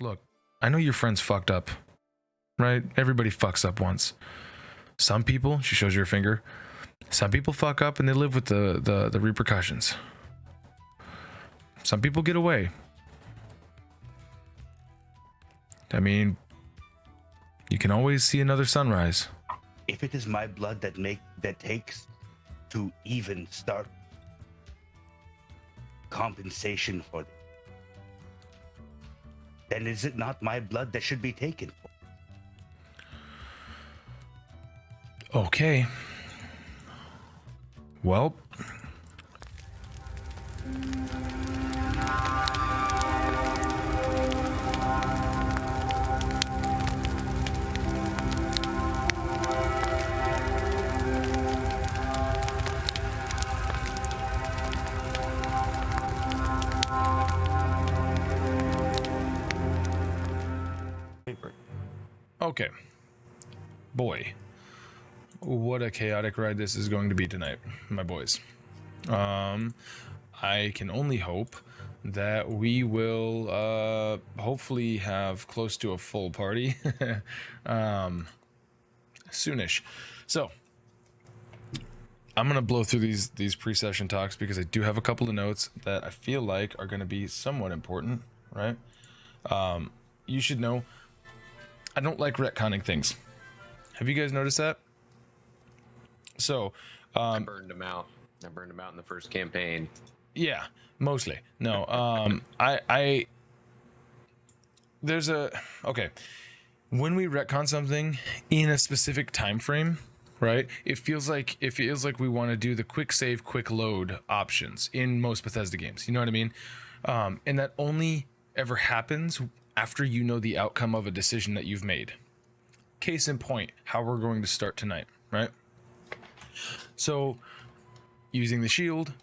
look, I know your friend's fucked up, right? Everybody fucks up once. Some people, she shows you her finger, some people fuck up and they live with the repercussions. Some people get away. I mean, you can always see another sunrise. If it is my blood that takes to even start compensation for it, then is it not my blood that should be taken for? Okay. Well. Okay. Boy. What a chaotic ride this is going to be tonight, my boys. I can only hope that we will hopefully have close to a full party soonish. So I'm gonna blow through these pre-session talks because I do have a couple of notes that I feel like are gonna be somewhat important, right? You should know I don't like retconning things. Have you guys noticed that? So I burned them out in the first campaign. Yeah, mostly. No, there's okay. When we retcon something in a specific time frame, right? It feels like we want to do the quick save, quick load options in most Bethesda games. You know what I mean? And that only ever happens after you know the outcome of a decision that you've made. Case in point, how we're going to start tonight, right? So, using the shield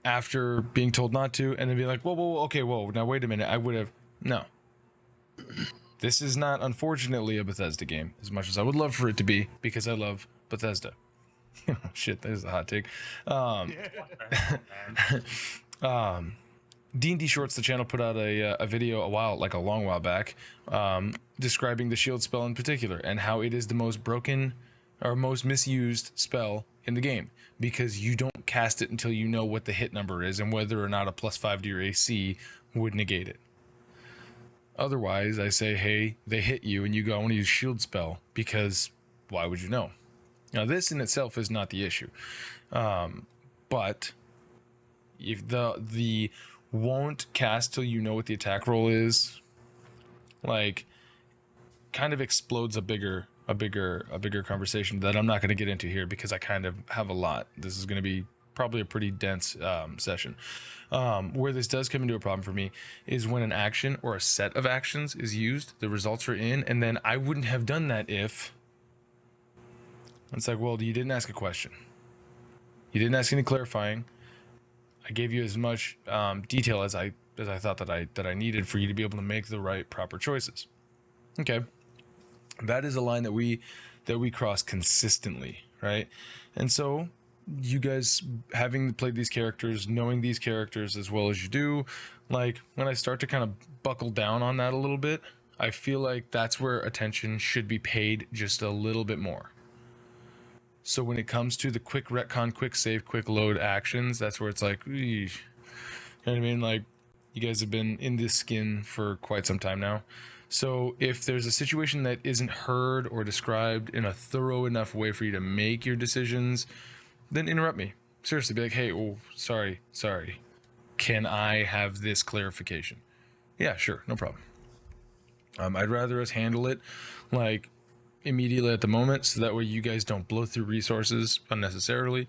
after being told not to, and then be like, whoa, okay, now wait a minute, I would have, no. This is not, unfortunately, a Bethesda game, as much as I would love for it to be, because I love Bethesda. Shit, that is a hot take. D&D Shorts, the channel, put out a video a long while back, describing the shield spell in particular, and how it is the most broken or most misused spell in the game, because you don't cast it until you know what the hit number is and whether or not a +5 to your AC would negate it. Otherwise, I say, hey, they hit you and you go, I want to use shield spell, because why would you know? Now, this in itself is not the issue, but if the won't cast till you know what the attack roll is, like, kind of explodes a bigger conversation that I'm not going to get into here because I kind of have a lot. This is going to be probably a pretty dense session. Where this does come into a problem for me is when an action or a set of actions is used, the results are in, and then I wouldn't have done that if it's like, well, you didn't ask a question, you didn't ask any clarifying. I gave you as much detail as I thought that I needed for you to be able to make the right proper choices. Okay. That is a line that we cross consistently, right? And so you guys, having played these characters, knowing these characters as well as you do, like, when I start to kind of buckle down on that a little bit, I feel like that's where attention should be paid just a little bit more. So when it comes to the quick retcon, quick save, quick load actions, that's where it's like, eesh. You know what I mean? Like, you guys have been in this skin for quite some time now. So if there's a situation that isn't heard or described in a thorough enough way for you to make your decisions, then interrupt me. Seriously, be like, hey, oh, sorry. Can I have this clarification? Yeah, sure, no problem. I'd rather us handle it like immediately at the moment, so that way you guys don't blow through resources unnecessarily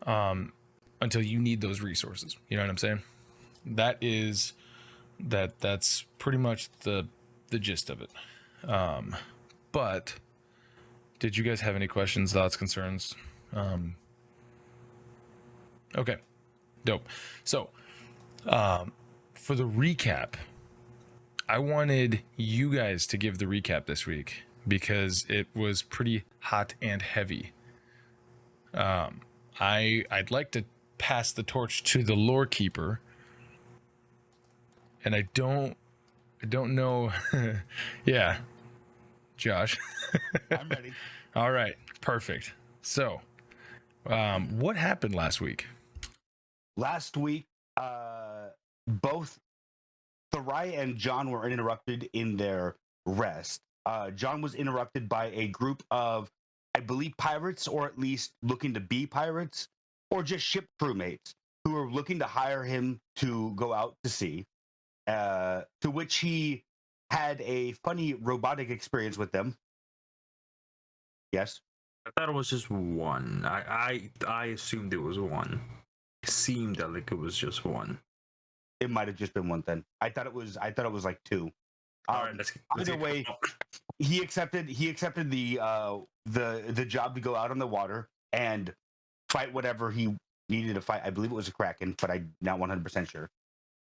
until you need those resources. You know what I'm saying? That's pretty much the gist of it. But did you guys have any questions, thoughts, concerns? Okay, dope. So for the recap, I wanted you guys to give the recap this week because it was pretty hot and heavy. I'd like to pass the torch to the lore keeper, and I don't I don't know. Yeah, Josh. I'm ready. All right, perfect. So, what happened last week? Last week, both Therai and John were interrupted in their rest. John was interrupted by a group of, I believe, pirates, or at least looking to be pirates, or just ship crewmates who were looking to hire him to go out to sea. To which he had a funny robotic experience with them. Yes. I thought it was just one. I assumed it was one. It seemed like it was just one. It might have just been one then. I thought it was like two. All right, let's Either way, he accepted the job to go out on the water and fight whatever he needed to fight. I believe it was a kraken, but I'm not 100% sure.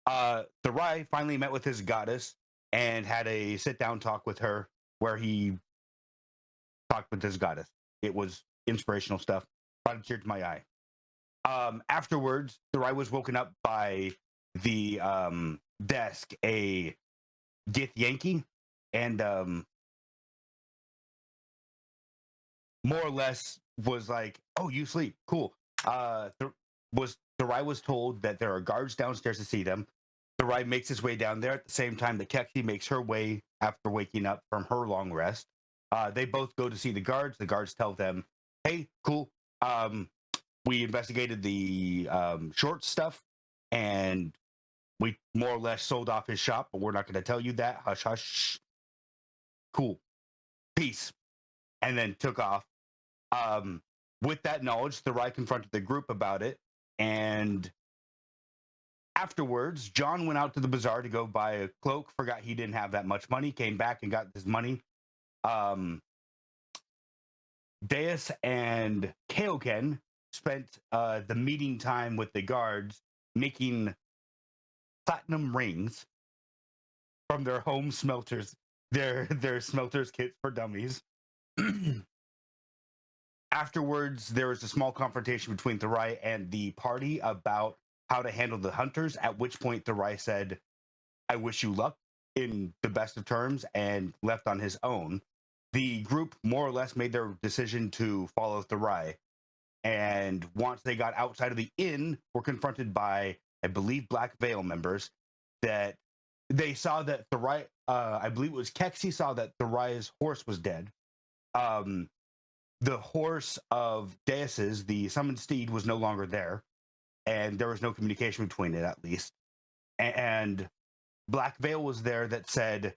Therai finally met with his goddess and had a sit down talk with her where he talked with his goddess. It was inspirational stuff. Brought a tear to my eye. Afterwards, Therai was woken up by the desk, a Gith Yankee, and more or less was like, "Oh, you sleep, cool." Therai was told that there are guards downstairs to see them. Therai makes his way down there at the same time that Keksi makes her way after waking up from her long rest. They both go to see the guards. The guards tell them, "Hey, cool. We investigated the short stuff, and we more or less sold off his shop, but we're not going to tell you that. Hush, hush. Cool. Peace." And then took off. With that knowledge, Therai confronted the group about it, and afterwards, John went out to the bazaar to go buy a cloak, forgot he didn't have that much money, came back and got his money. Deus and Kaioken spent the meeting time with the guards making platinum rings from their home smelters, their smelters kits for dummies. Afterwards, there was a small confrontation between Therai and the party about how to handle the hunters, at which point Therai said, "I wish you luck," in the best of terms, and left on his own. The group more or less made their decision to follow Therai. And once they got outside of the inn, were confronted by, I believe, Black Veil members that they saw that Therai, I believe it was Keksi, saw that Therai's horse was dead. The horse of Deus's, the summoned steed, was no longer there, and there was no communication between it, at least. And Black Veil was there that said,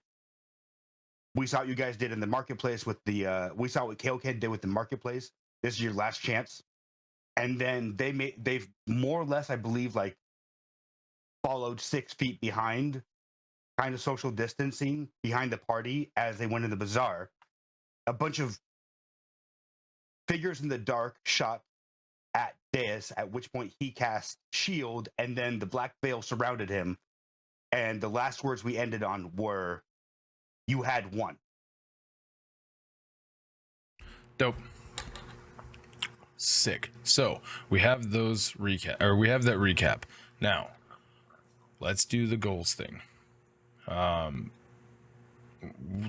"We saw what you guys did in the marketplace with the, we saw what Kaioken did with the marketplace. This is your last chance." And then they've more or less, I believe, like followed 6 feet behind, kind of social distancing behind the party as they went in the bazaar. A bunch of figures in the dark shot at Deus, at which point he cast shield, and then the Black Veil surrounded him. And the last words we ended on were, "You had one." Dope. Sick. So we have those recap, or we have that recap. Now, let's do the goals thing.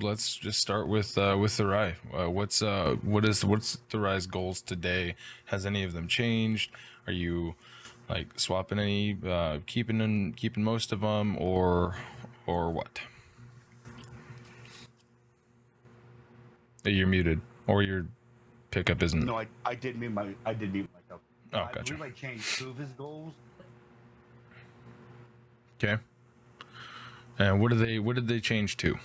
Let's just start with Therai. What's Therai's goals today? Has any of them changed? Are you like swapping any, keeping most of them, or what? You're muted, or your pickup isn't. No, I did mute myself. Oh, I gotcha. believe I changed 2 of his goals. Okay. And what did they change to?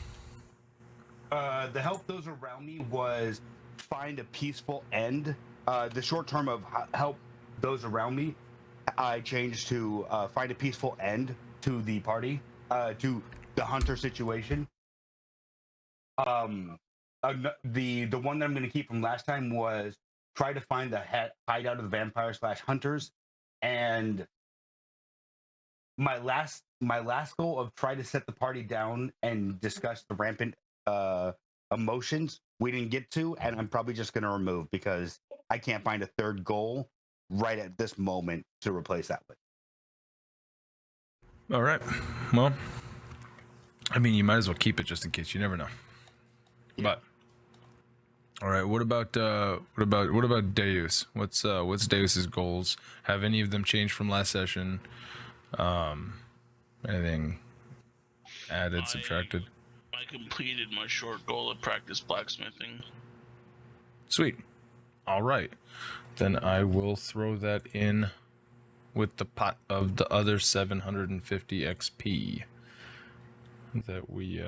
The help those around me was find a peaceful end. The short term of help those around me, I changed to find a peaceful end to the party, to the hunter situation. The one that I'm going to keep from last time was try to find the hideout of the vampires / hunters, and my last goal of try to set the party down and discuss the rampant emotions we didn't get to, and I'm probably just going to remove because I can't find a third goal right at this moment to replace that with. All right. Well, I mean, you might as well keep it just in case. You never know. Yeah. But all right, what about Deus? What's Deus's goals? Have any of them changed from last session? Anything added, subtracted? I completed my short goal of practice blacksmithing. Sweet. All right, then I will throw that in with the pot of the other 750 XP that we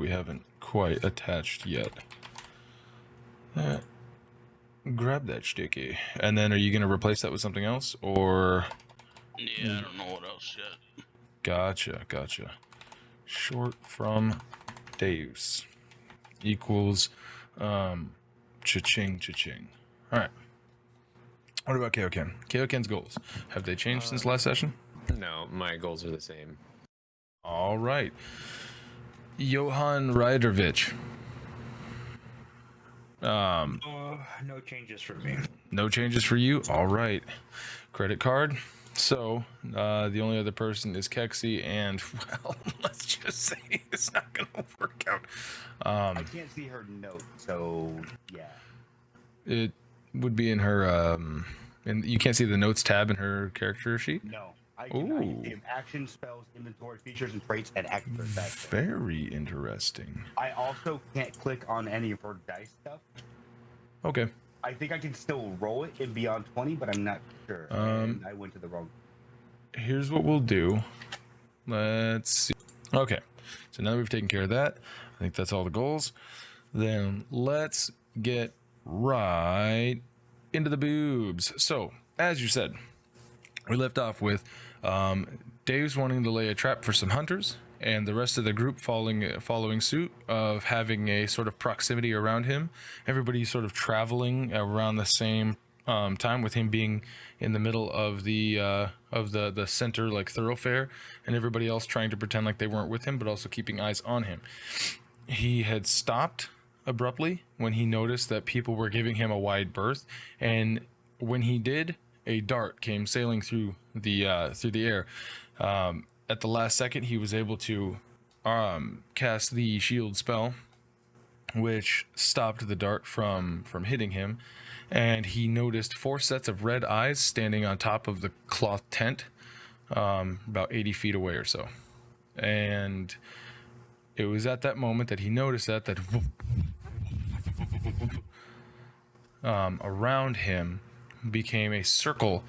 haven't quite attached yet. Grab that sticky. And then are you going to replace that with something else, or? Yeah, I don't know what else yet. Gotcha. Short from Deus equals cha-ching. All right. What about Kaioken? Kaioken's goals, have they changed since last session? No, my goals are the same. All right. Johan Rydervich. No changes for me. No changes for you. All right. Credit card. So the only other person is Keksi, and well, let's just say it's not gonna work out. I can't see her note, so yeah. It would be in her and you can't see the notes tab in her character sheet. No. I can see action, spells, inventory, features and traits, and extras. That's it. Very interesting. I also can't click on any of her dice stuff. Okay. I think I can still roll it in Beyond 20, but I'm not sure. And I went to the wrong. Here's what we'll do. Let's see. Okay. So now that we've taken care of that, I think that's all the goals. Then let's get right into the boobs. So, as you said, we left off with Deus wanting to lay a trap for some hunters, and the rest of the group following suit of having a sort of proximity around him. Everybody sort of traveling around the same time, with him being in the middle of the center like thoroughfare, and everybody else trying to pretend like they weren't with him, but also keeping eyes on him. He had stopped abruptly when he noticed that people were giving him a wide berth, and when he did, a dart came sailing through the air. At the last second, he was able to cast the shield spell, which stopped the dart from hitting him, and he noticed 4 sets of red eyes standing on top of the cloth tent, about 80 feet away or so. And it was at that moment that he noticed that around him became a circle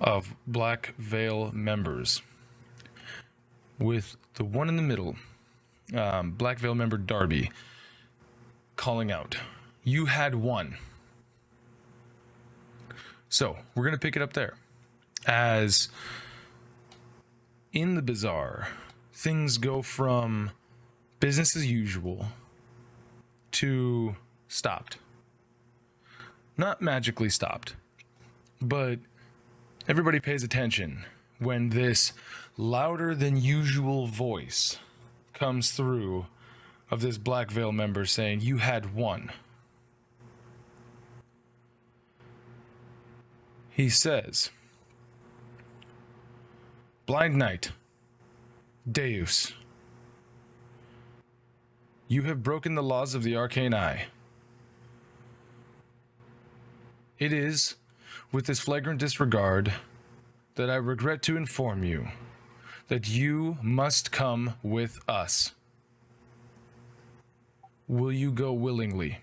of Black Veil members, with the one in the middle, Black Veil member Darby, calling out, "You had one." So we're going to pick it up there. As in the bazaar, things go from business as usual to stopped. Not magically stopped, but everybody pays attention when this louder than usual voice comes through of this Black Veil member saying, "You had one." He says, "Blind Knight, Deus, you have broken the laws of the Arcane Eye. It is with this flagrant disregard that I regret to inform you that you must come with us. Will you go willingly?"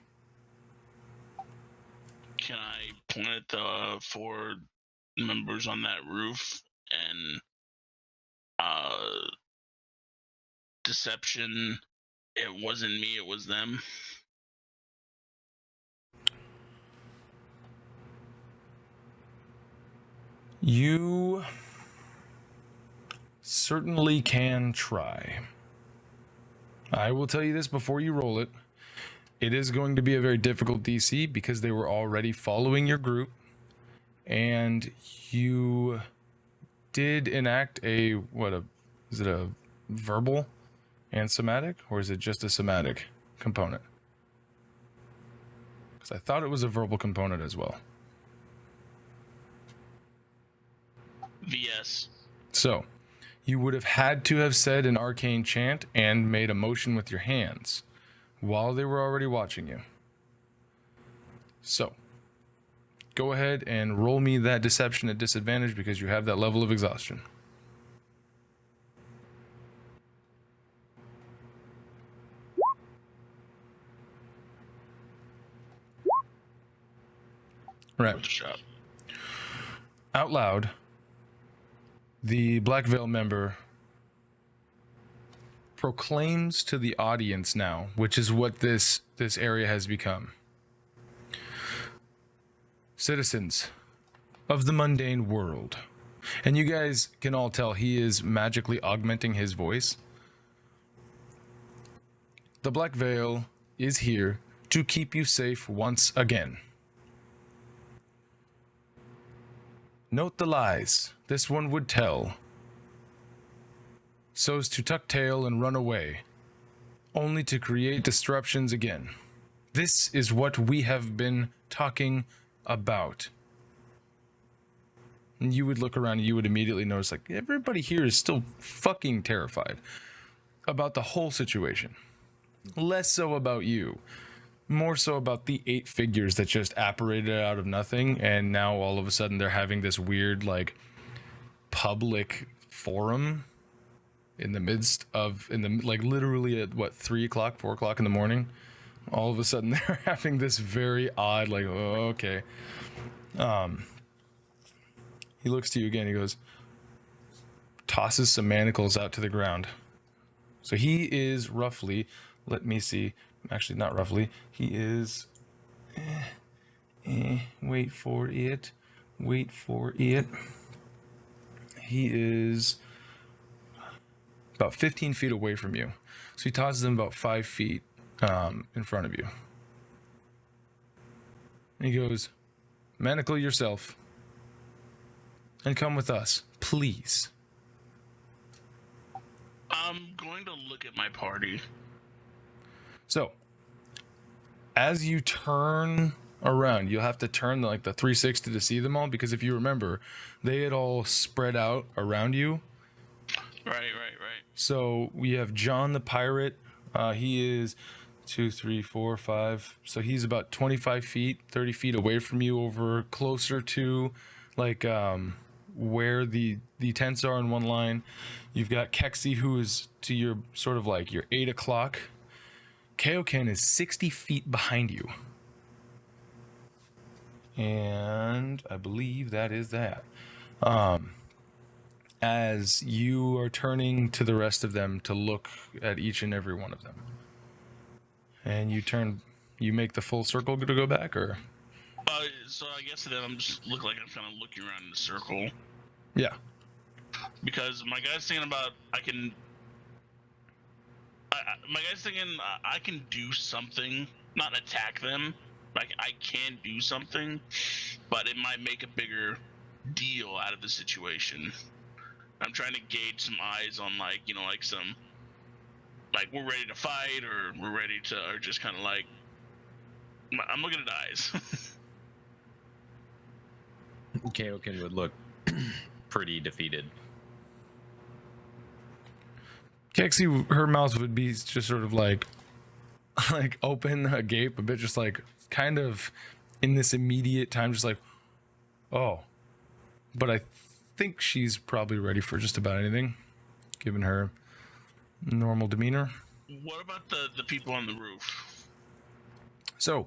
Can I point at the 4 members on that roof and deception? It wasn't me, it was them. You certainly can try. I will tell you this before you roll it. It is going to be a very difficult DC because they were already following your group, and you did enact is it a verbal and somatic, or is it just a somatic component? Because I thought it was a verbal component as well. VS. So, you would have had to have said an arcane chant and made a motion with your hands while they were already watching you. So, go ahead and roll me that deception at disadvantage because you have that level of exhaustion. Right. With the shop. Out loud, the Black Veil member proclaims to the audience now, which is what this area has become. Citizens of the mundane world. And you guys can all tell he is magically augmenting his voice. The Black Veil is here to keep you safe once again. Note the lies this one would tell, so's to tuck tail and run away, only to create disruptions again. This is what we have been talking about. And you would look around and you would immediately notice, like, everybody here is still fucking terrified about the whole situation. Less so about you. More so about the 8 figures that just apparated out of nothing, and now all of a sudden they're having this weird, like, public forum in the midst of, like, literally at, what, 3 o'clock, 4 o'clock in the morning? All of a sudden they're having this very odd, like, oh, okay. He looks to you again, he goes, tosses some manacles out to the ground. So he is roughly, let me see, actually not roughly, he is, wait for it, he is about 15 feet away from you. So he tosses them about 5 feet in front of you. And he goes, manacle yourself and come with us, please. I'm going to look at my party. So, as you turn around, you'll have to turn like the 360 to see them all, because if you remember, they had all spread out around you. Right. So we have John the pirate. He is 2, 3, 4, 5. So he's about 25 feet, 30 feet away from you, over closer to like where the tents are in one line. You've got Keksi, who is to your sort of like your 8 o'clock. Kaioken is 60 feet behind you. And I believe that is that. As you are turning to the rest of them to look at each and every one of them. And you make the full circle to go back, or? So I guess then I'm just kind of looking around in a circle. Yeah. Because my guy's thinking about I can do something, not attack them. Like I can do something, but it might make a bigger deal out of the situation. I'm trying to gauge some eyes on some we're ready to fight, or we're ready to, or just kind of like I'm looking at eyes. Kaioken would look pretty defeated. Keksi, her mouth would be just sort of like open, agape a bit, just like kind of in this immediate time, just like, oh. But I think she's probably ready for just about anything, given her normal demeanor. What about the people on the roof? So,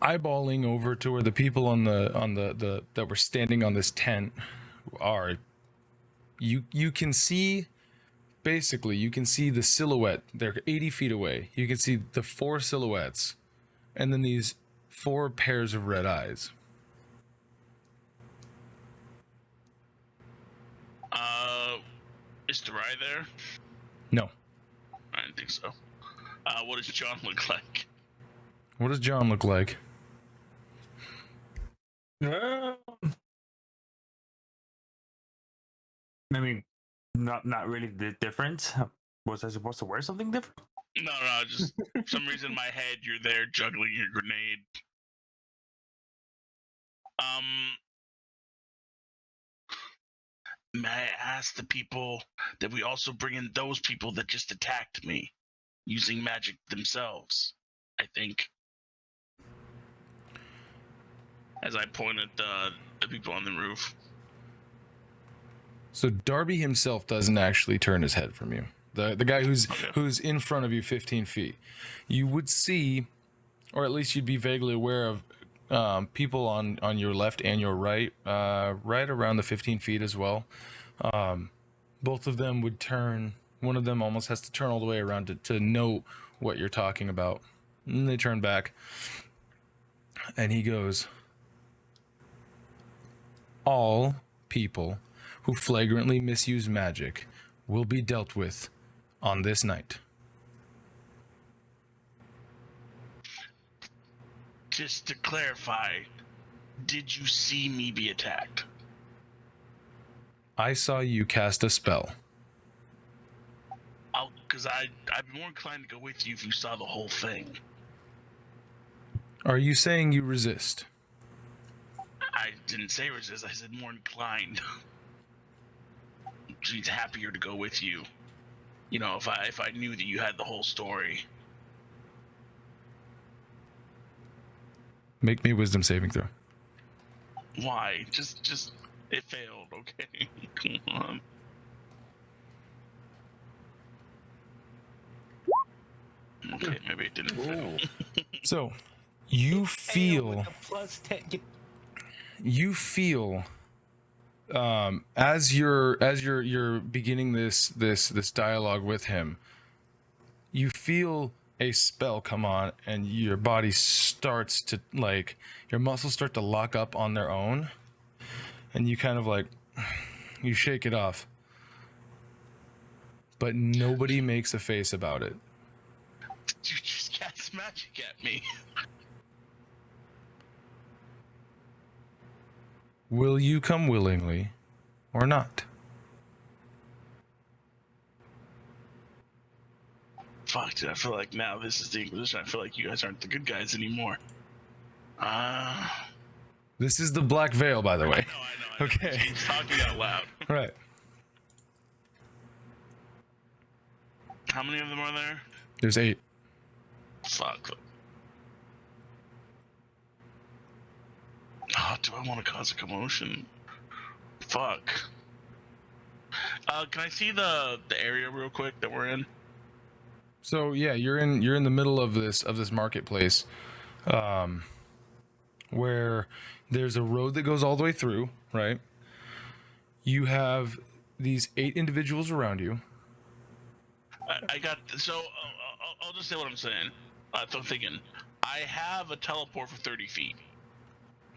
eyeballing over to where the people on the that were standing on this tent are, you can see, basically you can see the silhouette. They're 80 feet away. You can see the 4 silhouettes, and then these 4 pairs of red eyes. Is Therai there? No. I didn't think so. What does John look like? What does John look like? I mean, not really different. Was I supposed to wear something different? No, just for some reason in my head you're there juggling your grenade. may I ask the people that we also bring in those people that just attacked me using magic themselves? I think. As I point at the people on the roof. So Darby himself doesn't actually turn his head from you. The guy who's in front of you 15 feet. You would see, or at least you'd be vaguely aware of people on your left and your right, right around the 15 feet as well. Both of them would turn. One of them almost has to turn all the way around to know what you're talking about. And they turn back. And he goes, all people who flagrantly misuse magic will be dealt with on this night. Just to clarify, did you see me be attacked? I saw you cast a spell. Because I'd be more inclined to go with you if you saw the whole thing. Are you saying you resist? I didn't say resist, I said more inclined. She's happier to go with you. You know, if I knew that you had the whole story. Make me a wisdom saving throw. Why? Just it failed, okay? Come on. Okay, maybe it didn't fail. So, you feel as you're beginning this dialogue with him, you feel a spell come on and your body starts to, like, your muscles start to lock up on their own, and you kind of like, you shake it off, but nobody makes a face about it. You just cast magic at me. Will you come willingly or not? Fuck, dude, I feel like now this is the Inquisition. I feel like you guys aren't the good guys anymore. This is the Black Veil, by the way. I know. Okay. He's talking out loud. Right. How many of them are there? There's 8. Fuck. Oh, do I want to cause a commotion? Fuck. Can I see the area real quick that we're in? So yeah, you're in the middle of this marketplace, where there's a road that goes all the way through, right? You have these 8 individuals around you. I got so I'll just say what I'm saying. So I'm thinking, I have a teleport for 30 feet.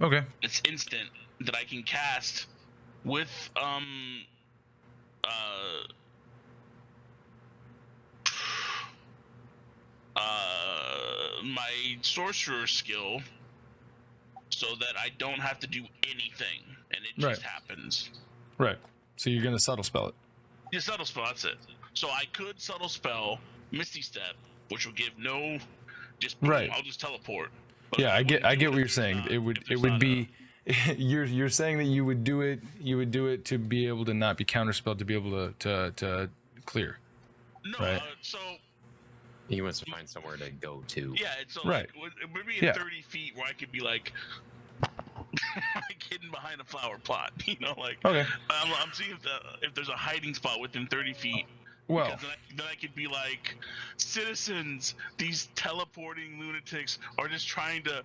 Okay. It's instant that I can cast with my sorcerer skill, so that I don't have to do anything, and it just happens. Right. So you're gonna subtle spell it. Yeah, subtle spell. That's it. So I could subtle spell Misty Step, which will give no. Just boom, Right. I'll just teleport. But Yeah, I get what you're saying. It would be. You're saying that you would do it to be able to not be counterspelled, to be able to clear. No, right. So He wants to find somewhere to go to. yeah, it's so right. Like, it would be at 30 feet where I could be like, like hidden behind a flower plot, you know, like. Okay. I'm seeing if there's a hiding spot within 30 feet. Well, then I could be like, citizens, these teleporting lunatics are just trying to,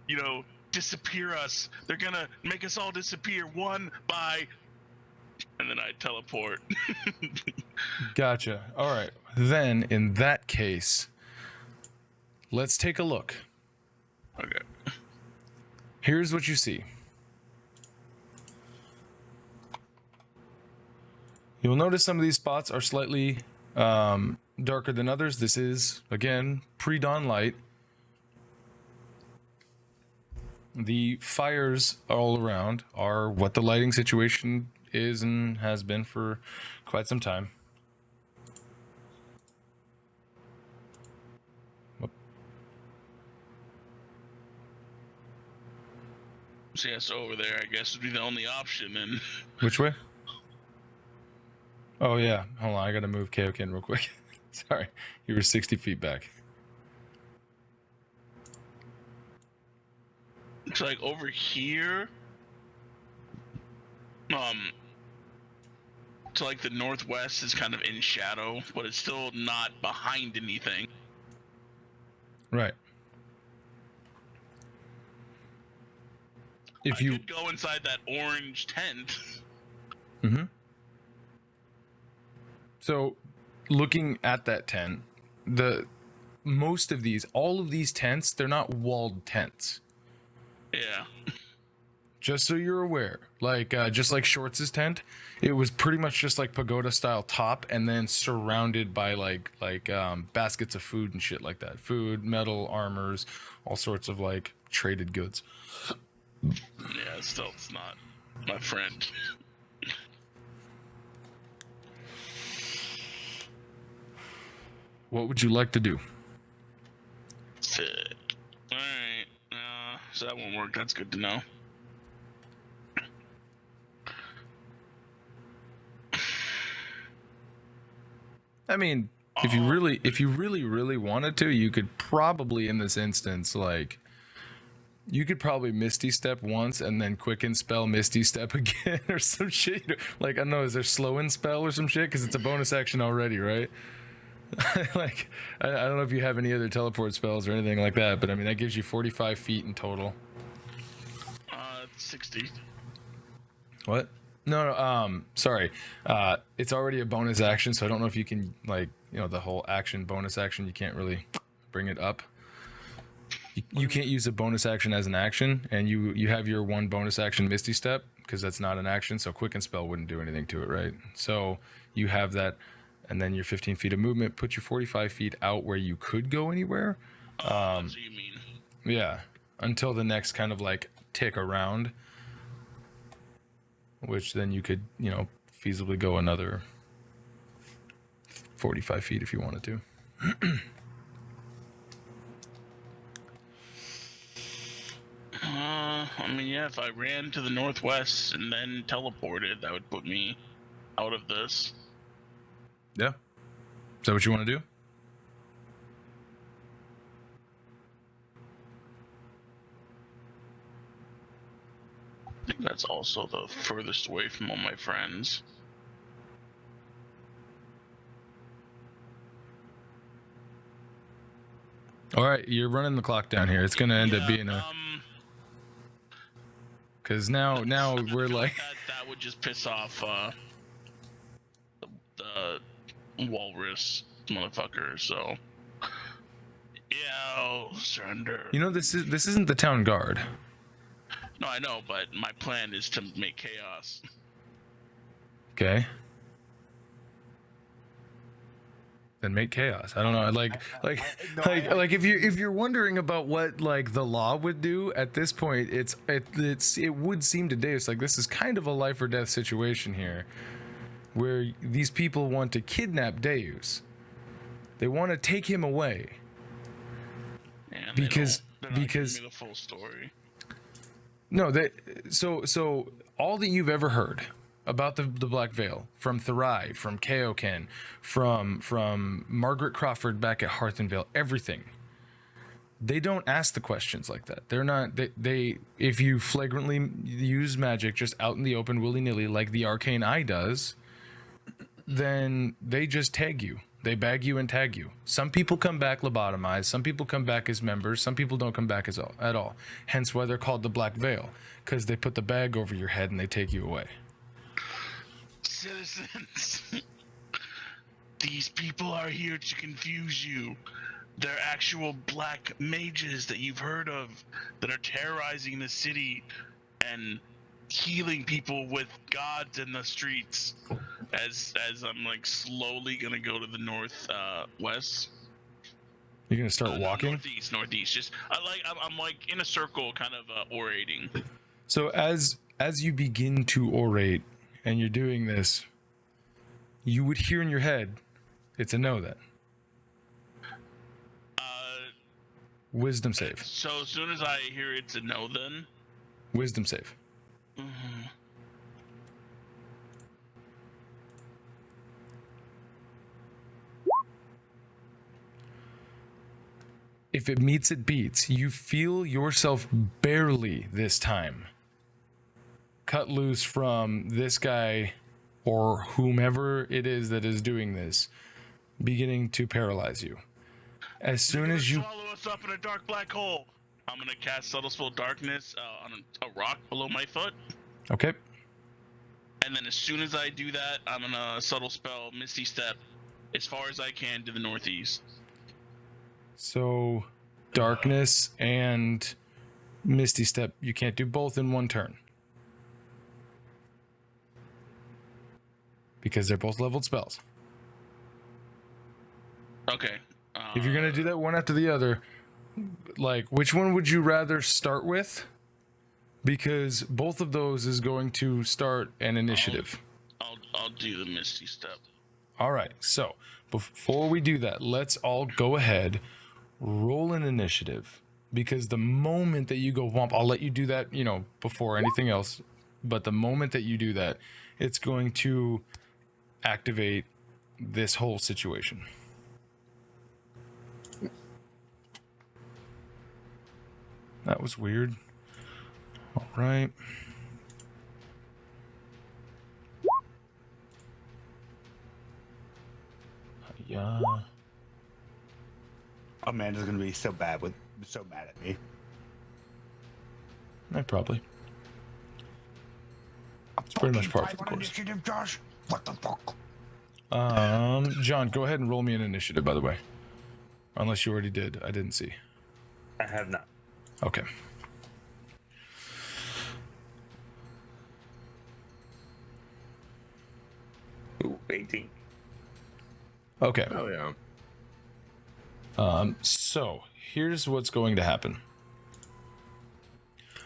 you know, disappear us. They're gonna make us all disappear one by, and then I teleport. Gotcha. All right. Then in that case, let's take a look. Okay. Here's what you see. You'll notice some of these spots are slightly darker than others. This is, again, pre-dawn light. The fires all around are what the lighting situation is and has been for quite some time. So yeah, so over there, I guess would be the only option. And Which way? Oh yeah, hold on. I gotta move Kaioken real quick. Sorry, you were 60 feet back. It's like over here. To like the northwest is kind of in shadow, but it's still not behind anything. Right. If you could go inside that orange tent. Mm-hmm. So, looking at that tent, all of these tents, they're not walled tents. Yeah. Just so you're aware, like just like Shorts' tent, it was pretty much just like pagoda style top, and then surrounded by like baskets of food and shit like that. Food, metal, armors, all sorts of like traded goods. Yeah, still, it's not my friend. What would you like to do? Sick. Alright. So that won't work. That's good to know. I mean, if you really wanted to, you could probably in this instance, like, you could probably Misty Step once and then Quicken Spell Misty Step again or some shit. Like, I don't know, is there Slow in Spell or some shit? Because it's a bonus action already, right? Like, I don't know if you have any other teleport spells or anything like that, but I mean, that gives you 45 feet in total. 60. What? No, sorry. It's already a bonus action, so I don't know if you can, like, you know, the whole action, bonus action, you can't really bring it up. You can't use a bonus action as an action, and you have your one bonus action Misty Step, because that's not an action, so Quicken Spell wouldn't do anything to it, right? So you have that, and then your 15 feet of movement puts you 45 feet out where you could go anywhere. That's what you mean. Yeah, until the next kind of, like, tick around, which then you could, you know, feasibly go another 45 feet if you wanted to. I mean, yeah, if I ran to the northwest and then teleported, that would put me out of this. Yeah. Is that what you want to do? I think that's also the furthest away from all my friends. All right, you're running the clock down here. It's gonna end up being a. Because now we're like. That would just piss off the walrus motherfucker. So yeah, I'll surrender. You know, this isn't the town guard. No, I know, but my plan is to make chaos. Okay. Then make chaos. I don't know. Like if you're wondering about what, like, the law would do at this point, it would seem to Deus like this is kind of a life or death situation here, where these people want to kidnap Deus. They want to take him away. And because they're not giving me the full story. No, so all that you've ever heard about the Black Veil from Therai, from Kaioken, from Margaret Crawford back at Hearth and Vale, everything. They don't ask the questions like that. They're not. They if you flagrantly use magic just out in the open willy-nilly like the Arcane Eye does, then they just tag you. They bag you and tag you. Some people come back lobotomized. Some people come back as members. Some people don't come back at all. Hence why they're called the Black Veil, because they put the bag over your head and they take you away. Citizens, these people are here to confuse you. They're actual black mages that you've heard of that are terrorizing the city and healing people with gods in the streets. As I'm like slowly gonna go to the west. You're gonna start walking? Northeast. Just I'm like in a circle, kind of orating. So as you begin to orate and you're doing this, you would hear in your head, it's a no then. Wisdom save. So as soon as I hear it's a no then. Wisdom save. Mm-hmm. if it meets, it beats. You feel yourself barely this time cut loose from this guy or whomever it is that is doing this, beginning to paralyze you. As soon as you swallow us up in a dark black hole, I'm gonna cast subtle spell darkness on a rock below my foot. Okay. And then as soon as I do that, I'm gonna subtle spell Misty Step as far as I can to the northeast. So darkness and Misty Step, you can't do both in one turn. Because they're both leveled spells. Okay. If you're going to do that one after the other, like, which one would you rather start with? Because both of those is going to start an initiative. I'll do the Misty Step. All right. So before we do that, let's all go ahead, roll an initiative. Because the moment that you go womp, I'll let you do that, before anything else. But the moment that you do that, it's going to activate this whole situation. That was weird. All right. Yeah. Amanda's gonna be so mad at me. Probably. It's pretty much par for the course. Initiative, Josh. What the fuck? John, go ahead and roll me an initiative, by the way. Unless you already did. I didn't see. I have not. Okay. Ooh, 18. Okay. Oh yeah. So here's what's going to happen.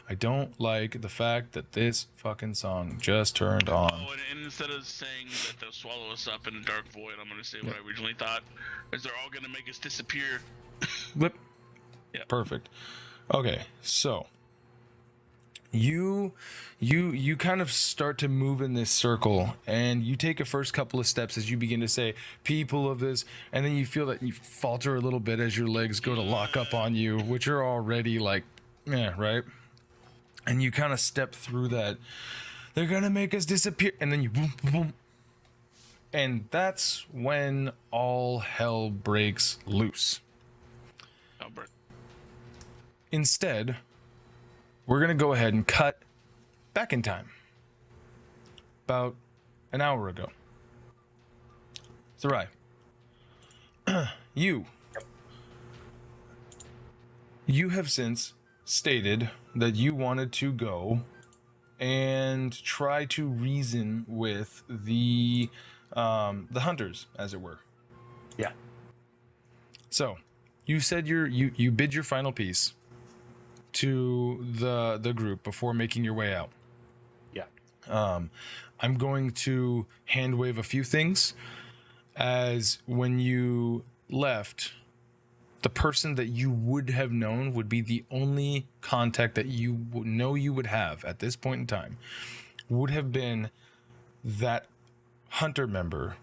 I don't like the fact that this fucking song just turned on. Oh, and instead of saying that they'll swallow us up in a dark void, I'm gonna say what I originally thought, is they're all gonna make us disappear. Blip. Yeah. Perfect. Okay, so you kind of start to move in this circle, and you take a first couple of steps as you begin to say people of this, and then you feel that you falter a little bit as your legs go to lock up on you, which are already like, right? And you kind of step through that. They're gonna make us disappear, and then you boom, boom, boom. And that's when all hell breaks loose. Albert. Instead, we're going to go ahead and cut back in time. About an hour ago. Therai. You have since stated that you wanted to go and try to reason with the hunters, as it were. Yeah. So, you said you bid your final piece to the group before making your way out. Yeah. I'm going to hand wave a few things, as when you left, the person that you would have known would be the only contact that you know you would have at this point in time, would have been that hunter member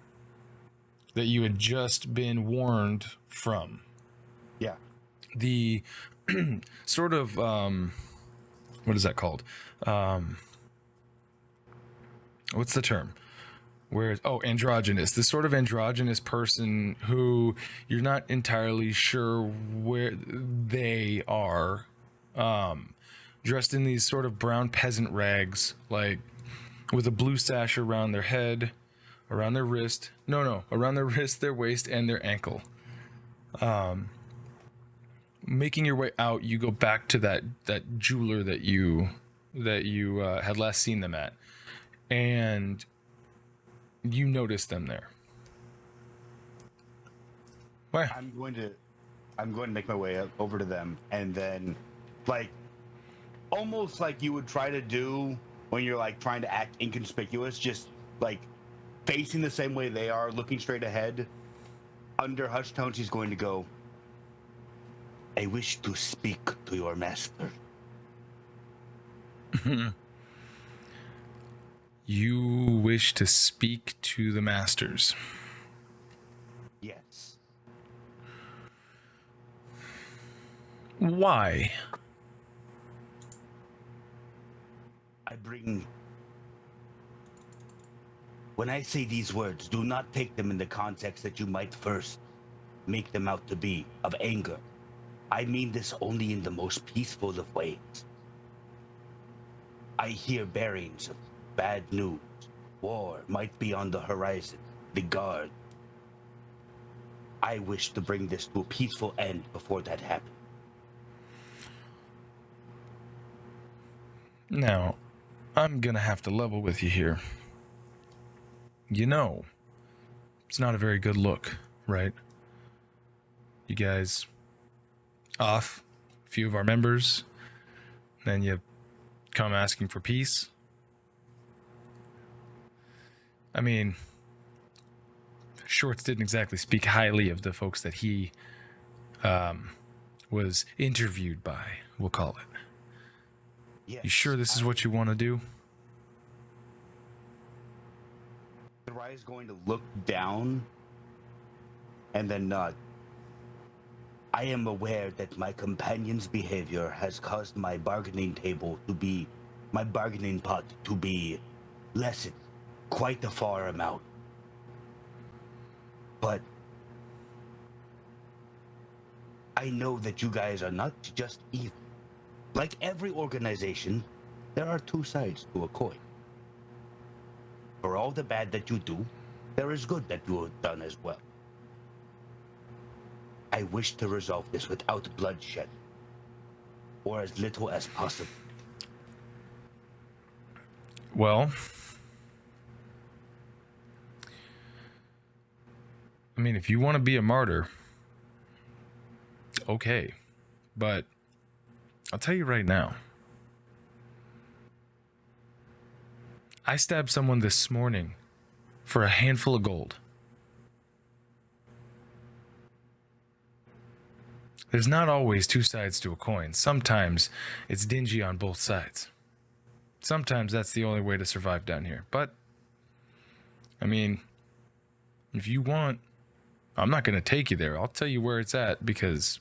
that you had just been warned from. Yeah. The sort of what is that called? What's the term? Androgynous. This sort of androgynous person who you're not entirely sure where they are, dressed in these sort of brown peasant rags, like with a blue sash around their head, around their wrist. Around their wrist, their waist, and their ankle. Making your way out, you go back to that jeweler that you had last seen them at, and you notice them there. Why? I'm going to make my way over to them, and then, like, almost like you would try to do when you're like trying to act inconspicuous, just like facing the same way they are, looking straight ahead. Under hushed tones, he's going to go, "I wish to speak to your master." You wish to speak to the masters. Yes. Why? When I say these words, do not take them in the context that you might first make them out to be, of anger. I mean this only in the most peaceful of ways. I hear bearings of bad news. War might be on the horizon. The guard. I wish to bring this to a peaceful end before that happens. Now, I'm gonna have to level with you here. You know, it's not a very good look, right? You guys off a few of our members, then you come asking for peace. I mean, Shorts didn't exactly speak highly of the folks that he was interviewed by, we'll call it. Yes, You sure this is what you want to do? Therai is going to look down and then nod. I am aware that my companion's behavior has caused my bargaining pot to be lessened quite a far amount. But I know that you guys are not just evil. Like every organization, there are two sides to a coin. For all the bad that you do, there is good that you have done as well. I wish to resolve this without bloodshed, or as little as possible. Well, I mean, if you want to be a martyr, okay. But I'll tell you right now, I stabbed someone this morning for a handful of gold. There's not always two sides to a coin. Sometimes it's dingy on both sides. Sometimes that's the only way to survive down here. But, I mean, if you want, I'm not going to take you there. I'll tell you where it's at because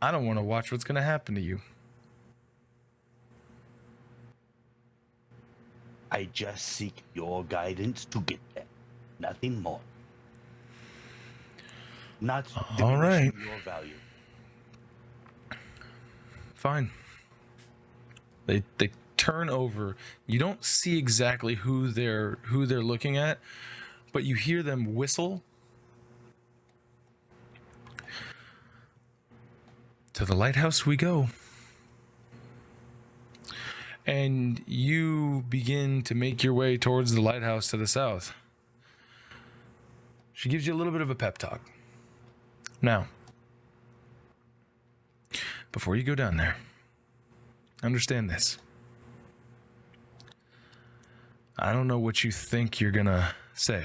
I don't want to watch what's going to happen to you. I just seek your guidance to get there. Nothing more. Not all right. Your value. Fine. They turn over. You don't see exactly who they're looking at, but you hear them whistle. To the lighthouse we go. And you begin to make your way towards the lighthouse to the south. She gives you a little bit of a pep talk. Now, before you go down there, understand this. I don't know what you think you're gonna say.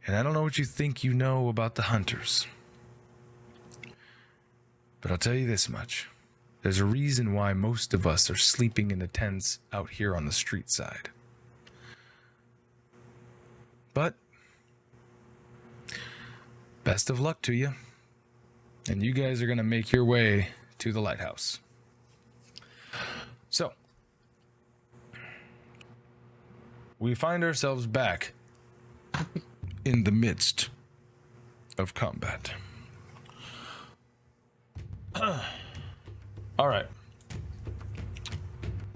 And I don't know what you think you know about the hunters. But I'll tell you this much. There's a reason why most of us are sleeping in the tents out here on the street side. But best of luck to you. And you guys are going to make your way to the lighthouse. So, we find ourselves back in the midst of combat. All right.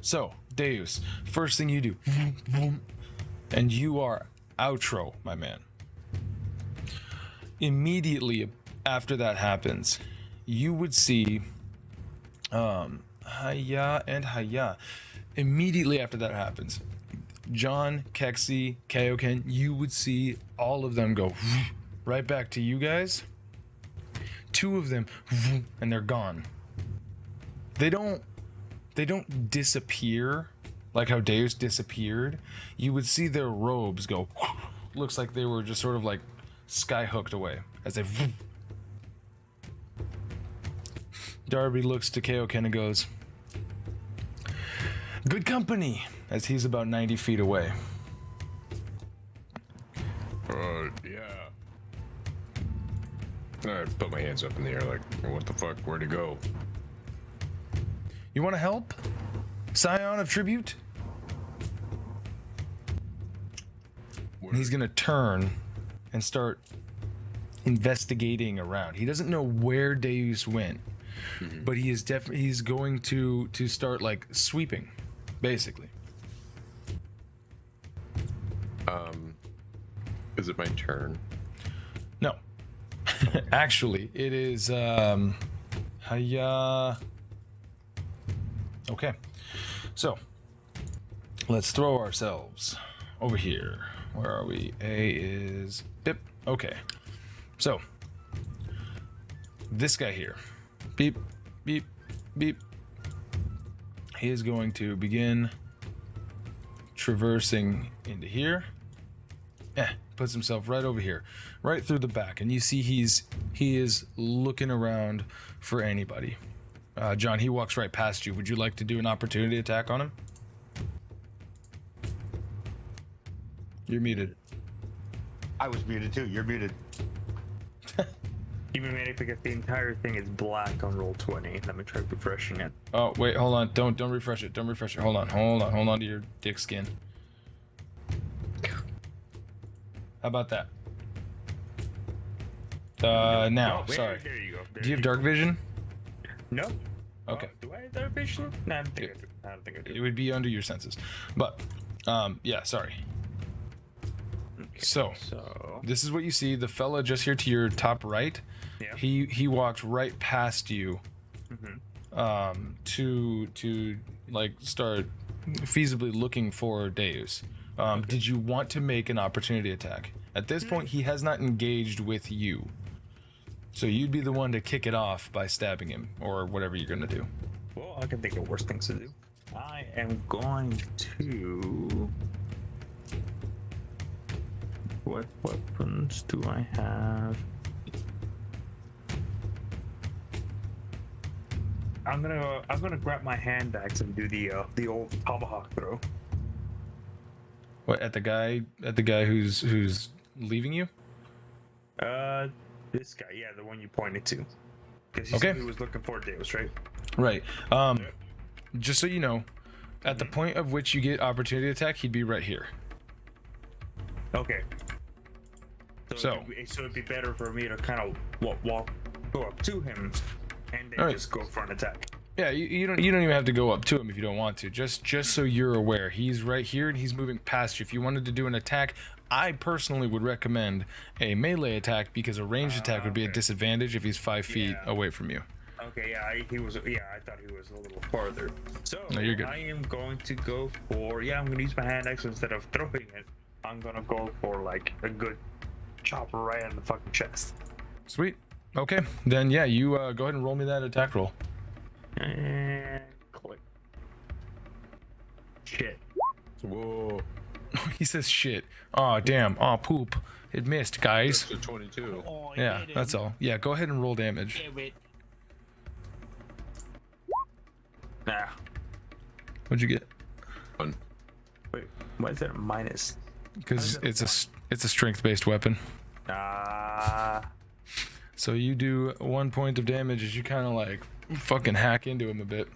So, Deus, first thing you do, and you are outro, my man. Immediately after that happens, you would see Haya and Haya. Immediately after that happens, John, Keksi, Kaioken, you would see all of them go right back to you guys. Two of them, and they're gone. They don't disappear like how Deus disappeared. You would see their robes go. Looks like they were just sort of like sky hooked away as they. Darby looks to Kaioken and goes, "Good company," as he's about 90 feet away. Yeah. Alright. Put my hands up in the air like, what the fuck? Where'd it go? You want to help? Scion of Tribute? And he's gonna turn and start investigating around. He doesn't know where Deus went, but he is definitely he's going to start like sweeping, basically. Is it my turn? No, actually, it is. Hiya. Okay, so let's throw ourselves over here. Where are we? A is bip. Okay, so this guy here, beep, beep, beep. He is going to begin traversing into here. Puts himself right over here, right through the back, and you see he is looking around for anybody. John, he walks right past you. Would you like to do an opportunity attack on him? You're muted. I was muted too. You're muted. Even if I get the entire thing is black on roll 20, let me try refreshing it. Oh wait, hold on. Don't refresh it. Don't refresh it. Hold on to your dick skin. How about that? Now, sorry. There you go. Do you have dark vision? No. Okay. Do I have dark vision? No, I don't think I do. I don't think I do. It would be under your senses. But, yeah, sorry. Okay, So, this is what you see. The fella just here to your top right, yeah. he walked right past you to like start feasibly looking for Deus. Did you want to make an opportunity attack? At this point, he has not engaged with you. So you'd be the one to kick it off by stabbing him or whatever you're going to do. Well, I can think of worse things to do. I am going to... What weapons do I have? I'm gonna grab my hand axe and do the old tomahawk throw. What, at the guy who's leaving you? This guy, yeah, the one you pointed to. Because he Okay. said he was looking for Deus, right? Right. Just so you know, at the point of which you get opportunity attack, he'd be right here. Okay. So it'd be better for me to kind of go up to him, and then Alright. just go for an attack. yeah, you don't even have to go up to him if you don't want to. Just so you're aware, he's right here and he's moving past you. If you wanted to do an attack, I personally would recommend a melee attack because a ranged attack would be a disadvantage if he's 5 feet away from you. Okay, yeah, I thought he was a little farther. So No, you're good. I am going to go for I'm gonna use my hand axe instead of throwing it. I'm gonna go for like a good chop right in the fucking chest. Sweet. Okay, then yeah, you go ahead and roll me that attack roll. And click. Shit. Whoa. He says shit. Oh damn. Oh poop. It missed, guys. So 22. Yeah, that's all. Yeah, go ahead and roll damage. Nah. What'd you get? One. Wait, why is that a minus? Because it's a strength-based weapon. So you do 1 point of damage as you kind of like fucking hack into him a bit.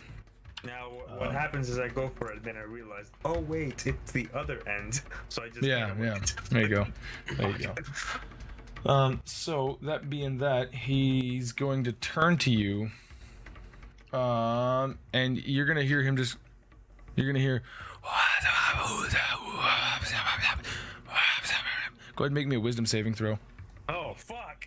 Now what happens is I go for it, then I realize, oh wait, it's the other end. So I just Yeah. There you go. There you go. So that being that, he's going to turn to you. And you're gonna hear him just. You're gonna hear. Go ahead and make me a wisdom saving throw. Oh fuck.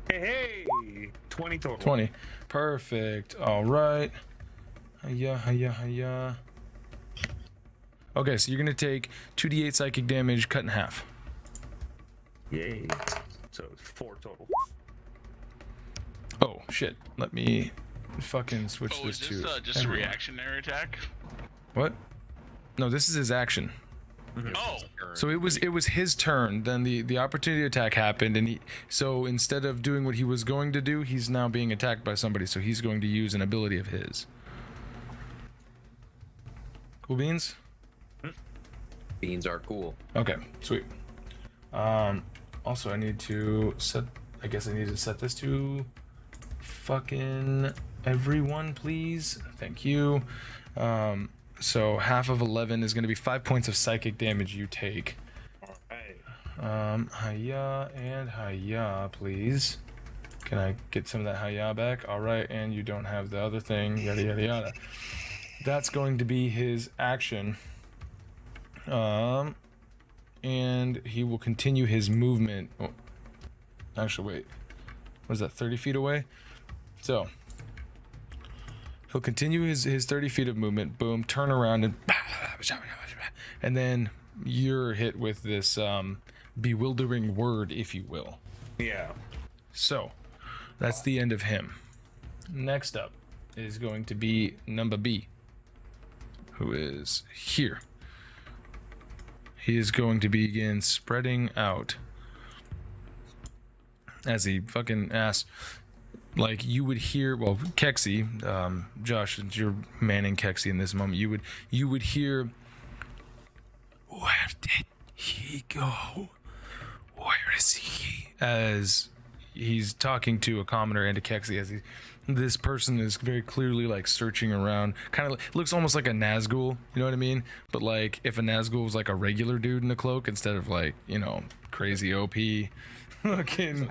Hey, 20 total. 20. Perfect. All right. Hiya. Okay, so you're gonna take 2d8 psychic damage, cut in half. Yay. So it's 4 total. Oh shit. Let me fucking switch Oh, this is this to. just a everyone. reactionary attack? What? No, this is his action. Oh, So it was his turn. Then the opportunity attack happened, and so instead of doing what he was going to do, he's now being attacked by somebody. So he's going to use an ability of his. Cool beans. Beans are cool. Okay, sweet. Also, I need to set. I guess I need to set this to fucking everyone, please. Thank you. So half of 11 is going to be 5 points of psychic damage you take. Alright. Hiya and hiya, please. Can I get some of that hiya back? All right, and you don't have the other thing. Yada yada yada. That's going to be his action. And he will continue his movement. Oh, actually, wait. Was that 30 feet away? So he'll continue his 30 feet of movement. Boom, turn around and then you're hit with this bewildering word, if you will. Yeah. So that's the end of him. Next up is going to be number B, who is here. He is going to begin spreading out as he fucking asks. Like you would hear, well, Keksi, Josh, since you're manning Keksi in this moment, you would hear, where did he go? Where is he? As he's talking to a commoner and to Keksi, as this person is very clearly like searching around, kind of looks almost like a Nazgul, you know what I mean? But like if a Nazgul was like a regular dude in a cloak instead of like, you know, crazy OP. Fucking.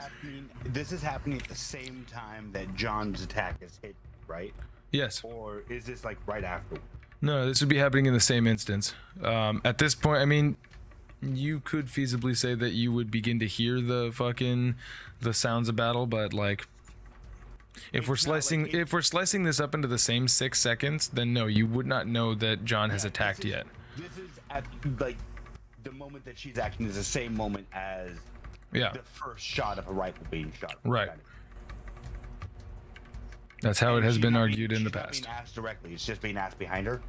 This is happening at the same time that John's attack is hit, right? Yes. Or is this like right after? No, this would be happening in the same instance. At this point, I mean, you could feasibly say that you would begin to hear the sounds of battle, but like, if we're slicing this up into the same 6 seconds, then no, you would not know that John has attacked yet. This is at like the moment that she's acting is the same moment as the first shot of a rifle being shot. Right. That's how it has been argued in the past. She's not being asked directly. It's just being asked behind her.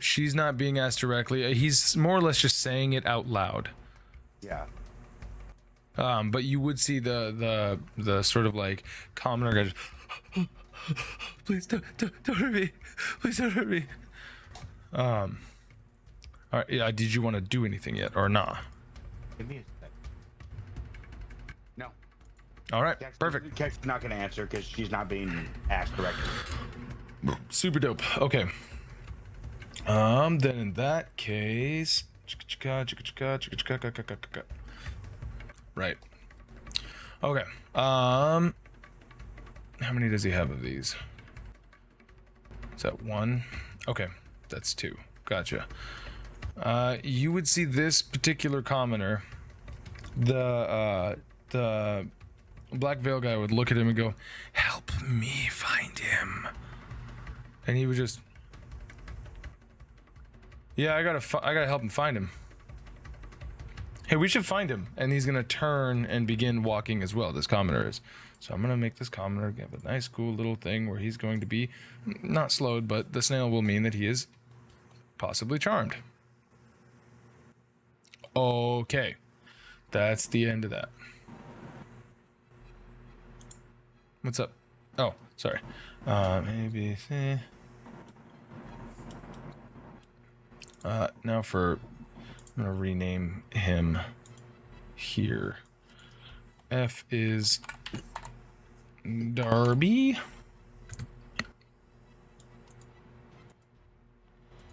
She's not being asked directly. He's more or less just saying it out loud. Yeah. But you would see the sort of like commoner goes, please don't hurt me. Please don't hurt me. All right. Yeah. Did you want to do anything yet or not? Give me a sec. No. All right. Perfect. Keksi's not going to answer because she's not being asked directly. Super dope. Okay. Then in that case, right. Okay. How many does he have of these? Is that 1? Okay, that's 2. Gotcha. You would see this particular commoner, the black veil guy would look at him and go, "Help me find him," and he would just, "Yeah, I gotta help him find him. Hey, we should find him." And he's gonna turn and begin walking as well. This commoner is. So I'm gonna make this commoner have a nice, cool little thing where he's going to be not slowed, but the snail will mean that he is possibly charmed. Okay, that's the end of that. What's up? Oh, sorry. Maybe. Now I'm gonna rename him here. F is Darby.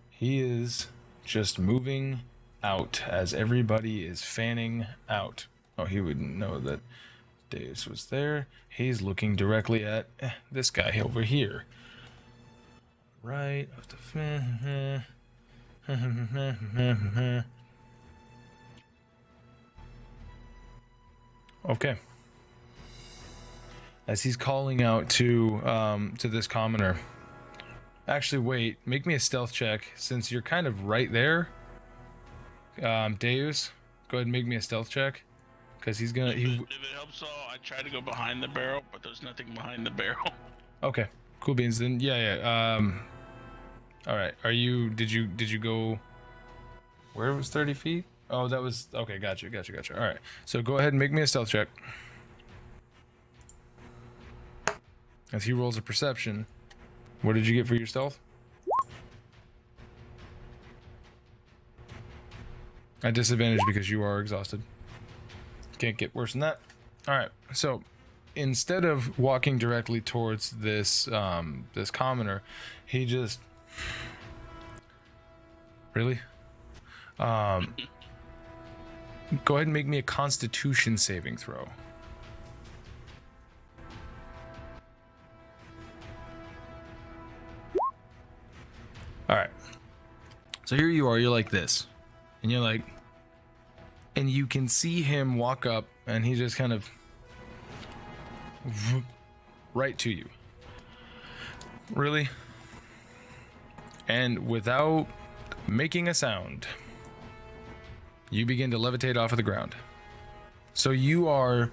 He is just moving out as everybody is fanning out. Oh, he would know that Deus was there. He's looking directly at this guy over here. Right. Okay. As he's calling out to this commoner. Actually, wait. Make me a stealth check since you're kind of right there. Deus, go ahead and make me a stealth check, because he's gonna. If it helps all, I try to go behind the barrel, but there's nothing behind the barrel. Okay. Cool beans. Then yeah. All right. Did you go? Where was 30 feet? Oh, that was okay. Gotcha. All right. So go ahead and make me a stealth check. As he rolls a perception. What did you get for your stealth? At disadvantage because you are exhausted. Can't get worse than that. All right, so instead of walking directly towards this this commoner, he just really go ahead and make me a Constitution saving throw. All right, so here you are, you're like this, and you're like, and you can see him walk up, and he just kind of right to you. Really? And without making a sound, you begin to levitate off of the ground. So you are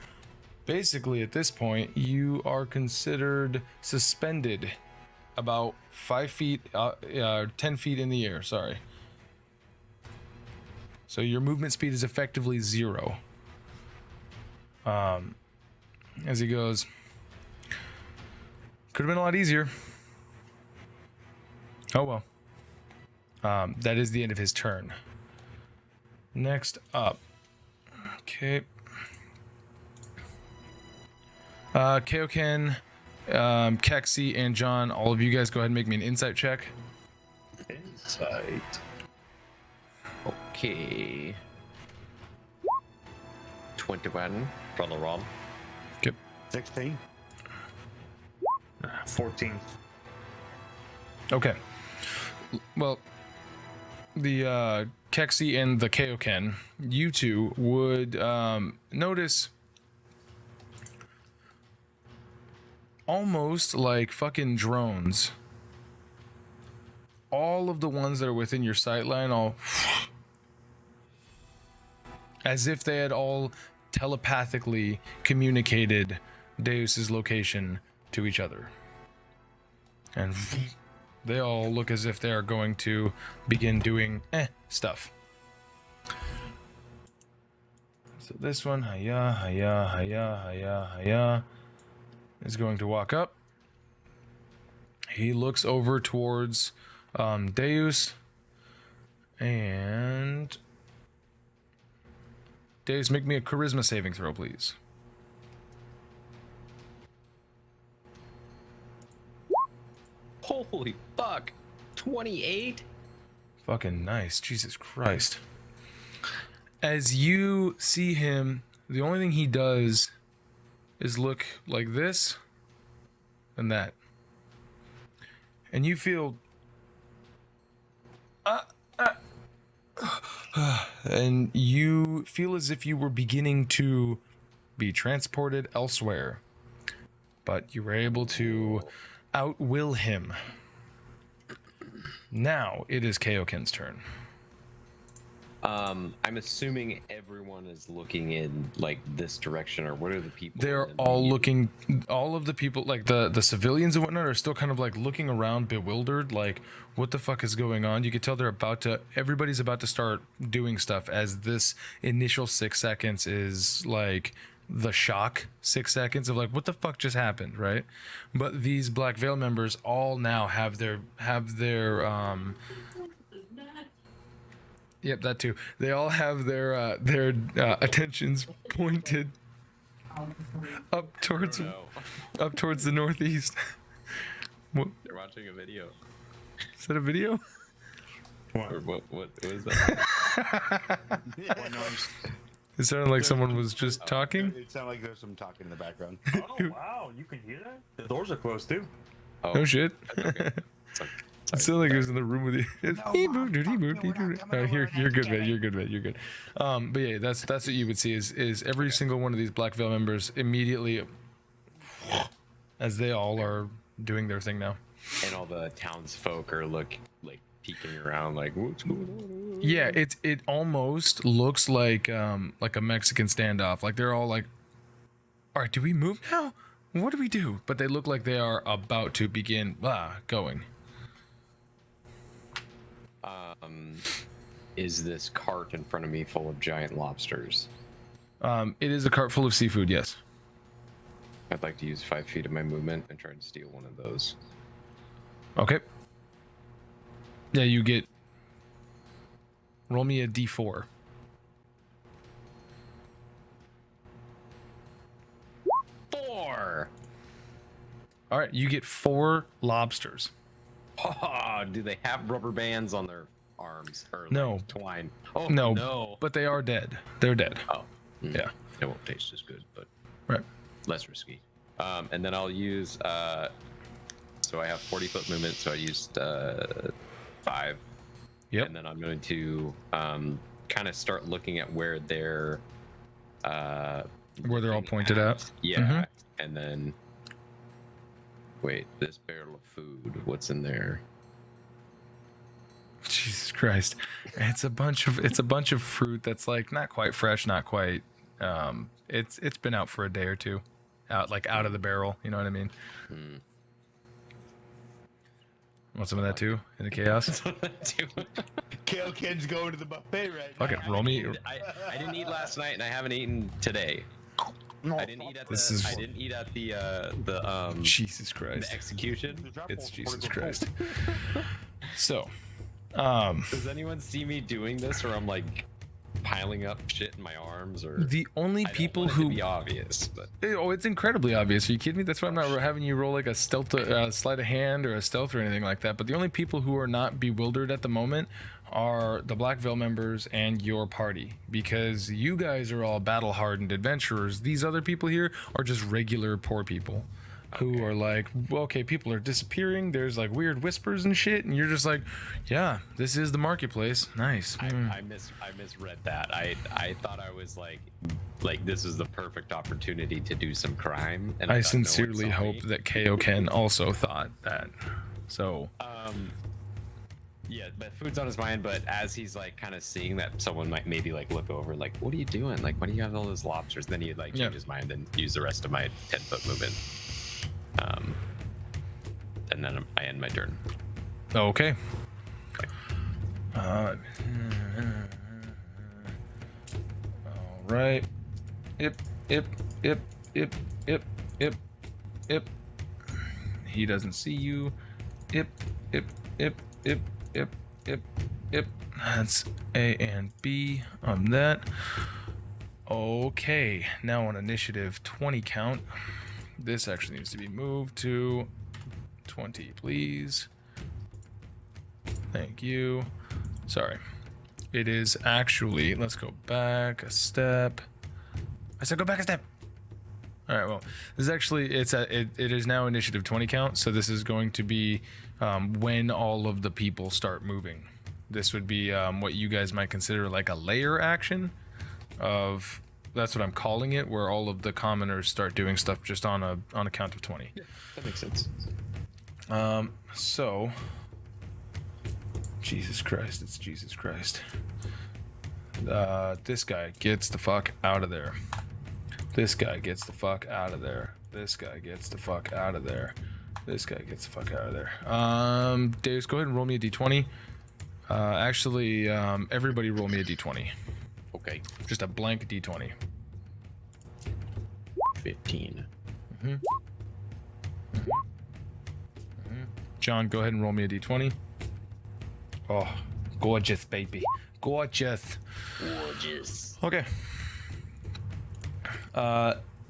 basically, at this point, you are considered suspended about 5 feet, 10 feet in the air, sorry. So your movement speed is effectively 0. As he goes, could have been a lot easier. Oh well. That is the end of his turn. Next up. Okay. Kaioken, Keksi, and John, all of you guys go ahead and make me an insight check. Insight. Okay. 21 from the ROM. Yep. 16. 14. Okay. Well, the Keksi and the Kaioken, you two would notice almost like fucking drones. All of the ones that are within your sight line, all as if they had all telepathically communicated Deus's location to each other. And they all look as if they are going to begin doing stuff. So this one, hiya, is going to walk up. He looks over towards Deus, and Deus, make me a charisma saving throw, please. Holy fuck. 28? Fucking nice. Jesus Christ. As you see him, the only thing he does is look like this and that. And you feel and you feel as if you were beginning to be transported elsewhere. But you were able to outwill him. Now it is Kaioken's turn. I'm assuming everyone is looking in like this direction, or what are the people? They're all looking, all of the people, like the civilians and whatnot, are still kind of like looking around bewildered, like what the fuck is going on. You can tell they're everybody's about to start doing stuff, as this initial 6 seconds is like the shock 6 seconds of like, what the fuck just happened, right? But these Black Veil members all now have their yep, that too. They all have their attentions pointed up towards the northeast. What? They're watching a video. Is that a video? Or what was that? It sounded like someone was just talking. It sounded like there's some talking in the background. Oh wow, you can hear that? The doors are closed too. Oh, No shit. okay. It sounded like he was in the room with you. He moved. You're good, man. You're good. But yeah, that's what you would see is every single one of these Black Veil members immediately, as they all are doing their thing now. And all the townsfolk are peeking around, like, what's going on? Yeah, it almost looks like a Mexican standoff. Like they're all like, all right, do we move now? What do we do? But they look like they are about to begin going. Is this cart in front of me full of giant lobsters? It is a cart full of seafood, yes. I'd like to use 5 feet of my movement and try to steal one of those. Okay. Yeah, you get. Roll me a d4. All right, you get 4 lobsters. Oh, do they have rubber bands on their arms or No. like twine? Oh No, no. but they are dead. They're dead. Oh, Yeah. It won't taste as good, but Right. less risky. And then I'll use. So I have 40-foot movement, so I used 5. Yep. And then I'm going to kind of start looking at where they're. Where they're all pointed at. Yeah. Mhm. And then. Wait, this barrel of food. What's in there? Jesus Christ. It's a bunch of fruit that's like not quite fresh, not quite it's been out for a day or two. Out of the barrel, you know what I mean? Want some of that too in the chaos? Kaioken's going to the buffet right Fuck now. it, roll me. I didn't eat last night, and I haven't eaten today. I didn't eat at the. I didn't eat at the Jesus Christ. the execution. It's Jesus Christ. So, Does anyone see me doing this, or I'm like piling up shit in my arms, or the only I don't people want it to who be obvious, but it's incredibly obvious. Are you kidding me? That's why I'm not having you roll like a stealth, sleight of hand, or a stealth or anything like that. But the only people who are not bewildered at the moment are the Black Veil members and your party, because you guys are all battle-hardened adventurers. These other people here are just regular poor people who are like, well, okay, people are disappearing. There's like weird whispers and shit, and you're just like, yeah, this is the marketplace. Nice. I misread that. I thought I was like this is the perfect opportunity to do some crime, and I thought no one sincerely saw hope me. that Kaioken also thought that. So. Yeah, but food's on his mind, but as he's like kind of seeing that someone might maybe like look over, like, what are you doing? Like, why do you have all those lobsters? Then he'd like change his mind and use the rest of my 10-foot movement. And then I end my turn. Okay. All right. Ip. He doesn't see you. Ip. That's A and B on that. Okay, now on initiative 20 count. This actually needs to be moved to 20, please. Thank you. Sorry. It is actually, let's go back a step. I said go back a step. All right, well, this is actually, it is now initiative 20 count, so this is going to be when all of the people start moving. This would be what you guys might consider like a layer action of, that's what I'm calling it, where all of the commoners start doing stuff just on a count of 20. Yeah, that makes sense. So, Jesus Christ, it's Jesus Christ. This guy gets the fuck out of there. This guy gets the fuck out of there. This guy gets the fuck out of there. This guy gets the fuck out of there. Deus, go ahead and roll me a d20. Actually, everybody roll me a d20. Okay. Just a blank d20. 15. John, go ahead and roll me a d20. Oh, gorgeous, baby. Gorgeous. Okay.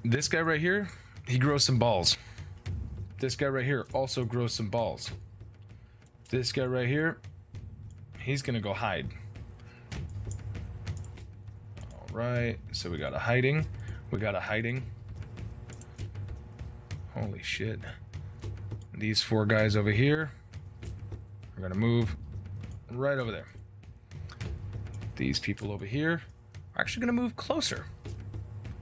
This guy right here, he grows some balls. This guy right here also grows some balls. This guy right here, he's gonna go hide. All right, so we got a hiding. Holy shit. These 4 guys over here are gonna move right over there. These people over here are actually gonna move closer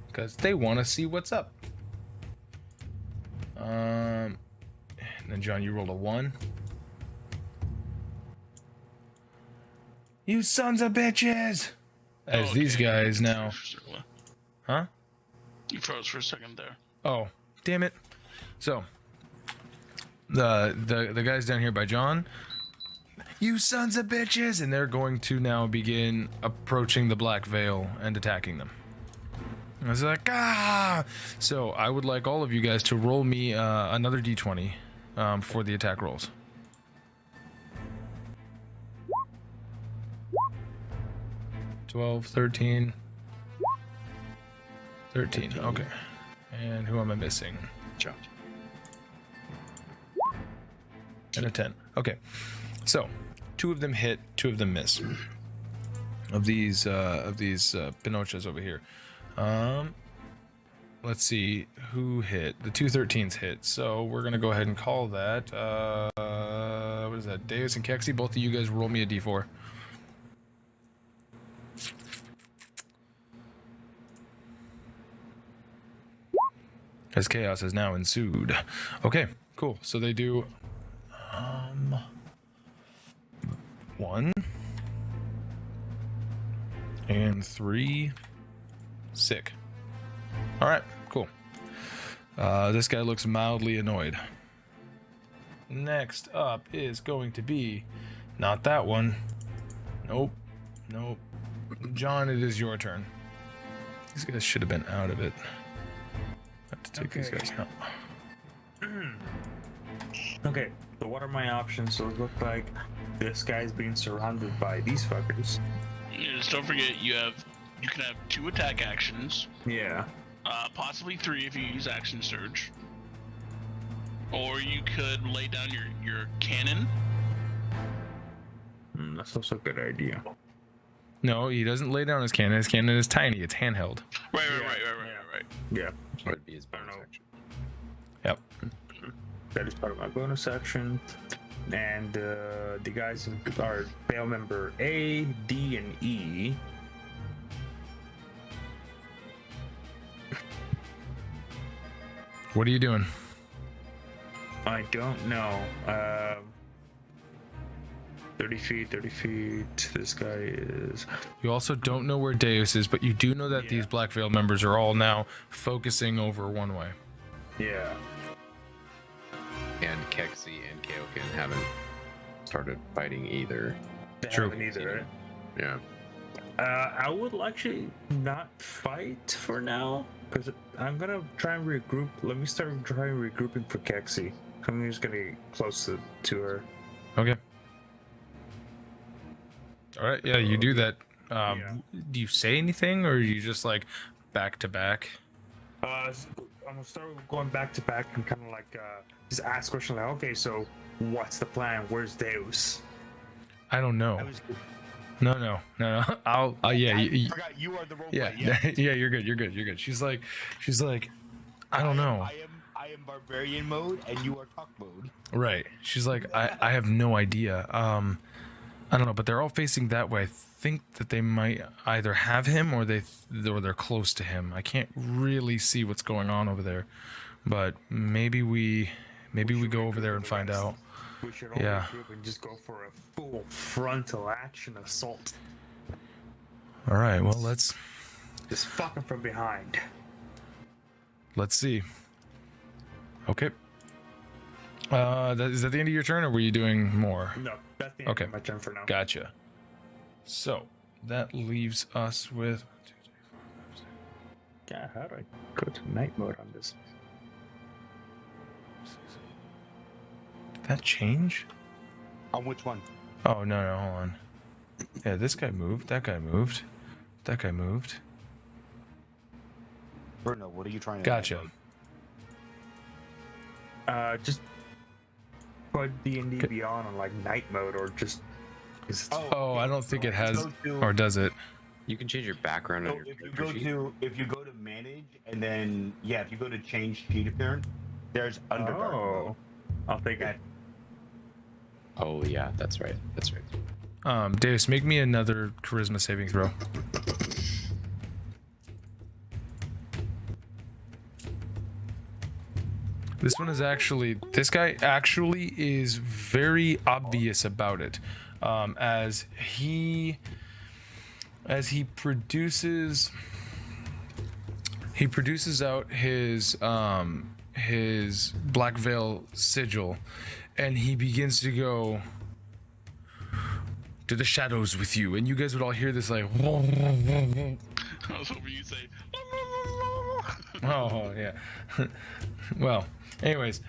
because they want to see what's up. And then John, you rolled a 1. You sons of bitches! As these guys now. Huh? You froze for a second there. Oh, damn it. So, the guys down here by John, you sons of bitches! And they're going to now begin approaching the Black Veil and attacking them. I was like, ah! So I would like all of you guys to roll me another d20 for the attack rolls. $12, 13, okay. And who am I missing? John. and a 10. Okay, so 2 of them hit, 2 of them miss. Of these Pinochas over here. Let's see who hit. The 2 13s hit. So we're gonna go ahead and call that. What is that? Deus and Keksi. Both of you guys roll me a d4. As chaos has now ensued. Okay, cool. So they do 1 and 3. Sick. All right, cool. This guy looks mildly annoyed. Next up is going to be not that one. Nope. John, it is your turn. These guys should have been out of it. Have to take these guys out. Okay, so what are my options? So it looks like this guy's being surrounded by these fuckers. Just don't forget you can have 2 attack actions. Yeah. Possibly 3 if you use action surge. Or you could lay down your cannon. That's also a good idea. No, he doesn't lay down his cannon. His cannon is tiny. It's handheld. Right. Yeah. That would be his bonus action. Yep. That is part of my bonus action. And the guys are fail member A, D, and E. What are you doing? I don't know. 30 feet. This guy is... You also don't know where Deus is, but you do know that these Black Veil members are all now focusing over one way. Yeah. And Keksi and Kaioken haven't started fighting either. They True. haven't either, right? Yeah. I would actually not fight for now, because I'm gonna try and regroup. Let me start trying regrouping for Keksi. I'm just gonna get close to her. Okay. All right. Yeah, you do that. Yeah. Do you say anything, or are you just like back to back? I'm gonna start going back to back and kind of like just ask questions like, okay, so what's the plan? Where's Deus? I don't know. No. I'll. Yeah. I forgot you are the role Yeah. player. Yeah. You're good. She's like, I don't know. I am barbarian mode, and you are talk mode. Right. She's like, I have no idea. I don't know, but they're all facing that way. I think that they might either have him or they're close to him. I can't really see what's going on over there, but maybe we go over there and find out. We should all regroup and just go for a full frontal action assault. All right. Well, let's Just fuck him from behind. see. Okay. Is that the end of your turn, or were you doing more? No, that's the end of my turn for now. Gotcha. So that leaves us with. Yeah, how do I go to night mode on this? Did that change? On which one? Oh no, hold on. Yeah, this guy moved. That guy moved. That guy moved. Bruno, what are you trying to Gotcha. Just put D&D Beyond on like night mode or just. Oh, I don't think it has, Go to- or does it? You can change your background So on your if you character go sheet. if you go to manage and then if you go to change sheet appearance, there's Underdark. Oh, I'll take it. Oh yeah, that's right. That's right. Deus, make me another charisma saving throw. This guy actually is very obvious about it, as he produces out his Black Veil sigil, and he begins to go to the shadows with you, and you guys would all hear this like. I was hoping you'd say. Oh yeah. Well, anyways,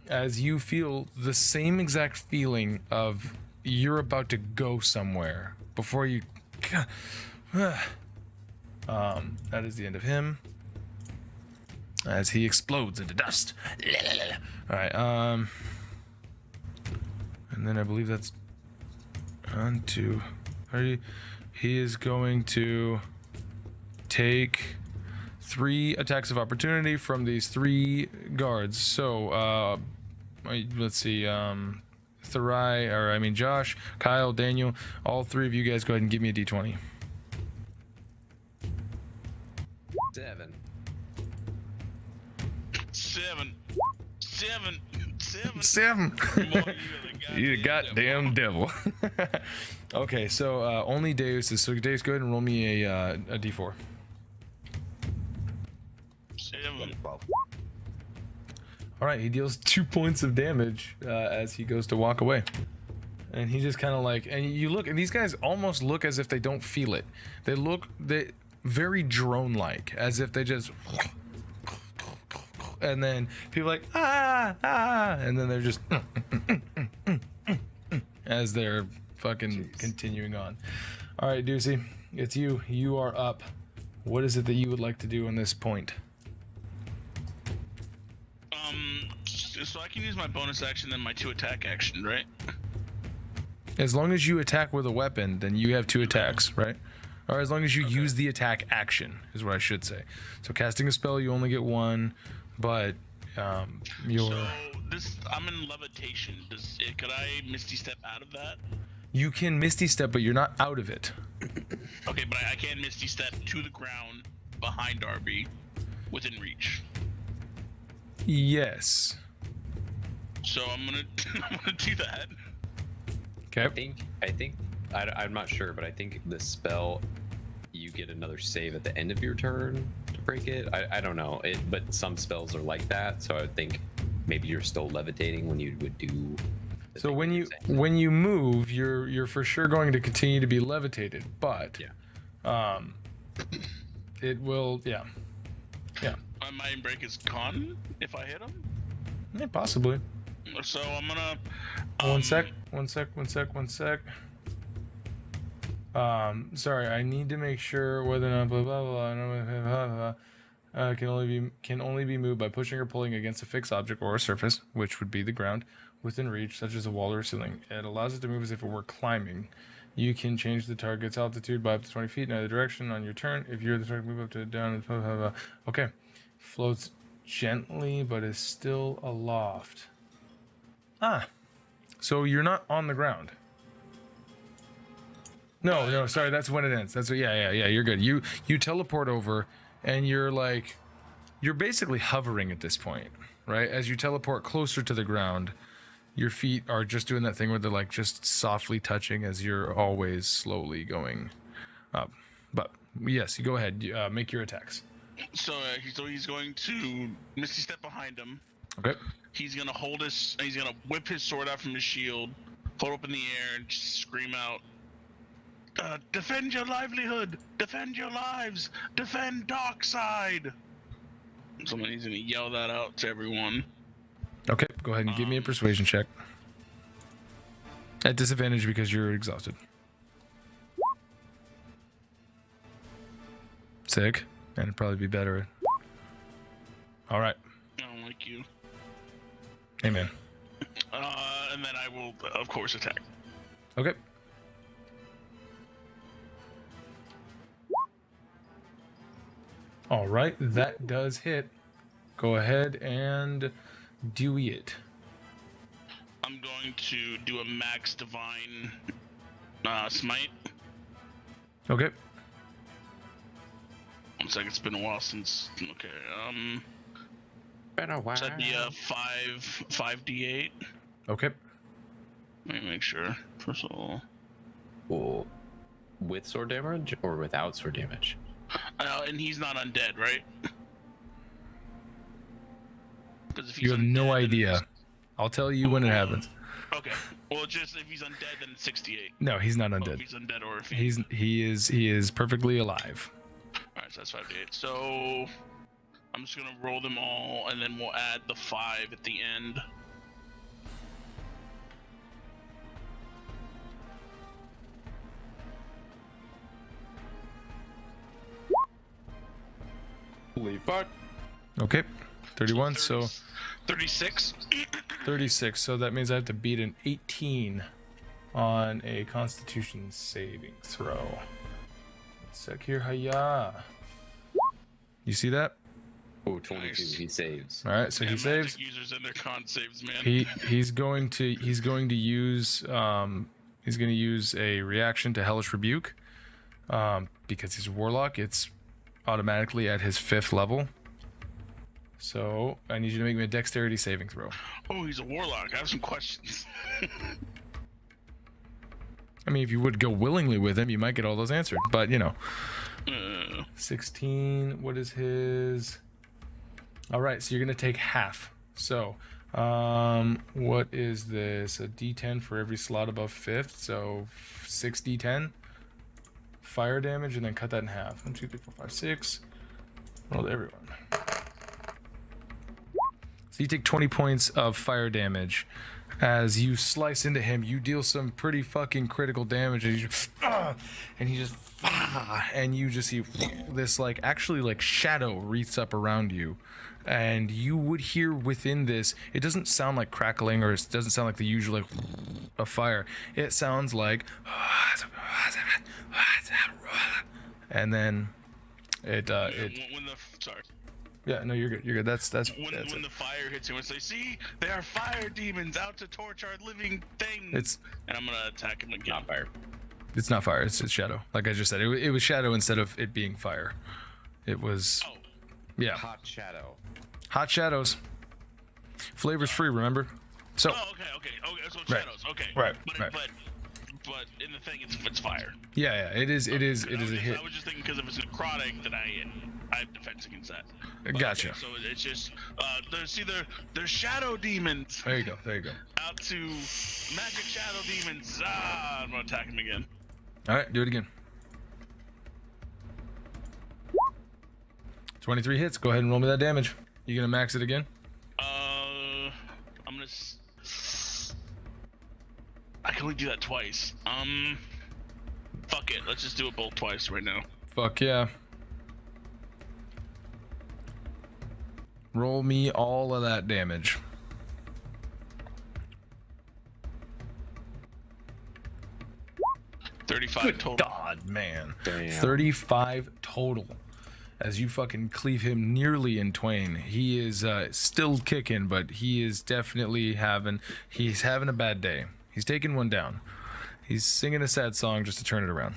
as you feel the same exact feeling of you're about to go somewhere before you. That is the end of him. As he explodes into dust. All right. And then I believe that's on to 30. He is going to take 3 attacks of opportunity from these 3 guards. So, let's see, Therai, Josh, Kyle, Daniel, all 3 of you guys go ahead and give me a d20. 7. 7. 7. 7. 7. More You the goddamn devil. Okay, so only Deus is. So Deus, go ahead and roll me a d4. 7. 12. All right, he deals 2 points of damage as he goes to walk away. And he just kind of like, and you look, and these guys almost look as if they don't feel it. They very drone-like, as if they just, and then people are like, and then they're just, as they're fucking continuing on. All right, Deucey, it's you. You are up. What is it that you would like to do in this point? So I can use my bonus action, then my 2 attack action, right? As long as you attack with a weapon, then you have 2 attacks, right? Or as long as you use the attack action, is what I should say. So casting a spell, you only get 1, but you're... So I'm in levitation. Could I Misty Step out of that? You can Misty Step, but you're not out of it. Okay, but I can Misty Step to the ground behind Darby, within reach. Yes. So I'm gonna do that. Okay. I'm not sure, but I think the spell, you get another save at the end of your turn to break it. I don't know, but some spells are like that, so I would think maybe you're still levitating when you would do. So when you move, you're for sure going to continue to be levitated, but it will, yeah. My mind break is gone if I hit him. Yeah, possibly. So I'm gonna. One sec. Sorry, I need to make sure whether or not blah blah blah can only be moved by pushing or pulling against a fixed object or a surface, which would be the ground, within reach, such as a wall or a ceiling. It allows it to move as if it were climbing. You can change the target's altitude by up to 20 feet in either direction on your turn. If you're the target, move up to down. Blah, blah, blah. Okay, floats gently, but is still aloft. So you're not on the ground. No, sorry, that's when it ends. That's what, yeah, you're good. You teleport over, and you're basically hovering at this point, right? As you teleport closer to the ground, your feet are just doing that thing where they're like just softly touching as you're always slowly going up. But yes, you go ahead, make your attacks. So he's going to Misty Step behind him. Okay. He's gonna he's gonna whip his sword out from his shield, hold up in the air, and just scream out, defend your livelihood, defend your lives, defend Darkside. He's gonna yell that out to everyone. Okay, go ahead and give me a persuasion check. At disadvantage because you're exhausted. Sick. And it'd probably be better. Alright. I don't like you. Amen. And then I will, of course, attack. Okay. Alright, that does hit. Go ahead and do it. I'm going to do a max divine smite. Okay. 1 second, it's been a while since. Okay, Been a while. so that'd be a 5d8. Okay. Let me make sure. First of all, Well, with sword damage or without sword damage? and he's not undead, right? Because if he's You have no undead, then idea. it's- I'll tell you when it happens. Okay. Well, just if he's undead, then it's 68. No, he's not Well, if undead. he's undead, or if he. He is perfectly alive. Alright, so that's 5d8. So I'm just gonna roll them all, and then we'll add the 5 at the end. Holy fuck. Okay. 31, so 36. 36. So that means I have to beat an 18 on a Constitution saving throw. Sec here, hiya. You see that? Oh, 22. Nice. He saves. All right, so he saves. Magic users and their con saves, man. He's going to use a reaction to Hellish Rebuke, because he's a warlock. It's automatically at his 5th level. So I need you to make me a dexterity saving throw. Oh, he's a warlock. I have some questions. I mean, if you would go willingly with him, you might get all those answered. But you know, 16. What is his? All right, so you're gonna take half. So, what is this? A D10 for every slot above 5th. So 6 D10 fire damage, and then cut that in half. 1, 2, 3, 4, 5, 6. Roll to everyone. So you take 20 points of fire damage. As you slice into him, you deal some pretty fucking critical damage, and you just see this actually shadow wreaths up around you, and you would hear within this. It doesn't sound like crackling, or it doesn't sound like the usual a fire. It sounds like, and then it Sorry. Yeah, no, you're good. You're good. That's When it. the fire hits him, it's like, see, they are fire demons out to torch our living things. And I'm gonna attack him again. Not fire. It's not fire. It's shadow. Like I just said, it was shadow instead of it being fire. It was. Oh. Yeah. Hot shadow. Hot shadows. Flavor's free. Remember. So. Oh, okay. So it's Right. shadows. Okay. Right, But right. but in the thing, it's fire. Yeah. It is a hit. I was just thinking because if it's necrotic, then I have defense against that. But Gotcha. Okay, so it's just they're shadow demons. There you go. Out to magic shadow demons. I'm gonna attack him again. All right, do it again. 23 hits. Go ahead and roll me that damage. You gonna max it again? I'm gonna. I can only do that twice. Fuck it. Let's just do it both twice right now. Fuck yeah. Roll me all of that damage. $35 total. God, man. Damn. 35 total. As you fucking cleave him nearly in twain. He is still kicking, but he is definitely he's having a bad day. He's taking one down. He's singing a sad song just to turn it around.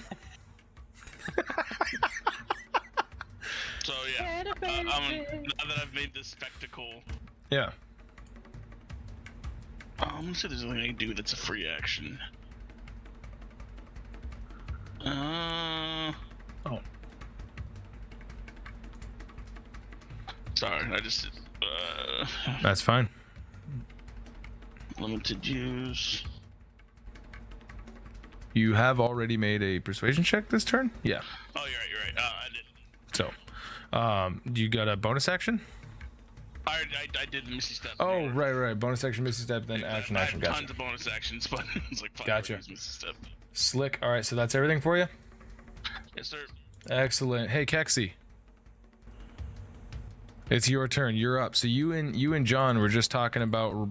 So yeah, now that I've made this spectacle, Yeah. I'm gonna see if there's anything I can do that's a free action. Oh. Sorry, I just That's fine. limited use. You have already made a persuasion check this turn? Yeah. Oh, you're right. I did. So, you got a bonus action? I did Missy Step. Oh, right. Bonus action, Missy Step, then action. I have Gotcha. tons of bonus actions, but it's like fuck, Gotcha. Missy Step. Slick. All right, so that's everything for you? Yes, sir. Excellent. Hey, Keksi. It's your turn. You're up. So you and John were just talking about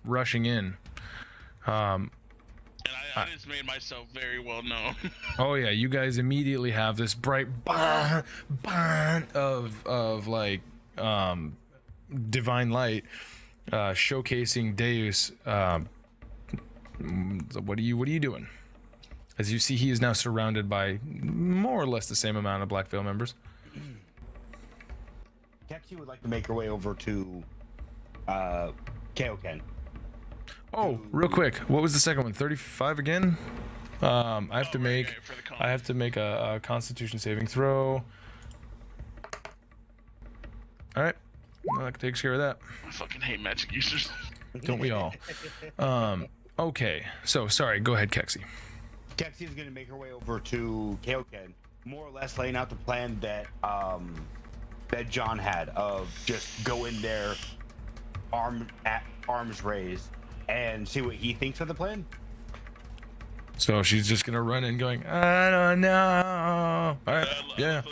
rushing in. And I just made myself very well known. Oh yeah, you guys immediately have this bright bond of like divine light showcasing Deus. What are you doing? As you see, he is now surrounded by more or less the same amount of Black Veil members. Keksi would like to make her way over to Kaioken. Oh, real quick, what was the second one? 35 again? I have to make a Constitution saving throw. All right, well, that takes care of that. I fucking hate magic users. Don't we all? Okay, so sorry. Go ahead, Keksi. Keksi is going to make her way over to Kaioken, more or less laying out the plan that that John had of just go in there, arms raised, and see what he thinks of the plan. So she's just gonna run in, going, I don't know. All right, yeah.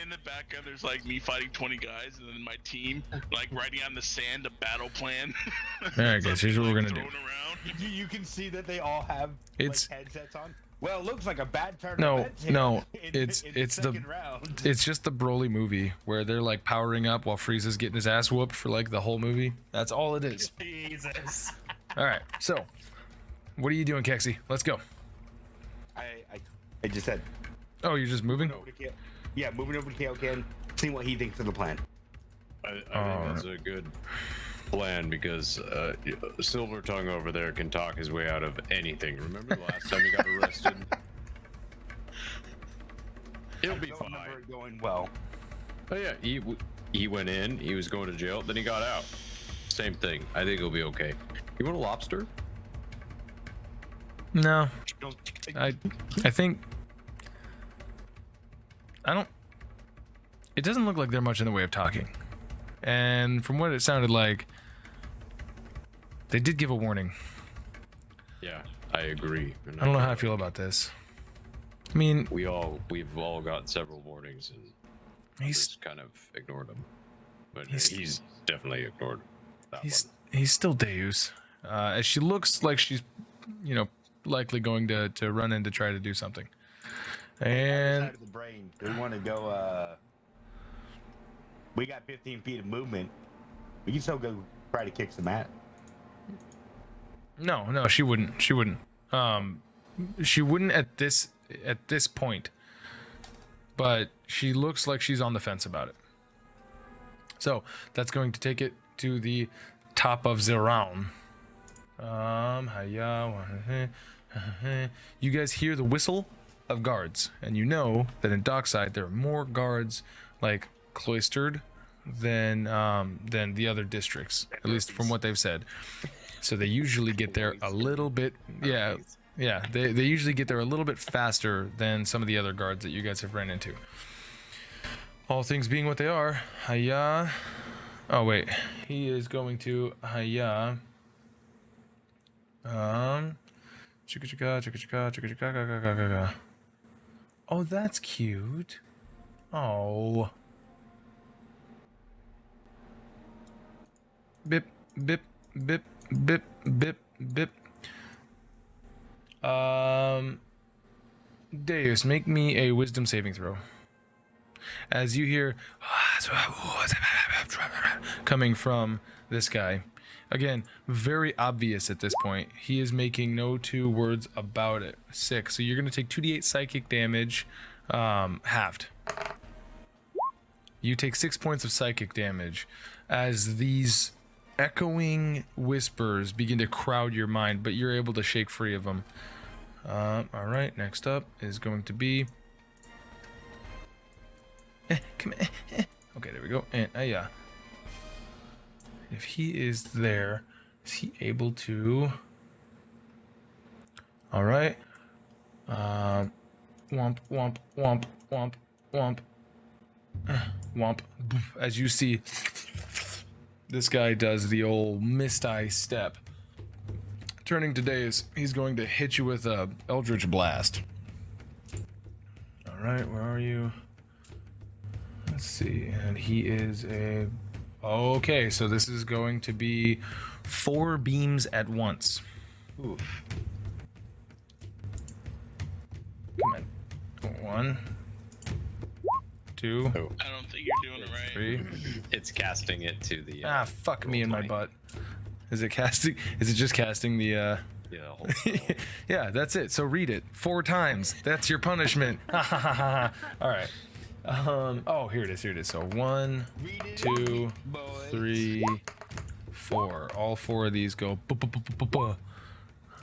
In the back background, there's like me fighting 20 guys, and then my team like writing on the sand a battle plan. All right, guys. Here's what we're gonna do. You can see that they all have It's- like, headsets on. Well, it looks like a bad turn. No, no, in it's the the second round. it's just the Broly movie where they're like powering up while Frieza's getting his ass whooped for like the whole movie. That's all it is. Jesus. All right, so what are you doing, Keksi? Let's go. I just said. Oh, you're just moving? Yeah, moving over to Kaioken, seeing what he thinks of the plan. I think that's a good plan because Silver Tongue over there can talk his way out of anything. Remember the last time he got arrested? He'll be fine. Remember it going well. Oh yeah, he went in, he was going to jail, then he got out. Same thing. I think he'll be okay. You want a lobster? No. I think I don't. It doesn't look like they're much in the way of talking, and from what it sounded like, they did give a warning. Yeah, I agree. And I don't know how I feel about this. I mean, we've all got several warnings and he's just kind of ignored them. But he's definitely ignored that one. he's still Deus. As she looks like she's, likely going to run in to try to do something. And Side of the brain. We want to go. We got 15 feet of movement. We can still go try to kick some mat. no, she wouldn't. She wouldn't at this point. But she looks like she's on the fence about it. So that's going to take it to the top of the round. You guys hear the whistle of guards, and you know that in Dockside there are more guards like cloistered than the other districts, at least from what they've said. So they usually get there a little bit, they usually get there a little bit faster than some of the other guards that you guys have ran into. All things being what they are, oh wait, he is going to oh, that's cute. Oh. Bip, bip, bip, bip, bip, bip. Deus, make me a wisdom saving throw. As you hear coming from this guy. Again, very obvious at this point. He is making no two words about it. 6. So you're going to take 2d8 psychic damage, halved. You take 6 points of psychic damage as these echoing whispers begin to crowd your mind, but you're able to shake free of them. All right, next up is going to be... come on. Okay, there we go. And yeah. If he is there, is he able to... All right. Womp, womp, womp, womp, womp. Womp. As you see, this guy does the old mist eye step. Turning to Deus, he's going to hit you with a Eldritch Blast. All right, where are you? Let's see, and he is a... Okay, so this is going to be 4 beams at once. Oof. Come on. 1, 2. Oh. I don't think you're doing it right. 3. It's casting it to the Fuck me in my butt. Is it casting? Is it just casting the whole Yeah, that's it. So read it 4 times. That's your punishment. All right. Oh, here it is. So 1, 2, 3, 4. All 4 of these go. What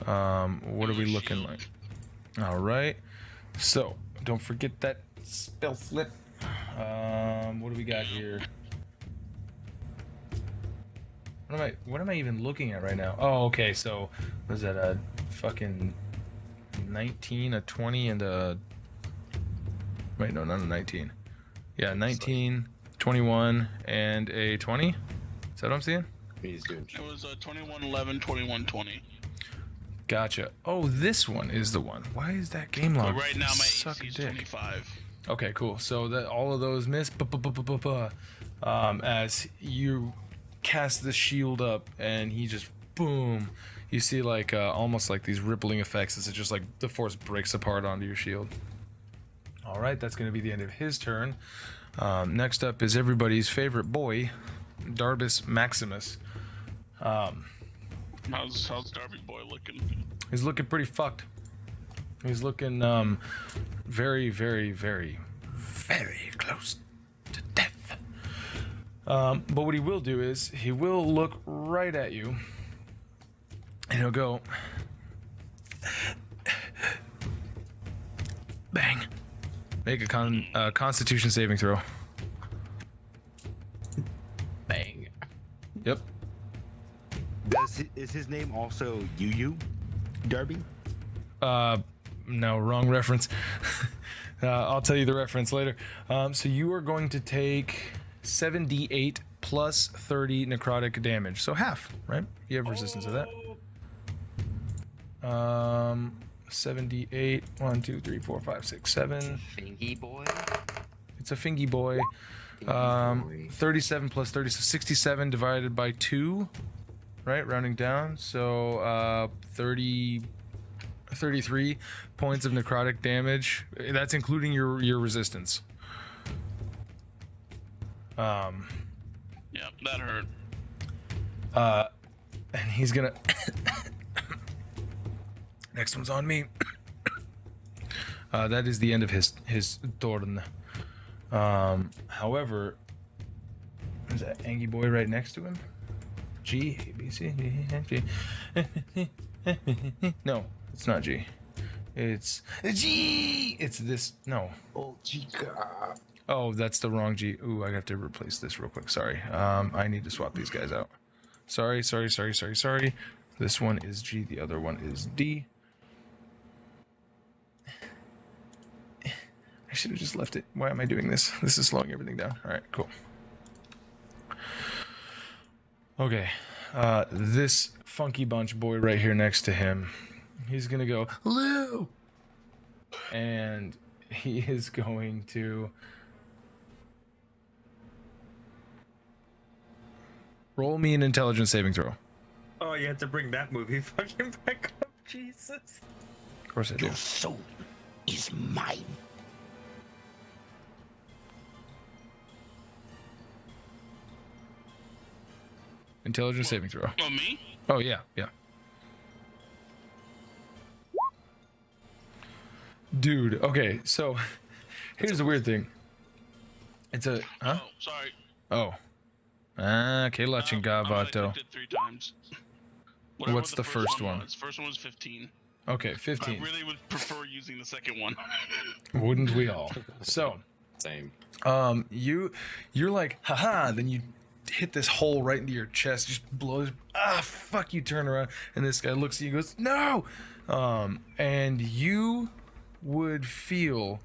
are we looking like? All right. So don't forget that spell slip. What do we got here? What am I even looking at right now? Oh, okay. So was that a fucking 19, a 20, and a... Wait, no, not a 19. Yeah, 19, 21, and a 20. Is that what I'm seeing? He's doing. It was 21, 11, 21, 20. Gotcha. Oh, this one is the one. Why is that game log? But right now my suck AC is dick? 25. Okay, cool. So that all of those miss. As you cast the shield up, and he just boom. You see like almost like these rippling effects as it just like the force breaks apart onto your shield. All right, that's going to be the end of his turn. Next up is everybody's favorite boy, Darbus Maximus. How's Darby Boy looking? He's looking pretty fucked. He's looking very, very, very, very close to death. But what he will do is he will look right at you, and he'll go bang. Make a Constitution saving throw. Bang. Yep. Is his name also Yu Darby? No, wrong reference. I'll tell you the reference later. So you are going to take 7d8 plus 30 necrotic damage. So half, right? You have resistance to that. 7d8. 1, 2, 3, 4, 5, 6, 7. Fingy boy. It's a fingy boy. 37 plus 30, so 67 divided by 2, right? Rounding down. So 33 points of necrotic damage. That's including your resistance. Yeah, that hurt. And he's gonna. Next one's on me. That is the end of his turn. However, there's that Angie boy right next to him. G, A, B, C, D, E, F, G. No, it's not G. It's G. It's this. No. Oh, Chica. Oh, that's the wrong G. Ooh, I have to replace this real quick. Sorry. I need to swap these guys out. Sorry. This one is G. The other one is D. I should have just left it. Why am I doing this? This is slowing everything down. All right, cool. Okay. This funky bunch boy right here next to him, he's going to go, Lou! And he is going to roll me an intelligence saving throw. Oh, you had to bring that movie fucking back up, Jesus. Of course I do. Your soul is mine. Intelligence saving throw. Oh, me? Oh, yeah. Dude, okay, so here's the weird thing. It's a... Huh? Oh, sorry. Oh. Okay, Lachin I Gavato. did 3 times. What's the first one? Was. First one was 15. Okay, I 15. really would prefer using the second one. Wouldn't we all? So, Same. you're like, haha, then you hit this hole right into your chest, just blows, fuck, you turn around, and this guy looks at you and goes, no! And you would feel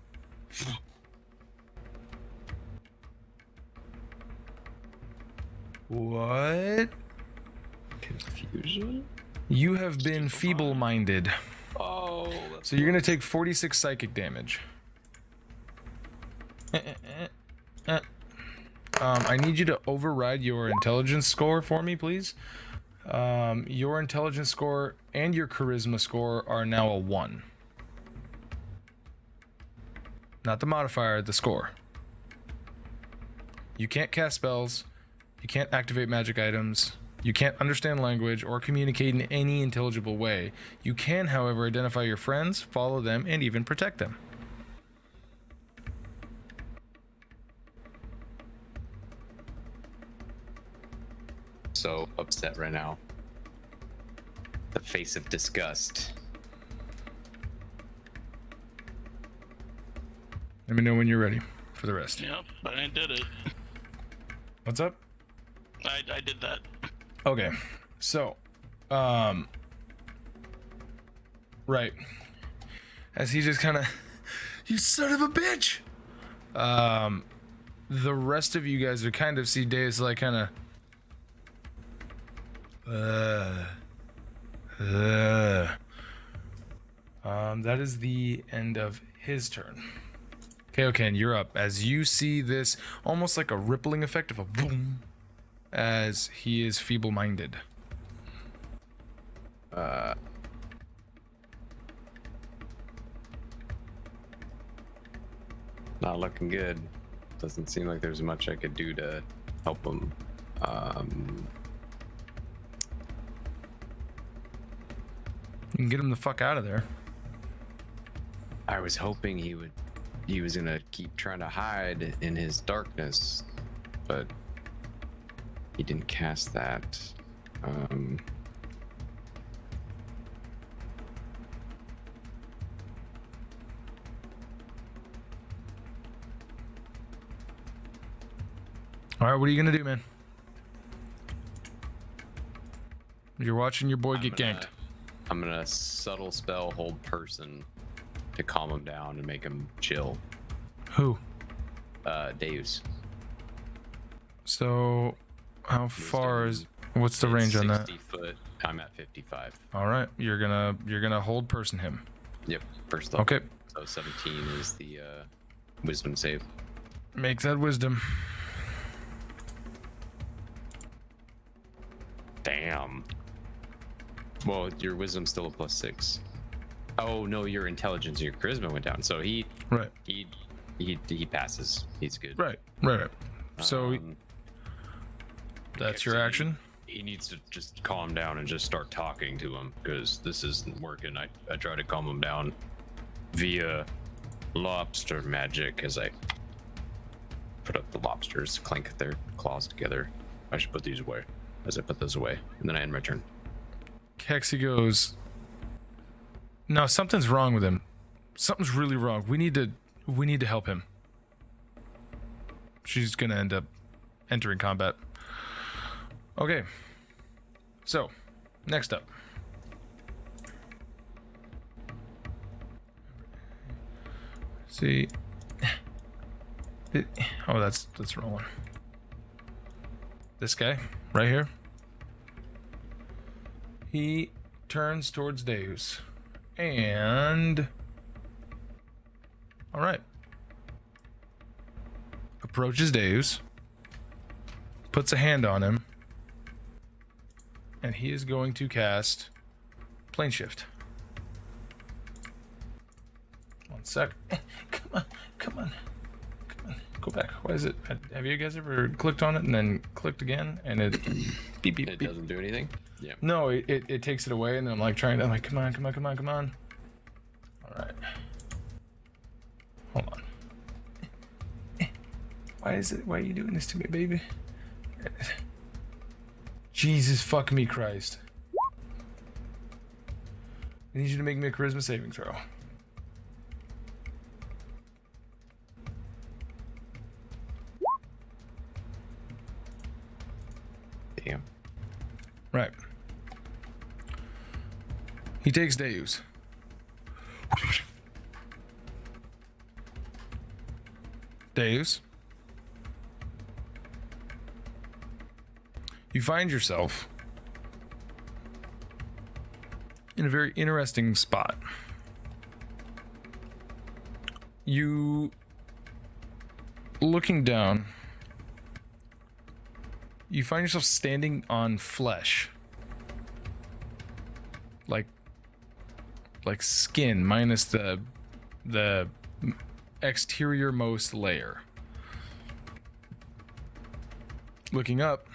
what? Confusion? You have been feeble-minded. Oh. So you're gonna take 46 psychic damage. I need you to override your intelligence score for me, please. Your intelligence score and your charisma score are now a 1. Not the modifier, the score. You can't cast spells. You can't activate magic items. You can't understand language or communicate in any intelligible way. You can, however, identify your friends, follow them, and even protect them. So upset right now. The face of disgust. Let me know when you're ready for the rest. Yep, but I did it. What's up? I did that. Okay, so, right. As he just kind of, you son of a bitch! The rest of you guys are kind of see Deus like kind of, that is the end of his turn. Kaioken, you're up. As you see this, almost like a rippling effect of a boom, as he is feeble-minded. Not looking good. Doesn't seem like there's much I could do to help him. You can get him the fuck out of there. I was hoping he was gonna keep trying to hide in his darkness, but he didn't cast that. All right, what are you gonna do, man? You're watching your boy get ganked. I'm gonna subtle spell hold person to calm him down and make him chill. Who? Deus. So, how far is? What's the range on that? 60 foot. I'm at 55. All right, you're gonna hold person him. Yep. First level. Okay. So 17 is the wisdom save. Make that wisdom. Damn. Well, your wisdom's still a +6. Oh no, your intelligence and your charisma went down. So he passes. He's good. Right. So that's your action. He needs to just calm down and just start talking to him because this isn't working. I try to calm him down via lobster magic as I put up the lobsters, clank their claws together. I should put these away as I put those away, and then I end my turn. Keksi goes, no, something's wrong with him. Something's really wrong. We need to help him. She's gonna end up entering combat. Okay. So, next up. See. Oh, that's the wrong one. This guy, right here. He turns towards Deus. And... Alright. Approaches Deus. Puts a hand on him. And he is going to cast Plane Shift. 1 sec. Come on. Go back. Why is it? Have you guys ever clicked on it and then clicked again and it beep beep? It beep. doesn't do anything. Yeah. No, it takes it away and then I'm like trying to come on. All right. Hold on. Why are you doing this to me, baby? Jesus fuck me Christ. I need you to make me a charisma saving throw. Damn. Right. He takes Deus. Deus. You find yourself in a very interesting spot. You, looking down, you find yourself standing on flesh. Like skin minus the exterior most layer. Looking up,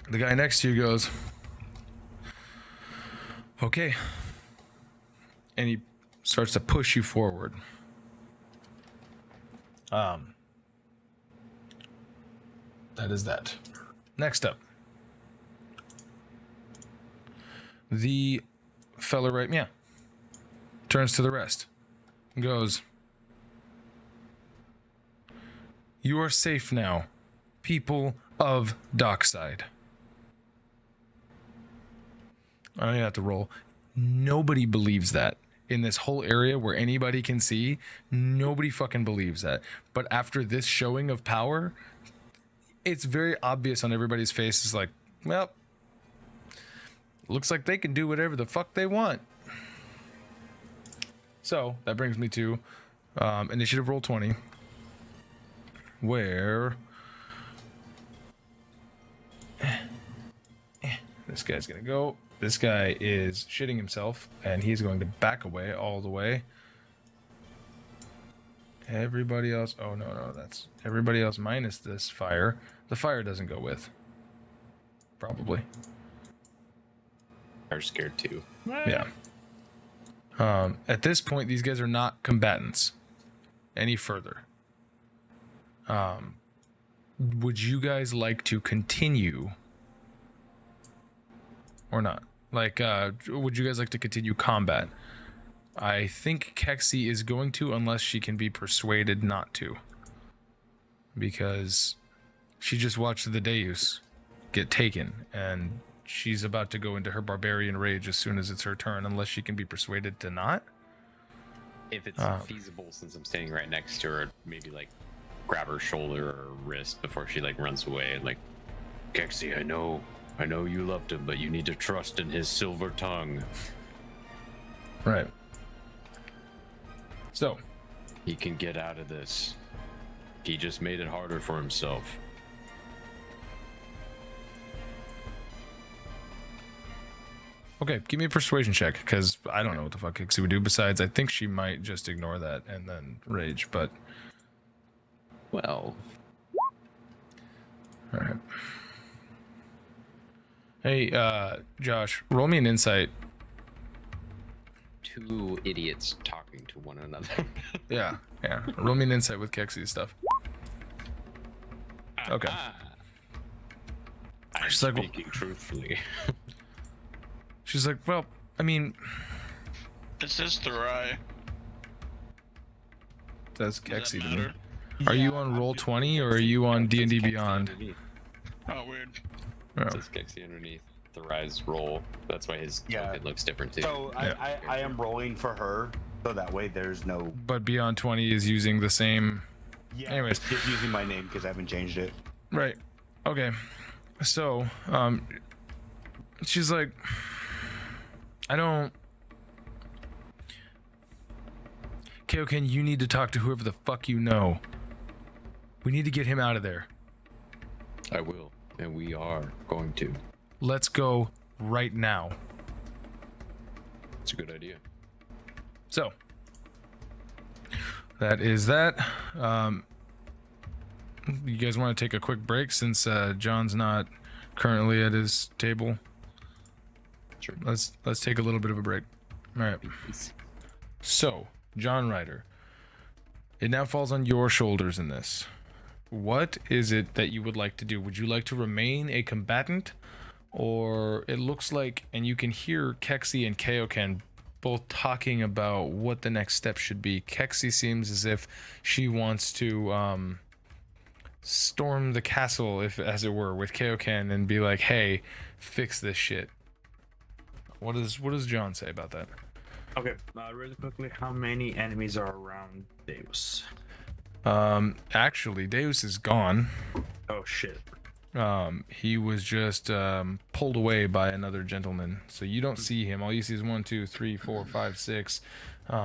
the guy next to you goes, okay. And he starts to push you forward. That is that. Next up. The fella right, yeah. Turns to the rest. And goes, you are safe now, people of Dockside. I don't even have to roll. Nobody believes that. In this whole area where anybody can see, nobody fucking believes that. But after this showing of power, it's very obvious on everybody's face. It's like, well, looks like they can do whatever the fuck they want. So that brings me to initiative roll 20, where this guy's gonna go. This guy is shitting himself, and he's going to back away all the way. Everybody else, oh no, that's everybody else minus this fire. The fire doesn't go with, probably. Are scared too. Yeah. At this point, these guys are not combatants any further. Would you guys like to continue or not? Like, would you guys like to continue combat? I think Keksi is going to, unless she can be persuaded not to. Because she just watched the Deus get taken, and she's about to go into her barbarian rage as soon as it's her turn, unless she can be persuaded to not. If it's feasible, since I'm standing right next to her, maybe like grab her shoulder or wrist before she like runs away. Like, Keksi, I know you loved him, but you need to trust in his silver tongue. Right. So he can get out of this. He just made it harder for himself. okay, give me a persuasion check, because I don't know what the fuck Keksi would do. Besides, I think she might just ignore that and then rage, but 12. all right. Hey, Josh, roll me an insight. Two idiots talking to one another. Yeah. Roll me an insight with Keksi's stuff. Okay. I'm She's like, speaking truthfully. She's like, well, I mean, It says Therai. that's Does Keksi that to me. matter? Are you on roll 20 or are you on D&D Keksi Beyond? underneath. Oh, weird. Oh. It says Keksi underneath the rise roll. That's why his Yeah. token looks different too. So I am rolling for her, so that way there's no. But Beyond 20 is using the same. Yeah. Anyways. Just using my name because I haven't changed it. Right. Okay. So, she's like, I don't. Kaioken, you need to talk to whoever the fuck you know. We need to get him out of there. I will, and we are going to. Let's go right now. It's a good idea. So, that is that. You guys want to take a quick break since John's not currently at his table? Sure. Let's take a little bit of a break. All right. So, John Ryder, it now falls on your shoulders in this. What is it that you would like to do? Would you like to remain a combatant? Or it looks like, and you can hear Keksi and Kaioken both talking about what the next step should be. Keksi seems as if she wants to storm the castle, if as it were, with Kaioken and be like, hey, fix this shit. What does John say about that? Okay, really quickly, how many enemies are around Deus? Actually, Deus is gone. Oh shit. He was just pulled away by another gentleman, so you don't see him. All you see is 1, 2, 3, 4, 5, 6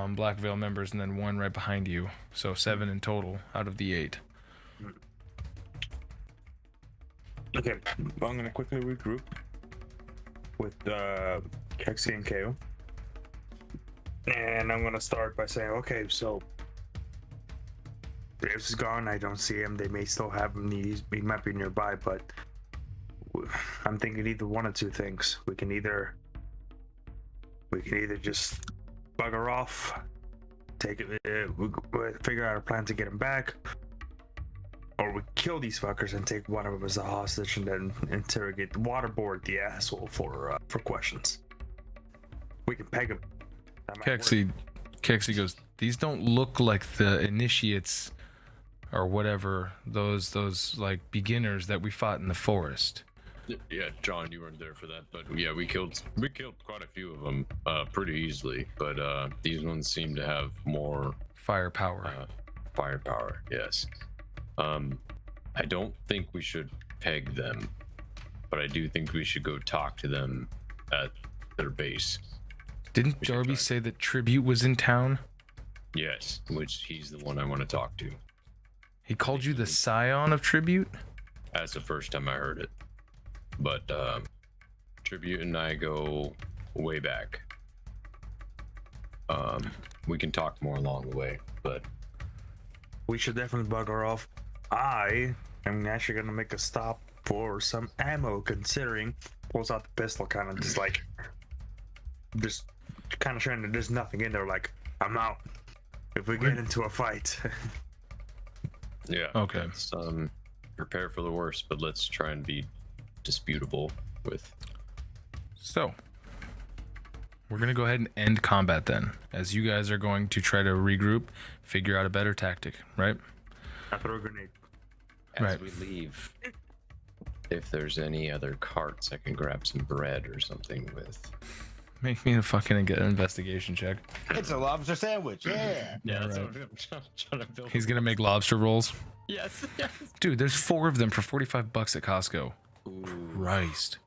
Black Veil members, and then one right behind you. So 7 in total out of the 8. Okay, well, I'm gonna quickly regroup with Keksi and KO. And I'm gonna start by saying, okay, so Deus is gone. I don't see him. They may still have him. He might be nearby, but I'm thinking either one of two things. We can either just bugger off, take it, we figure out a plan to get him back, or we kill these fuckers and take one of them as a hostage and then waterboard the asshole for questions. We can peg him. That might work. Keksi goes, these don't look like the initiates or whatever, those like beginners that we fought in the forest. Yeah, John, you weren't there for that, but yeah, we killed quite a few of them pretty easily. But these ones seem to have more Firepower. firepower. Yes. I don't think we should peg them, but I do think we should go talk to them at their base. Didn't we should Darby try. say that Tribute was in town? Yes, which he's the one I want to talk to. He called you the scion of tribute? That's the first time I heard it. But Tribute and I go way back. We can talk more along the way, but We should definitely bugger off. I am actually gonna make a stop for some ammo, considering pulls out the pistol, kind of just like, just kind of showing that there's nothing in there. Like, I'm out if we get into a fight. yeah. Okay. Let's, prepare for the worst, but let's try and be disputable with. So, we're going to go ahead and end combat then, as you guys are going to try to regroup, figure out a better tactic, right? I throw a grenade. As Right. we leave, if there's any other carts, I can grab some bread or something with. Make me a fucking investigation check. It's a lobster sandwich. Yeah. Yeah, that's right. what I'm trying to build. He's going to make lobster rolls. Yes, yes. Dude, there's 4 of them for $45 at Costco. Ooh. Christ.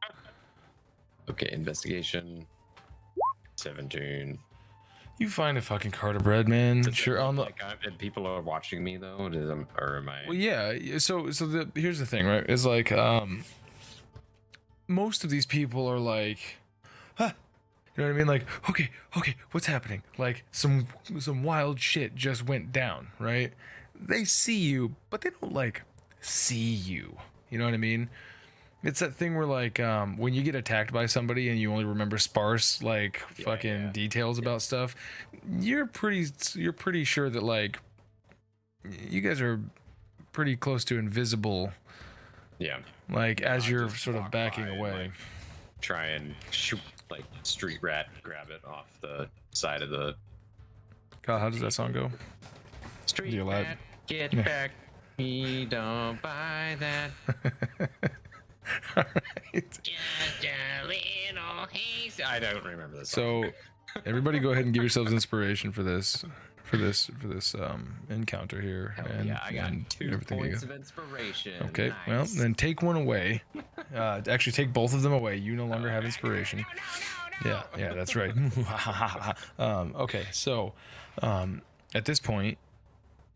Okay, investigation. 17. You find a fucking cart of bread, man. Does it Sure, look on the... like and people are watching me though, or am I? Well, yeah. So here's the thing, right? Is like most of these people are like, huh, you know what I mean? Like, okay, what's happening? Like some wild shit just went down, right? They see you, but they don't like see you. You know what I mean? It's that thing where like when you get attacked by somebody and you only remember sparse like fucking details about stuff, you're pretty sure that like you guys are pretty close to invisible. Yeah. Like as I you're just sort of walk backing by and, away. like, try and shoot like street rat, grab it off the side of the Kyle, how does that song go? street You allowed- rat. Get Yeah. back. Me don't buy that. All right. Just a little haste. I don't remember this. Song. So everybody go ahead and give yourselves inspiration for this encounter here. Hell and yeah, I got and 2 everything you points got. of inspiration. Okay, Nice. well then take one away. Actually take both of them away. You no longer have inspiration. No. Yeah, that's right. Okay, so at this point,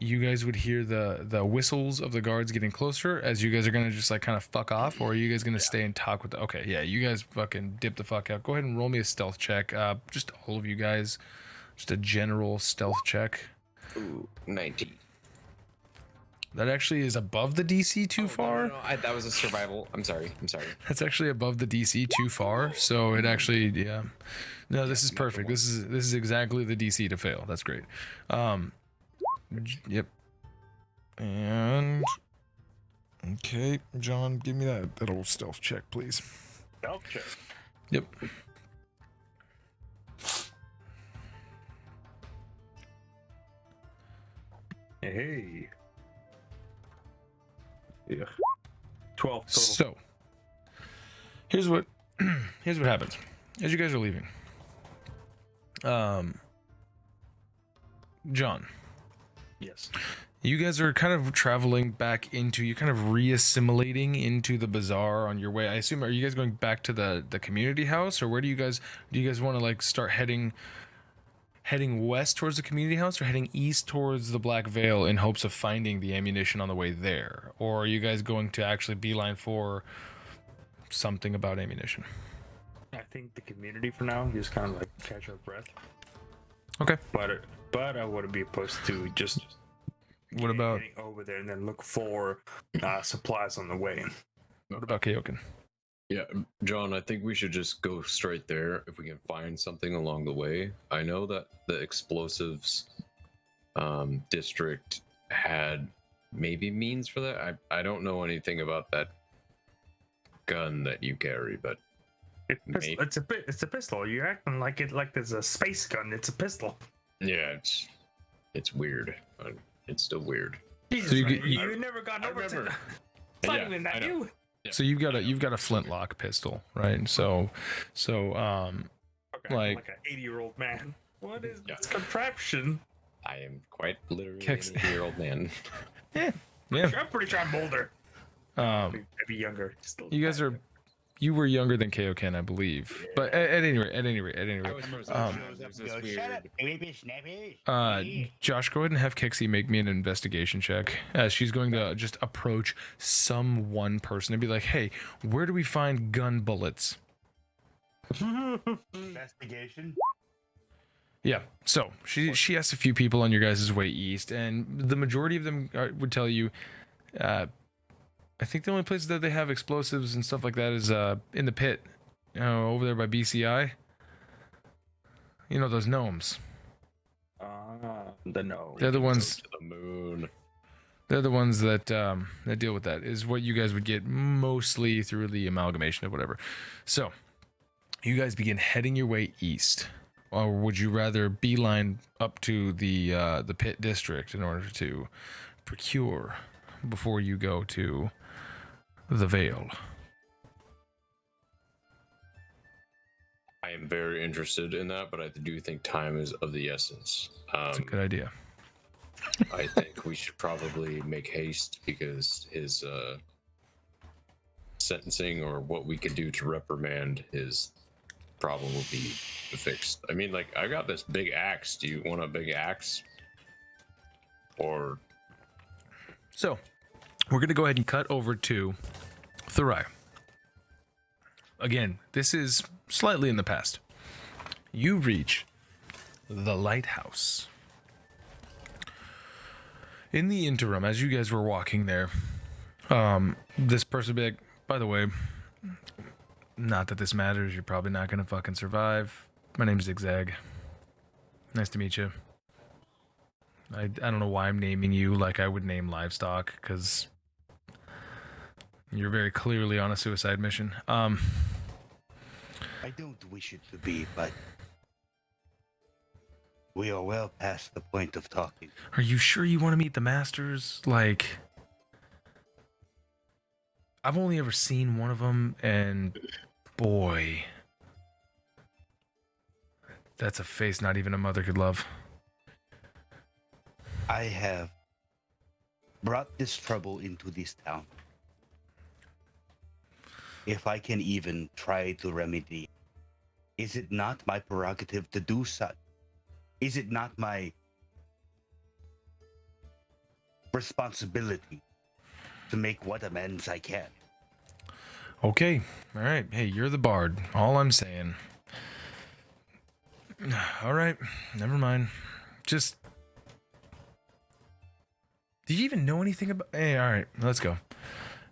you guys would hear the whistles of the guards getting closer as you guys are gonna just like kind of fuck off, or are you guys gonna stay and talk with the... Okay, yeah, you guys fucking dip the fuck out. Go ahead and roll me a stealth check. Just all of you guys, just a general stealth check. Ooh, 19. That actually is above the DC too far. No, that was a survival. I'm sorry. That's actually above the DC too far. So it actually, yeah. No, this is perfect. This is exactly the DC to fail. That's great. Yep. And okay, John, give me that old stealth check, please. Stealth check. Yep. Hey. Yeah. 12 total. So here's what happens as you guys are leaving. John, Yes. you guys are kind of traveling back into, you're kind of re-assimilating into the bazaar on your way. I assume, are you guys going back to the community house, or where do you guys want to like start heading west towards the community house, or heading east towards the Black Veil in hopes of finding the ammunition on the way there? Or are you guys going to actually beeline for something about ammunition? I think the community for now, just kind of like catch our breath. Okay. But I wouldn't be opposed to just What about getting over there and then look for supplies on the way. Kaioken? Yeah, John, I think we should just go straight there if we can find something along the way. I know that the explosives district had maybe means for that. I don't know anything about that gun that you carry, but It's a pistol. You're acting like there's a space gun. It's a pistol. yeah, it's weird. It's still weird. Jesus, So you never got over to. remember. It's not Yeah, even I that know. you. Yeah. So you've got a flintlock pistol, right? So Okay, Like- like an 80-year-old man. What is Yeah. this contraption? I am quite literally Keksi. an 80-year-old man. yeah. I'm pretty sure I'm older. Maybe younger. Just a little You guys bit. are you were younger than Kaioken, I believe. But at any rate, I was frozen. There's this Shut weird. up, baby, snappy. Josh, go ahead and have Keksi make me an investigation check as she's going to just approach some one person and be like, hey, where do we find gun bullets? Investigation. Yeah, so she asked a few people on your guys' way east, and the majority of them would tell you, I think the only place that they have explosives and stuff like that is in the pit, over there by BCI. You know, those gnomes. The no. They're the ones. To the moon. They're the ones that that deal with that. Is what you guys would get mostly through the amalgamation of whatever. So, you guys begin heading your way east. Or would you rather beeline up to the pit district in order to procure before you go to the Vale? I am very interested in that, but I do think time is of the essence. That's a good idea. I think we should probably make haste because his sentencing or what we could do to reprimand his problem will be fixed. I mean, like, I got this big axe. Do you want a big axe? Or So, we're gonna go ahead and cut over to Therai. Again, this is slightly in the past. You reach the lighthouse. In the interim, as you guys were walking there, this person be like, by the way, not that this matters, you're probably not gonna fucking survive. My name's Zigzag. Nice to meet you. I don't know why I'm naming you like I would name livestock, because you're very clearly on a suicide mission. I don't wish it to be, but we are well past the point of talking. Are you sure you want to meet the masters? Like, I've only ever seen one of them, and boy, that's a face not even a mother could love. I have brought this trouble into this town. If I can even try to remedy, is it not my prerogative to do such? Is it not my responsibility to make what amends I can? Okay, all right. Hey, you're the bard. All I'm saying. All right, never mind. Just, did you even know anything about? Hey, all right, let's go.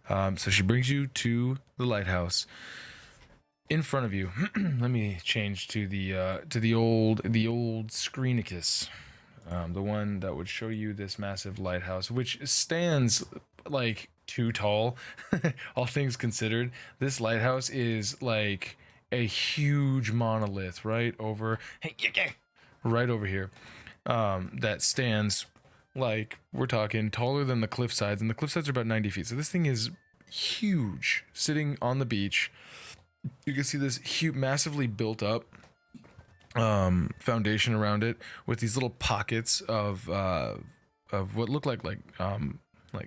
So she brings you to the lighthouse. In front of you, let me change to the old Screenicus, the one that would show you this massive lighthouse, which stands like too tall. All things considered, this lighthouse is like a huge monolith right over here, that stands like, we're talking taller than the cliff sides, and the cliff sides are about 90 feet. So this thing is huge, sitting on the beach. You can see this huge, massively built up foundation around it, with these little pockets of what look like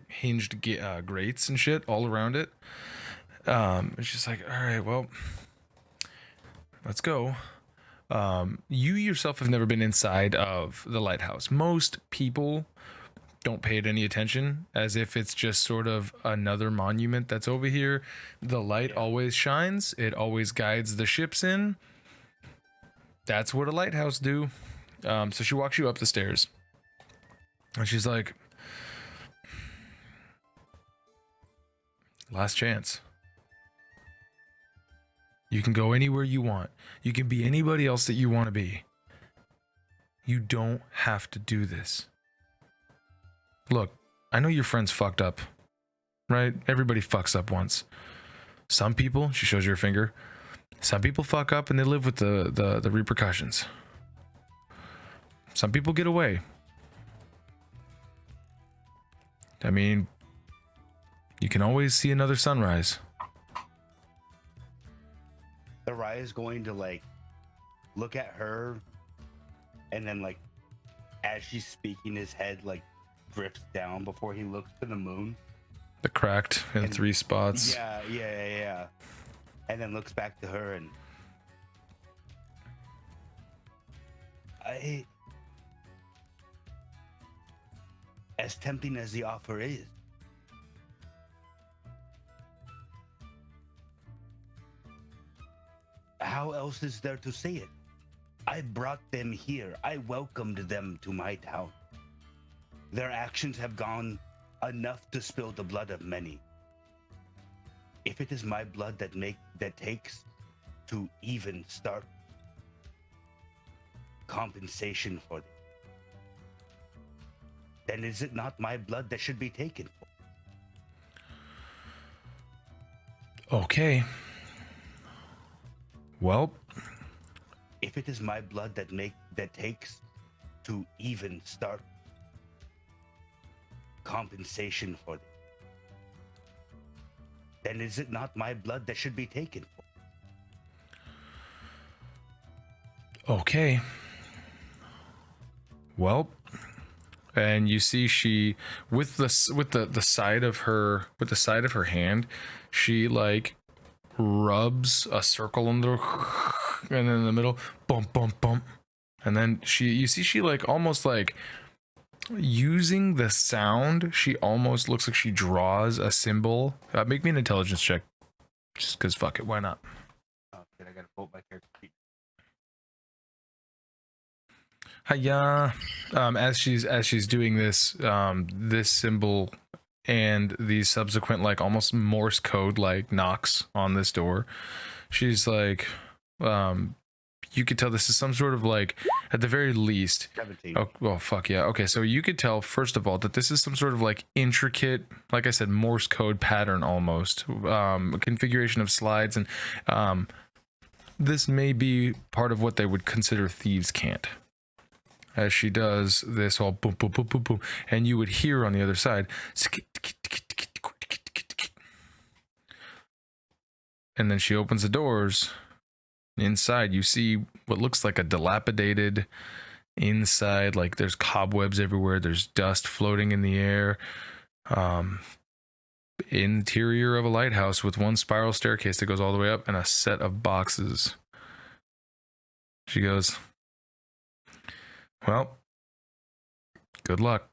hinged grates and shit all around it. It's just like, all right, well, let's go. You yourself have never been inside of the lighthouse. Most people don't pay it any attention, as if it's just sort of another monument that's over here. The light always shines. It always guides the ships in. That's what a lighthouse do. So she walks you up the stairs, and she's like, last chance. You can go anywhere you want. You can be anybody else that you want to be. You don't have to do this. Look, I know your friend's fucked up, right? Everybody fucks up once. Some people, she shows you her finger, some people fuck up and they live with the repercussions. Some people get away. I mean, you can always see another sunrise. Therai is going to like look at her, and then like as she's speaking, his head like drifts down before he looks to the moon. The cracked in And- 3 spots. Yeah. and then looks back to her and as tempting as the offer is, how else is there to say it? I brought them here. I welcomed them to my town. Their actions have gone enough to spill the blood of many. If it is my blood that takes to even start compensation for them, then is it not my blood that should be taken for? Okay. Well, if it is my blood that takes to even start compensation for them, then is it not my blood that should be taken for? Okay. Well, and you see she with the side of her hand, she like rubs a circle and then in the middle, bump bump bump, and then you see she like almost like using the sound, she almost looks like she draws a symbol. Make me an intelligence check, just because fuck it, why not? Oh shit, I gotta vote my character. Hiya. As she's doing this, this symbol and the subsequent like almost Morse code like knocks on this door, she's like, you could tell this is some sort of like, at the very least, 17. oh well, fuck yeah. Okay, so you could tell first of all that this is some sort of like intricate, like I said, Morse code pattern almost, configuration of slides, and this may be part of what they would consider thieves' cant. As she does this all boom, boom, boom, boom, boom, and you would hear on the other side, and then she opens the doors. Inside, you see what looks like a dilapidated inside, like there's cobwebs everywhere, there's dust floating in the air. Interior of a lighthouse with one spiral staircase that goes all the way up and a set of boxes. She goes, well, good luck.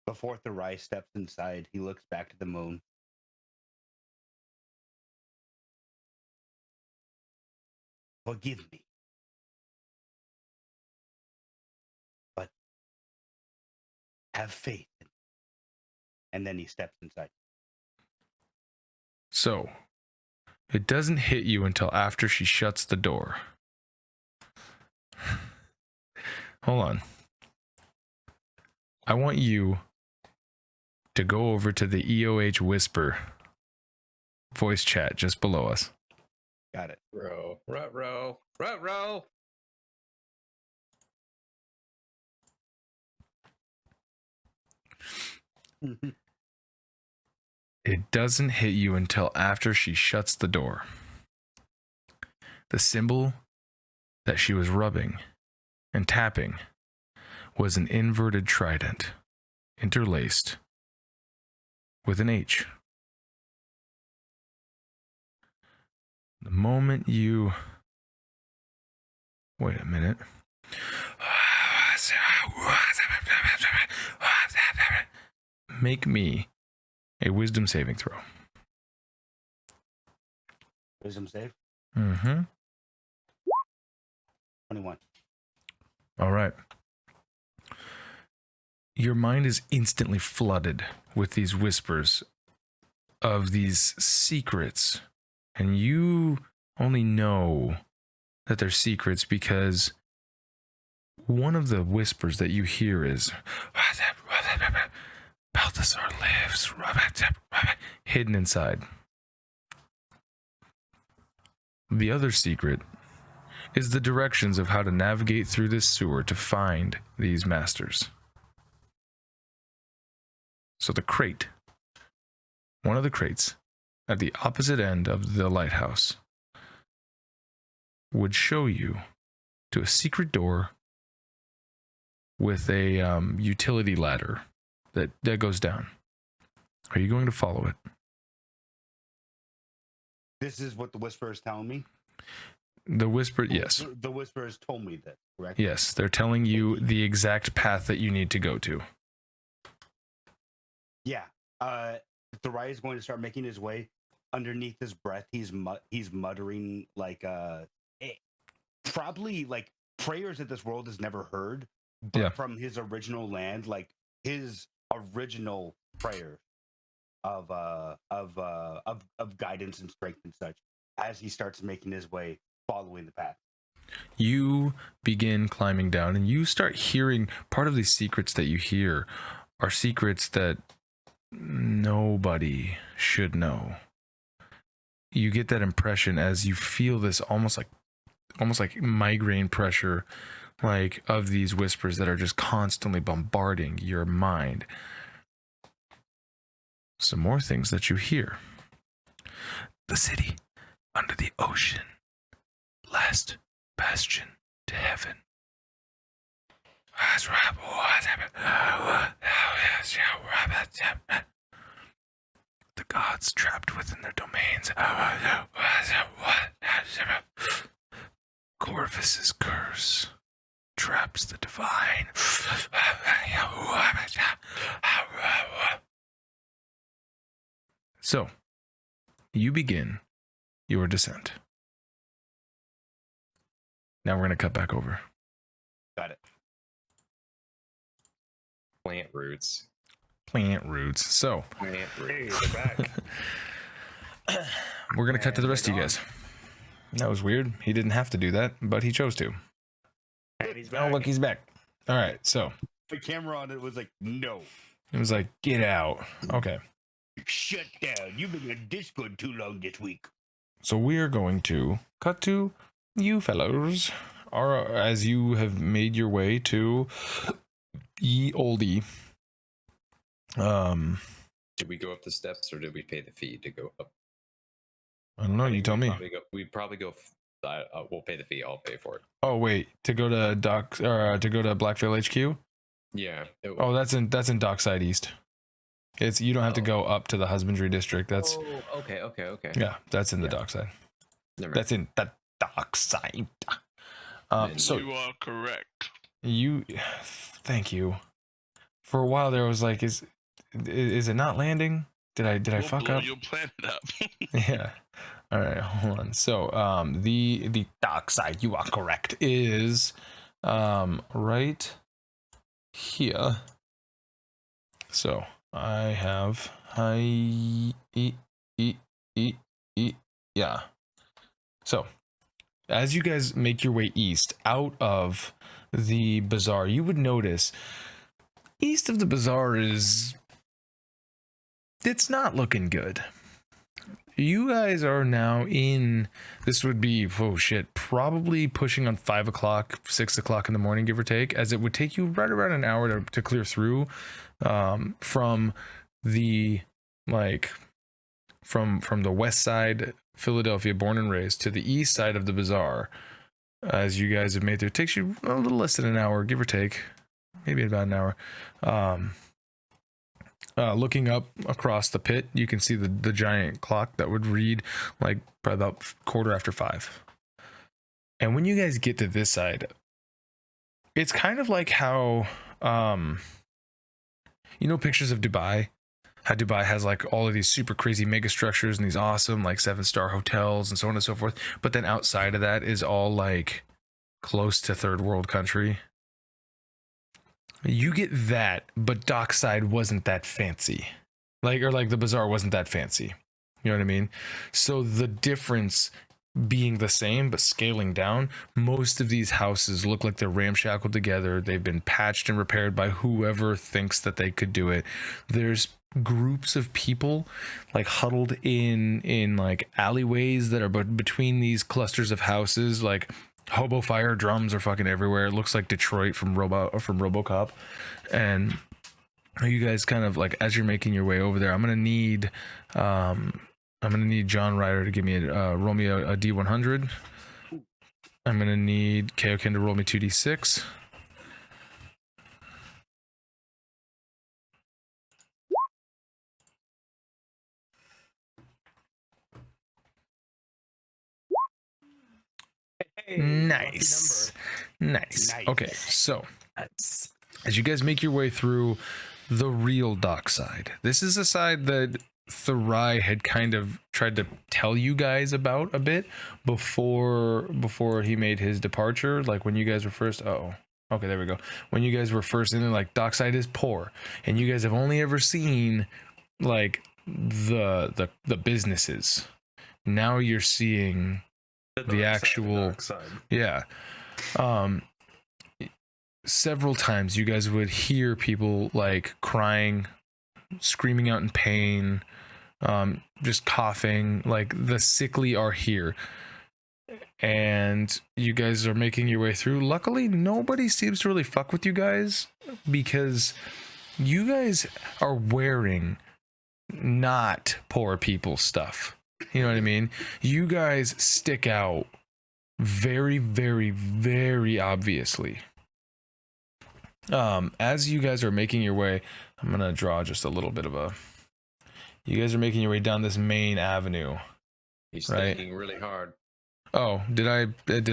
Before Therai steps inside, he looks back to the moon. Forgive me. But have faith. And then he steps inside. So, it doesn't hit you until after she shuts the door. Hold on. I want you to go over to the EOH Whisper voice chat just below us. Got it. Row, row, row, row, row. It doesn't hit you until after she shuts the door. The symbol that she was rubbing and tapping was an inverted trident, interlaced with an H. The moment you... Wait a minute. Make me a wisdom saving throw. Wisdom save? Mm-hmm. 21. All right. Your mind is instantly flooded with these whispers of these secrets. And you only know that they're secrets because one of the whispers that you hear is Balthasar lives hidden inside. The other secret is the directions of how to navigate through this sewer to find these masters. So the crate, one of the crates at the opposite end of the lighthouse, would show you to a secret door with a utility ladder that goes down. Are you going to follow it? This is what the whisper is telling me. The whisper, yes. The whisperers told me this, correct? Yes, they're telling you the exact path that you need to go to. Yeah. Therai is going to start making his way. Underneath his breath, he's muttering like probably like prayers that this world has never heard, but from his original land, like his original prayer of guidance and strength and such, as he starts making his way following the path. You begin climbing down and you start hearing part of these secrets that you hear are secrets that nobody should know. You get that impression as you feel this almost like migraine pressure, like of these whispers that are just constantly bombarding your mind. Some more things that you hear. The city under the ocean. Last bastion to heaven. The gods trapped within their domains. Corvus's curse traps the divine. So, you begin your descent. Now we're going to cut back over. Got it. Plant roots. So, Plant roots. Hey, they're back. we're going to cut to the rest of you guys. That was weird. He didn't have to do that, but he chose to. And he's back. Oh, look, he's back. All right, so. The camera on it was like, no. It was like, get out. Okay. Shut down. You've been on Discord too long this week. So we are going to cut to you fellows, as you have made your way to Ye Olde. Did we go up the steps or did we pay the fee to go up? I don't know. You tell me. We'd probably go. We'll pay the fee. I'll pay for it. Oh wait, to go to to go to Blackville HQ. Yeah. Oh, that's in Dockside East. It's you don't have to go up to the husbandry district. That's okay. yeah. That's in the Dockside. That's in the Dockside. So you are correct. Thank you. For a while there, I was like, is it not landing? Did I fuck up? You'll plan it up. Yeah. All right, hold on. So, the Dockside, you are correct, is right here. So I have yeah. So as you guys make your way east out of the bazaar, you would notice east of the bazaar it's not looking good. You guys are now in, this would be, probably pushing on 5 o'clock, 6 o'clock in the morning, give or take, as it would take you right around an hour to clear through from the, from the west side, Philadelphia, born and raised, to the east side of the bazaar. As you guys have made there, it takes you a little less than an hour, give or take, maybe about an hour. Looking up across the pit, you can see the giant clock that would read probably about 5:15. And when you guys get to this side, it's kind of like how, pictures of Dubai, how Dubai has all of these super crazy mega structures and these awesome 7-star hotels and so on and so forth. But then outside of that is all close to third world country. You get that, but Dockside wasn't that fancy. The bazaar wasn't that fancy. You know what I mean? So the difference being the same, but scaling down, most of these houses look like they're ramshackled together. They've been patched and repaired by whoever thinks that they could do it. There's groups of people huddled in alleyways that are between these clusters of houses, hobo fire drums are fucking everywhere. It looks like Detroit from RoboCop. And you guys kind of as you're making your way over there, I'm gonna need John Ryder to give me roll me a D100. I'm gonna need Kaioken to roll me 2d6. Hey, Nice. Nice. Nice. Okay, so Nice. as you guys make your way through the real dock side, this is a side that Therai had kind of tried to tell you guys about a bit before he made his departure. Like when you guys were first, okay, there we go. When you guys were first in, like dockside is poor, and you guys have only ever seen like the businesses. Now you're seeing the actual, yeah. Several times you guys would hear people like crying, screaming out in pain, just coughing, like the sickly are here. And you guys are making your way through. Luckily, nobody seems to really fuck with you guys because you guys are wearing not poor people stuff. You know what I mean? You guys stick out very, very, very obviously. As you guys are making your way, I'm gonna draw just a little bit of a. You guys are making your way down this main avenue. He's right? thinking really hard. Oh, did I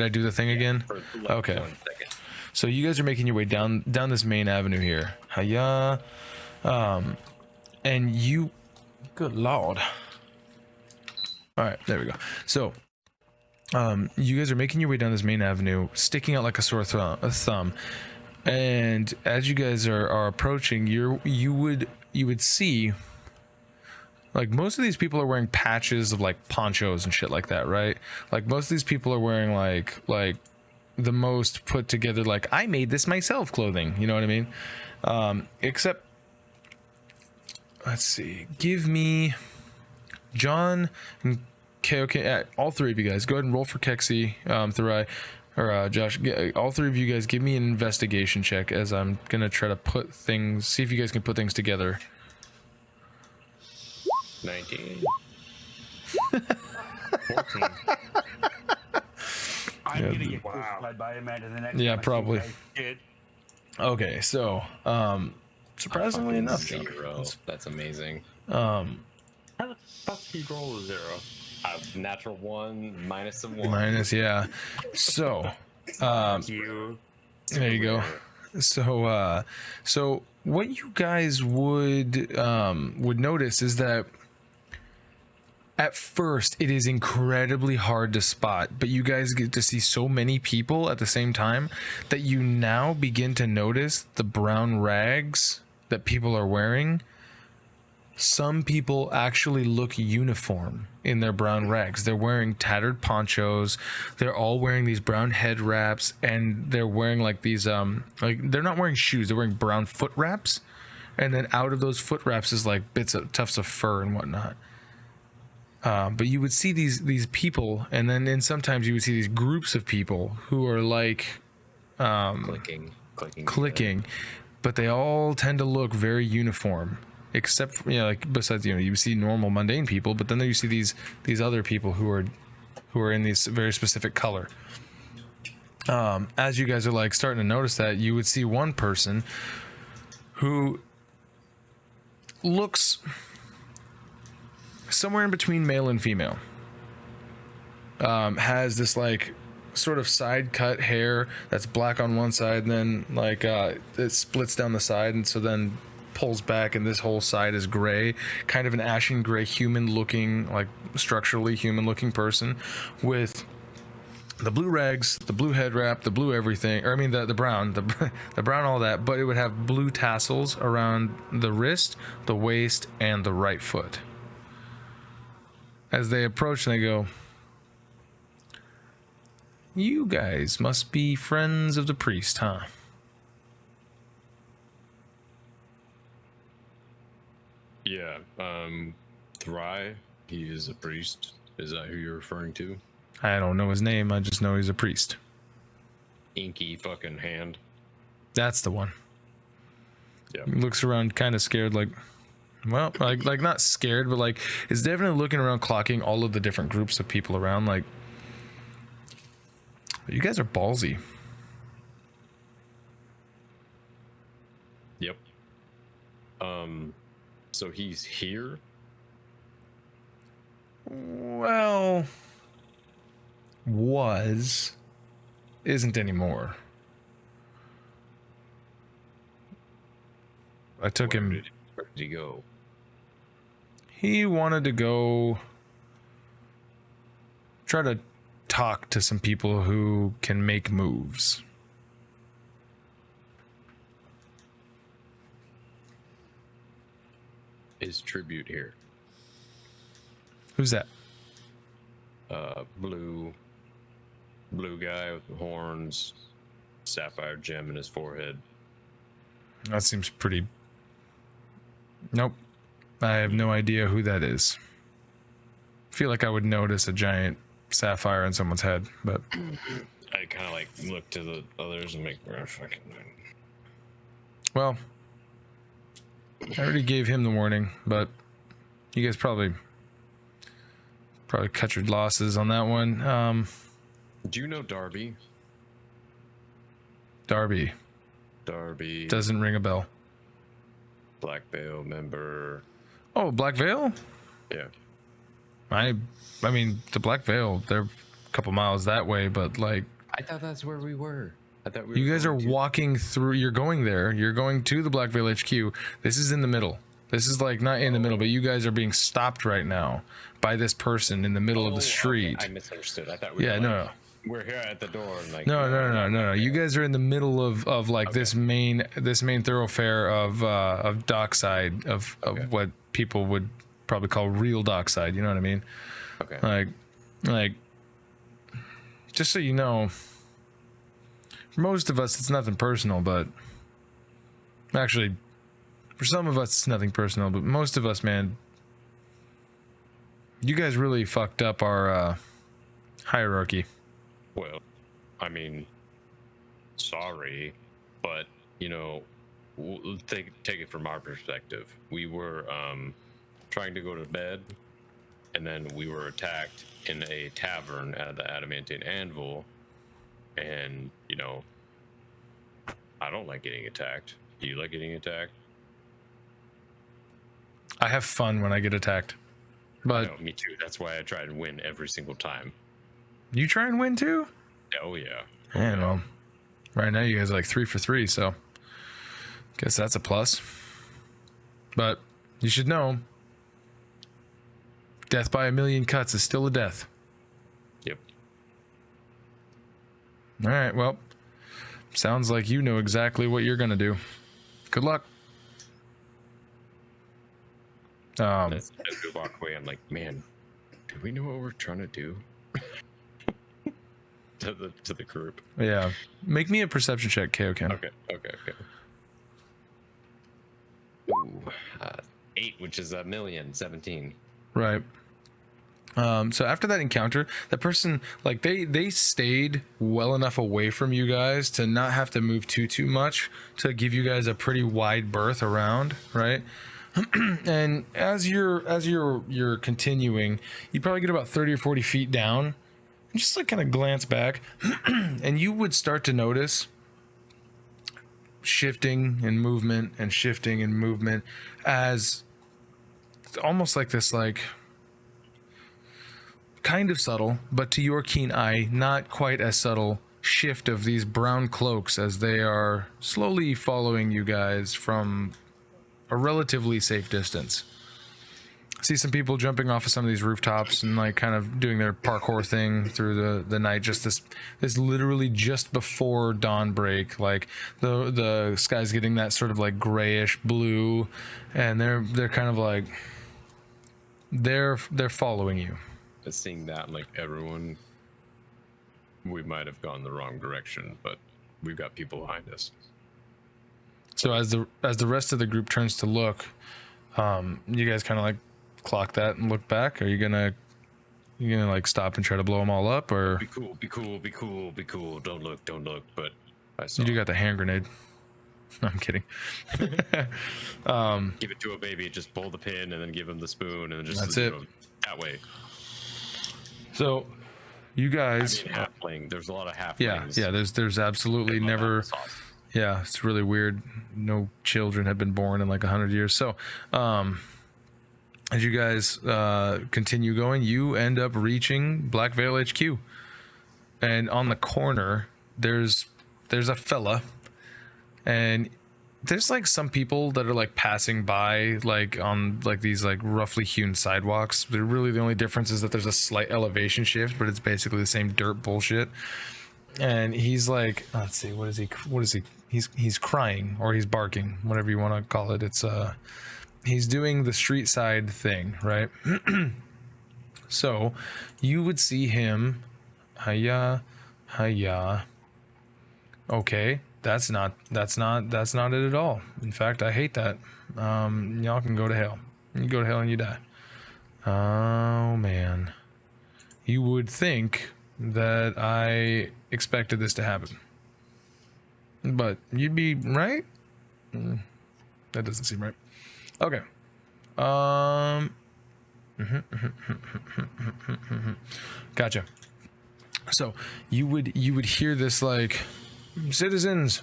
do the thing again? For like Okay. 1 second. So you guys are making your way down this main avenue here. Hiya. And you, good lord. All right, there we go. So, you guys are making your way down this main avenue, sticking out like a sore thumb. And as you guys are approaching, you would see, like, most of these people are wearing patches of like ponchos and shit like that, right? Like most of these people are wearing like the most put together, like I made this myself clothing, you know what I mean? Except, let's see, give me John and Kaioken, all three of you guys go ahead and roll for Keksi, Therai, or Josh, all three of you guys give me an investigation check as I'm gonna try to put things, see if you guys can put things together. 19. 14. I'm Yeah. gonna get crucified by him at the next Yeah, time I see probably. you guys get- Okay, so surprisingly Fucking enough, zero. That's amazing. How the fuck do you roll a 0? Natural 1 minus a 1. minus, yeah. So You. there you go. So what you guys would notice is that at first it is incredibly hard to spot, but you guys get to see so many people at the same time that you now begin to notice the brown rags that people are wearing. Some people actually look uniform in their brown rags. They're wearing tattered ponchos. They're all wearing these brown head wraps, and they're wearing like these like they're not wearing shoes. They're wearing brown foot wraps, and then out of those foot wraps is like tufts of fur and whatnot. But you would see these people, and then sometimes you would see these groups of people who are like clicking, but they all tend to look very uniform. Except for, like besides, you see normal mundane people, but then you see these other people who are in these very specific color. As you guys are like starting to notice that, you would see one person who looks somewhere in between male and female. Has this like sort of side cut hair that's black on one side, and then like it splits down the side, and so then pulls back, and this whole side is gray, kind of an ashen gray, human looking, like structurally human looking person with the blue rags, the blue head wrap, the blue everything, or I mean the brown, the brown, all that, but it would have blue tassels around the wrist, the waist, and the right foot. As they approach, they go, "You guys must be friends of the priest, huh?" Yeah, Therai, he is a priest. Is that who you're referring to? I don't know his name, I just know he's a priest. Inky fucking hand. That's the one. Yeah. He looks around kind of scared, like, well, like not scared, but like is definitely looking around, clocking all of the different groups of people around, like, you guys are ballsy. Yep. So he's here? Well, was isn't anymore. I took him. Where did he go? He wanted to go try to talk to some people who can make moves. Is Tribute here? Who's that? Blue guy with the horns, sapphire gem in his forehead. That seems pretty... Nope. I have no idea who that is. I feel like I would notice a giant sapphire in someone's head, but... I kind of like look to the others and make... Well, I already gave him the warning, but you guys probably cut your losses on that one. Do you know Darby? Darby. Doesn't ring a bell. Black Veil member. Oh, Black Veil? Yeah. I mean, the Black Veil, they're a couple miles that way, but like... I thought that's where we were. I thought we were. You guys are walking through, you're going there, you're going to the Black Veil HQ. This is in the middle. This is like not in the middle, but you guys are being stopped right now by this person in the middle of the street. Okay. I misunderstood. I thought we were no. We're here at the door and like No. You guys are in the middle of like this main thoroughfare of dockside of what people would probably call real dockside, you know what I mean? Okay. Like just so you know, for most of us it's nothing personal, but actually for some of us it's nothing personal, but most of us, man, you guys really fucked up our hierarchy. Well, I mean, sorry, but you know, take it from our perspective. We were trying to go to bed, and then we were attacked in a tavern at the Adamantine Anvil, and you know, I don't like getting attacked. Do you like getting attacked? I have fun when I get attacked, but No, me too. That's why I try to win every single time. you try and win too? Oh yeah. Yeah, well, right now you guys are like 3 for 3, so guess that's a plus. But you should know, death by a million cuts is still a death. Yep. All right, well, sounds like you know exactly what you're gonna do. Good luck. As we walk away, I'm like, man, do we know what we're trying to do? to the group. Yeah, make me a perception check, Kaioken. Okay. Ooh, 8, which is 1,017. Right. So after that encounter, that person, like they stayed well enough away from you guys to not have to move too much to give you guys a pretty wide berth around, right? And as you're continuing, you probably get about 30 or 40 feet down, and just like kind of glance back, and you would start to notice shifting and movement as almost like this, like kind of subtle, but to your keen eye, not quite as subtle shift of these brown cloaks as they are slowly following you guys from a relatively safe distance. See some people jumping off of some of these rooftops and like kind of doing their parkour thing through the night. Just this literally just before dawn break, like the sky's getting that sort of like grayish blue, and they're kind of like they're following you. Seeing that, like everyone, we might have gone the wrong direction, but we've got people behind us. So as the rest of the group turns to look, you guys kind of like clock that and look back. Are you gonna like stop and try to blow them all up, or Be cool. Don't look. But I saw. you do got the hand grenade? No, I'm kidding. Give it to a baby. Just pull the pin and then give him the spoon and then just That's it. That way. So you guys, Halfling. There's a lot of halflings. yeah. There's absolutely They love never. applesauce. Yeah, it's really weird. No children have been born in like 100 years. So, as you guys continue going, you end up reaching Black Veil HQ. And on the corner, there's a fella, and there's like some people that are like passing by like on like these like roughly hewn sidewalks. They're really the only difference is that there's a slight elevation shift, but it's basically the same dirt bullshit. And he's like, let's see, what is he? He's crying, or he's barking, whatever you want to call it. It's he's doing the street side thing, right? So you would see him, hiya. Okay, that's not it at all. In fact, I hate that. Y'all can go to hell. You go to hell and you die. Oh man. You would think that I expected this to happen. But you'd be right? That doesn't seem right. Okay. Gotcha. So you would hear this like, citizens,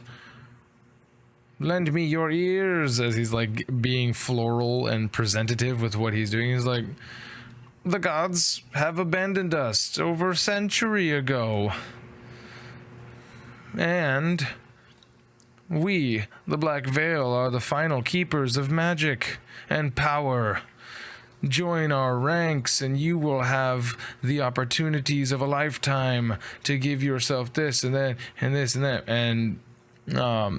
lend me your ears, as he's like being floral and presentative with what he's doing. He's like, the gods have abandoned us over a century ago, and we, the Black Veil, are the final keepers of magic and power. Join our ranks and you will have the opportunities of a lifetime to give yourself this and that and this and that. And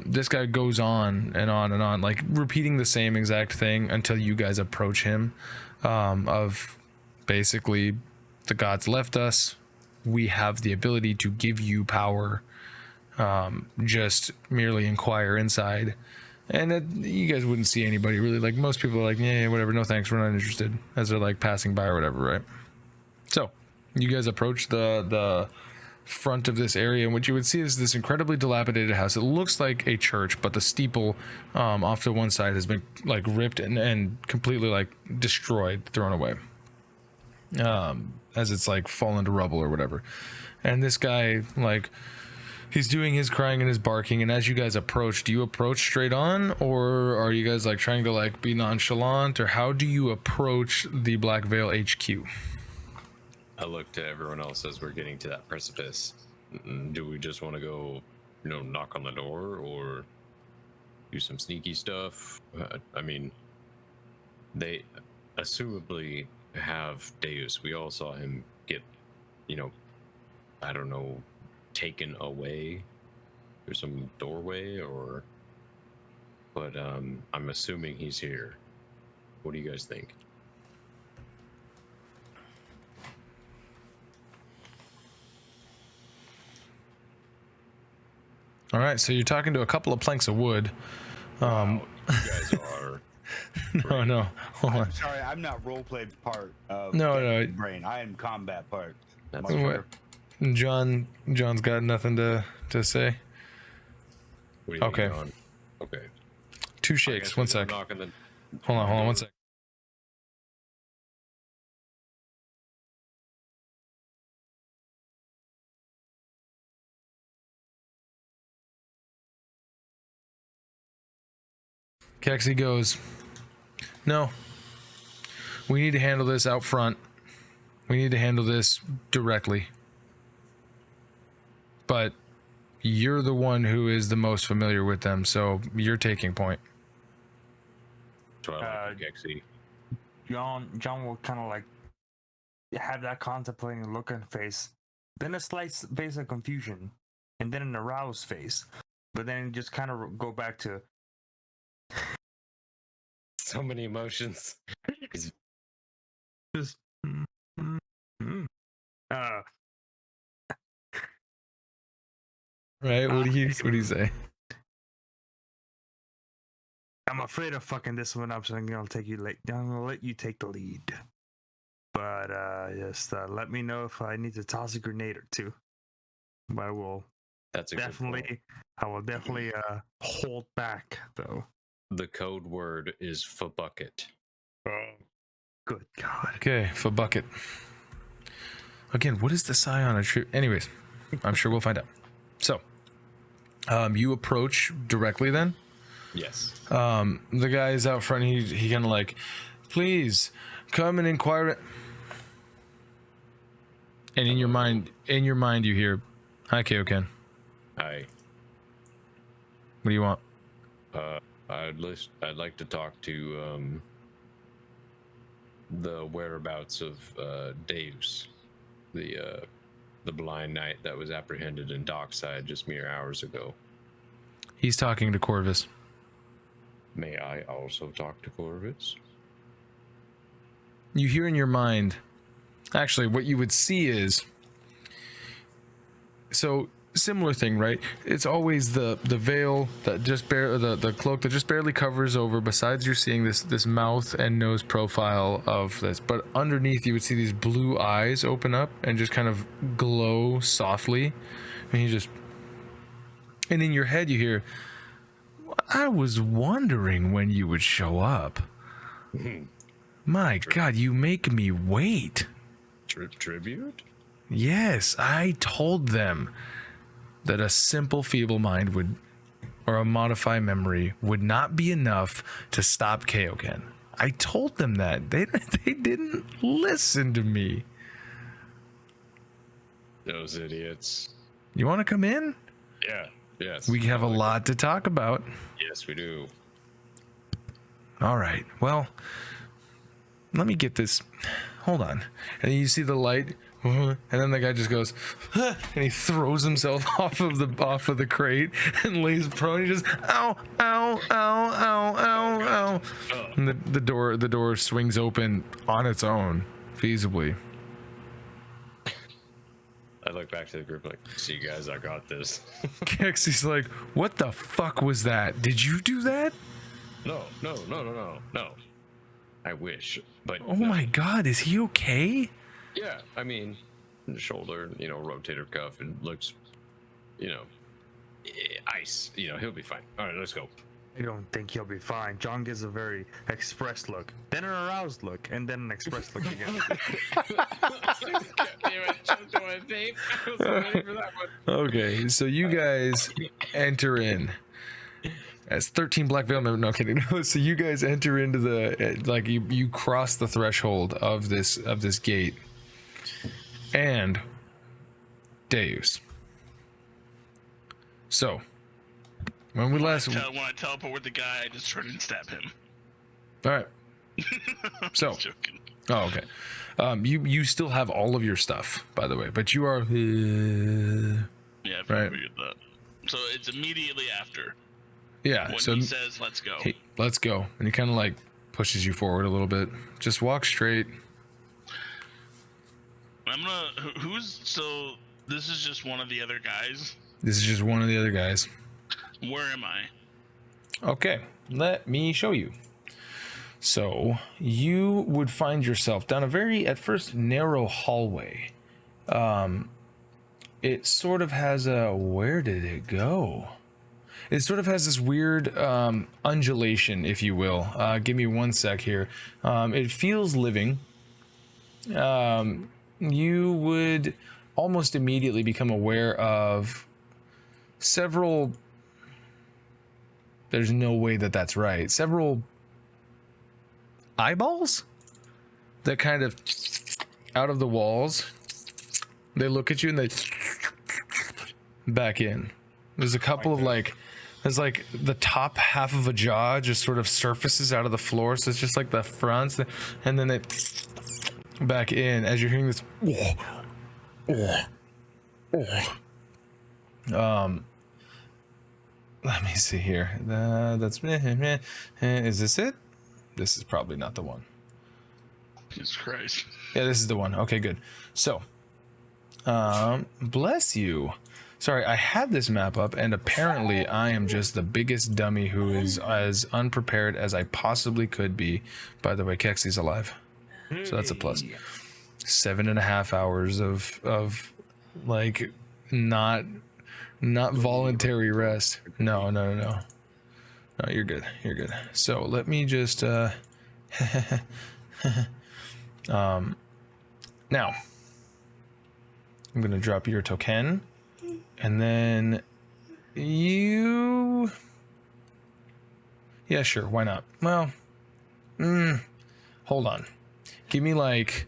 this guy goes on and on and on, like repeating the same exact thing until you guys approach him, of basically, the gods left us. We have the ability to give you power. Just merely inquire inside. And you guys wouldn't see anybody really. Like, most people are like, yeah, whatever, no thanks, we're not interested, as they're like passing by or whatever, right? So you guys approach the front of this area, and what you would see is this incredibly dilapidated house. It looks like a church, but the steeple off to one side has been like ripped and completely like destroyed, thrown away, as it's like fallen to rubble or whatever. And this guy, like, he's doing his crying and his barking, and as you guys approach, do you approach straight on, or are you guys like trying to like be nonchalant, or how do you approach the Black Veil HQ? I look to everyone else as we're getting to that precipice. Do we just want to go, knock on the door, or do some sneaky stuff? I mean, they assumably have Deus. We all saw him get, I don't know, taken away through some doorway, but I'm assuming he's here. What do you guys think? All right, so you're talking to a couple of planks of wood. Wow, you guys are. No, hold on. I'm sorry, I'm not roleplay part of No. brain. I am combat part. That's What? John's got nothing to say. What do you Okay. think, John? Okay. Two shakes. One sec. Knock on the Hold on 1 sec. Keksi goes, no, we need to handle this out front. We need to handle this directly. But you're the one who is the most familiar with them, so you're taking point. Keksi. John will kind of like have that contemplating look on face, then a slight face of confusion, and then an aroused face, but then just kind of go back to So many emotions. just Right? What do you say? I'm afraid of fucking this one up, so I'm gonna let you take the lead. But just let me know if I need to toss a grenade or two. I will That's a definitely hold back though. The code word is for bucket. Oh, good God. Okay, for bucket. Again, what is the scion attribute? Anyways, I'm sure we'll find out. So, you approach directly then? Yes. The guy is out front. He kind of like, please come and inquire. And in your mind, you hear, hi, Kaioken. Hi. What do you want? I'd like to talk to the whereabouts of Deus, the blind knight that was apprehended in Dockside just mere hours ago. He's talking to Corvus. May I also talk to Corvus? You hear in your mind, actually, what you would see is, so similar thing, right? It's always the veil that just the cloak that just barely covers over. Besides, you're seeing this mouth and nose profile of this, but underneath you would see these blue eyes open up and just kind of glow softly, and and in your head you hear, I was wondering when you would show up. My God, you make me wait. Tribute? Yes, I told them that a simple feeble mind would, or a modify memory, would not be enough to stop Kaioken. I told them that. They didn't listen to me. Those idiots. You want to come in? Yeah. Yes. We have a lot to talk about. Yes, we do. All right. Well, let me get this. Hold on. And you see the light, and then the guy just goes, and he throws himself off of the crate and lays prone. He just ow, ow, ow, ow, ow, ow. And the door swings open on its own, feasibly. I look back to the group like, see you guys, I got this. Keksi's like, what the fuck was that? Did you do that? No. I wish, but Oh no. my God, is he okay? Yeah, I mean, shoulder, rotator cuff, and looks, ice. He'll be fine. All right, let's go. I don't think he'll be fine. John gives a very expressed look, then an aroused look, and then an expressed look again. Okay, so you guys enter in as 13 Black Veil members. No kidding. So you guys enter into the you cross the threshold of this gate, and Deus. So when we last, when I teleport with the guy, I just turn and stab him. all right. So, Joking. oh okay. You still have all of your stuff, by the way, but you are Yeah, I right. figured that. So it's immediately after. Yeah. When So he says, "Let's go." hey, let's go, and he kind of like pushes you forward a little bit. Just walk straight. I'm gonna. So this is just one of the other guys. This is just one of the other guys. Where am I? Okay, let me show you. So you would find yourself down a very, at first, narrow hallway. It sort of has where did it go? It sort of has this weird undulation, if you will. Give me one sec here. It feels living. You would almost immediately become aware of several... There's no way that's right. Several eyeballs that kind of out of the walls. They look at you and they back in. There's a couple of there's like the top half of a jaw just sort of surfaces out of the floor. So it's just like the fronts, and then they back in as you're hearing this. Let me see here. That's is this it? This is probably not the one. Jesus Christ. Yeah, this is the one. Okay, good. So, bless you. Sorry, I had this map up, and apparently I am just the biggest dummy who is as unprepared as I possibly could be. By the way, Keksi's alive, so that's a plus. 7.5 hours of like not voluntary rest. No, you're good. So let me just now I'm gonna drop your token, and then you, yeah, sure, why not? Well, hold on, give me like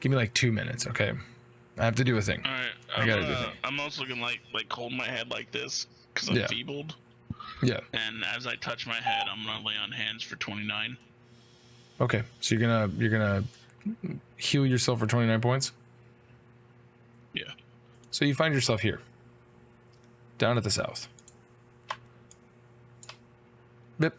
2 minutes, okay? I have to do a thing. All right. I gotta do. I'm also gonna like hold my head like this because I'm feebled. Yeah. And as I touch my head, I'm gonna lay on hands for 29. Okay, so you're gonna heal yourself for 29 points. Yeah. So you find yourself here, down at the south. Bip.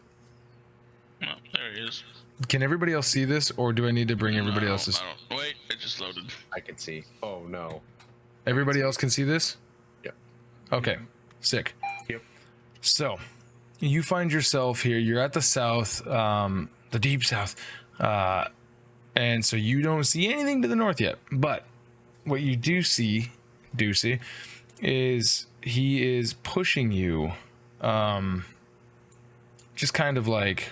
Oh, there he is. Can everybody else see this, or do I need to bring everybody else's? Wait, it just loaded. I can see. Oh no. Everybody else can see this? Yep. Okay, sick. Yep. So you find yourself here. You're at the south, the deep south, and so you don't see anything to the north yet. But what you do see, is he is pushing you, just kind of like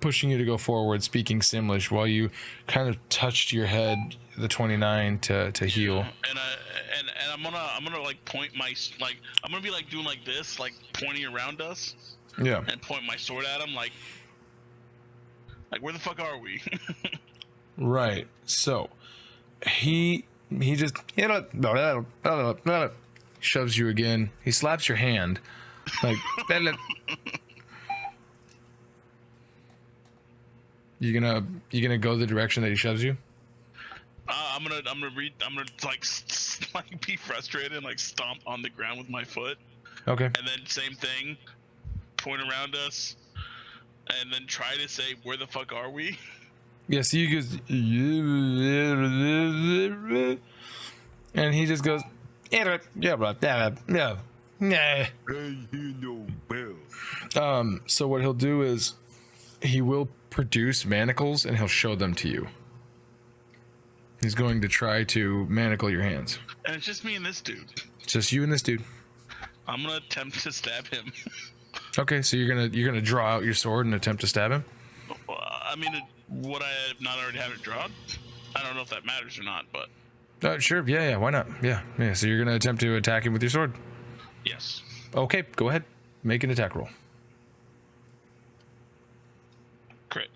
pushing you to go forward, speaking Simlish, while you kind of touched your head, the 29 to heal. And I'm gonna like point my I'm gonna be like doing like this, like pointing around us. Yeah. And point my sword at him, like where the fuck are we? Right. So he just shoves you again. He slaps your hand, like. You gonna go the direction that he shoves you? I'm gonna like be frustrated and like stomp on the ground with my foot. Okay. And then same thing, point around us, and then try to say, "Where the fuck are we?" Yeah. So you goes, and he just goes, yeah, yeah. So what he'll do is he will produce manacles and he'll show them to you. He's going to try to manacle your hands. And it's just me and this dude. It's just you and this dude. I'm gonna attempt to stab him. Okay, so you're gonna draw out your sword and attempt to stab him? I mean, would I not already have it drawn? I don't know if that matters or not, but Sure, yeah, why not? Yeah. So you're gonna attempt to attack him with your sword? yes. Okay, go ahead. Make an attack roll. Crit.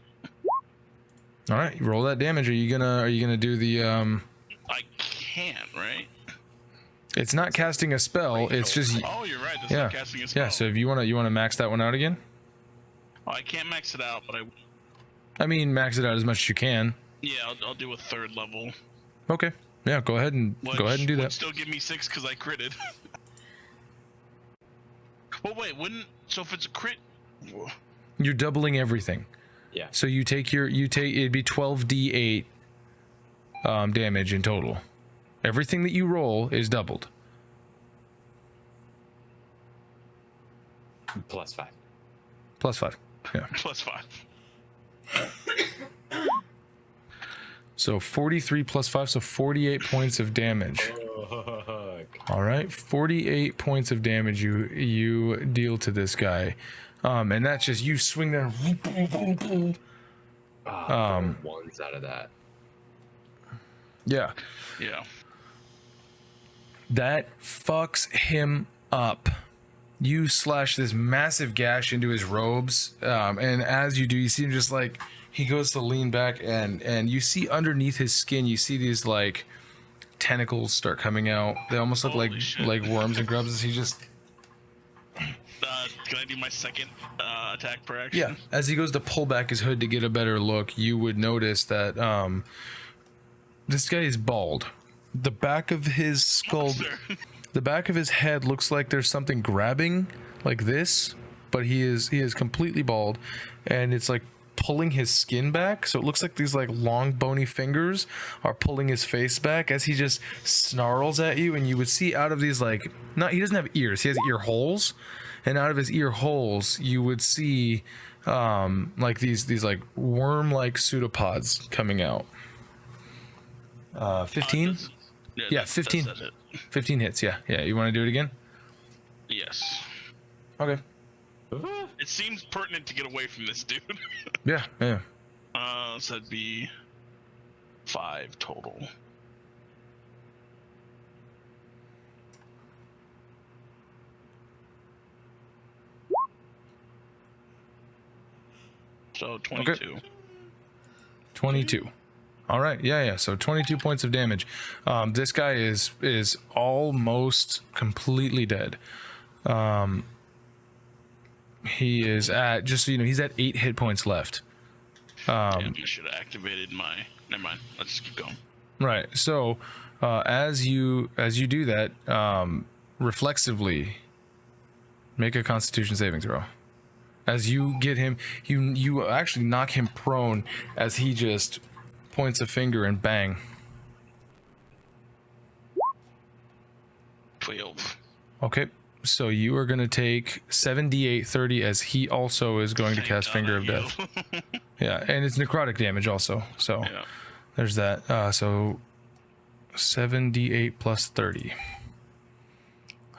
All right, you roll that damage. Are you gonna do the I can't, right? It's not casting a spell. It's just Oh, you're right. That's not casting a spell. yeah. So if you wanna max that one out again. Oh, I can't max it out, but I mean, max it out as much as you can. yeah, I'll do a 3rd level. Okay. Yeah, go ahead and do Would that. still give me 6 because I critted. Well, wait, so if it's a crit, You're doubling everything. Yeah. So it'd be 12d8 damage in total. Everything that you roll is doubled. +5. +5. Yeah. +5. So 43 +5, so 48 points of damage. All right, 48 points of damage you deal to this guy, and that's just you swing there. Ones out of that. Yeah, that fucks him up. You slash this massive gash into his robes, and as you do, you see him just like he goes to lean back, and you see underneath his skin, you see these like tentacles start coming out. They almost look Holy shit. like worms and grubs as he just can I do my 2nd attack per action? yeah. As he goes to pull back his hood to get a better look, you would notice that this guy is bald. The back of his skull, the back of his head looks like there's something grabbing like this, but he is completely bald, and it's like pulling his skin back, so it looks like these like long bony fingers are pulling his face back as he just snarls at you, and you would see out of these like he doesn't have ears, he has ear holes, and out of his ear holes you would see like these like worm like pseudopods coming out. 15? Yeah, 15. 15 hits, yeah. You want to do it again? Yes. Okay. It seems pertinent to get away from this dude. Yeah. So that'd be 5 total. So 22. Okay. 22. All right, yeah. So 22 points of damage. This guy is almost completely dead. He is at, just so you know, he's at 8 hit points left. Damn, I should have activated my. Never mind. Let's just keep going. Right. So as you do that, reflexively make a Constitution saving throw. As you get him, you actually knock him prone as he just points a finger and bang. 12. Okay. So you are going to take 7d8 30 as he also is going to cast Finger of Death. Yeah, and it's necrotic damage also. So Yeah. there's that. So 7d8 plus 30.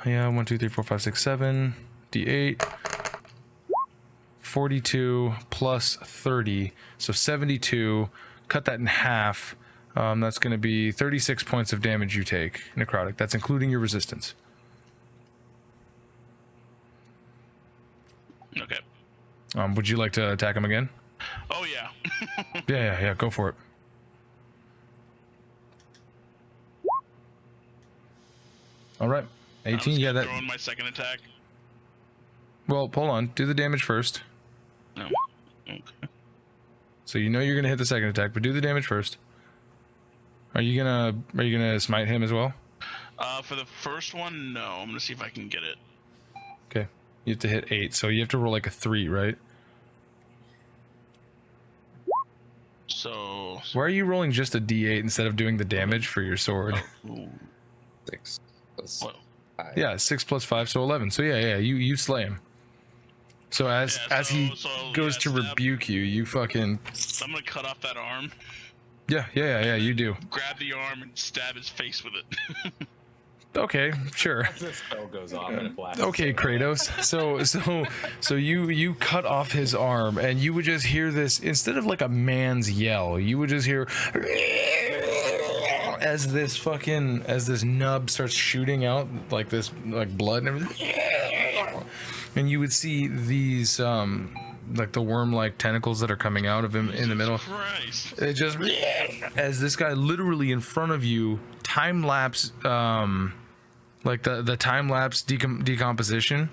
Yeah, 1, 2, 3, 4, 5, 6, 7 d8. 42 plus 30, so 72. Cut that in half. That's going to be 36 points of damage you take, necrotic. That's including your resistance. Okay. Would you like to attack him again? Oh yeah. Yeah. Go for it. All right. 18. Yeah, that. Throwing my second attack. Well, hold on. Do the damage first. No. Okay. So you know you're gonna hit the second attack, but do the damage first. Are you gonna smite him as well? For the first one, no. I'm gonna see if I can get it. Okay. You have to hit 8, so you have to roll like a 3, right? So. Why are you rolling just a d8 instead of doing the damage for your sword? Ooh. 6 plus What? 5. Yeah, 6 plus 5, so 11. So yeah, you slay him. So as he goes to stab. rebuke you, you fucking. I'm gonna cut off that arm, Yeah, you do. grab the arm, and stab his face with it. Okay, sure. The spell goes off and it blasts. Okay, Kratos. So you cut off his arm, and you would just hear this, instead of like a man's yell, you would just hear as this nub starts shooting out like this, like blood and everything. And you would see these like the worm-like tentacles that are coming out of him in the middle. Christ. It just, as this guy literally in front of you, time lapse, like the time lapse decomposition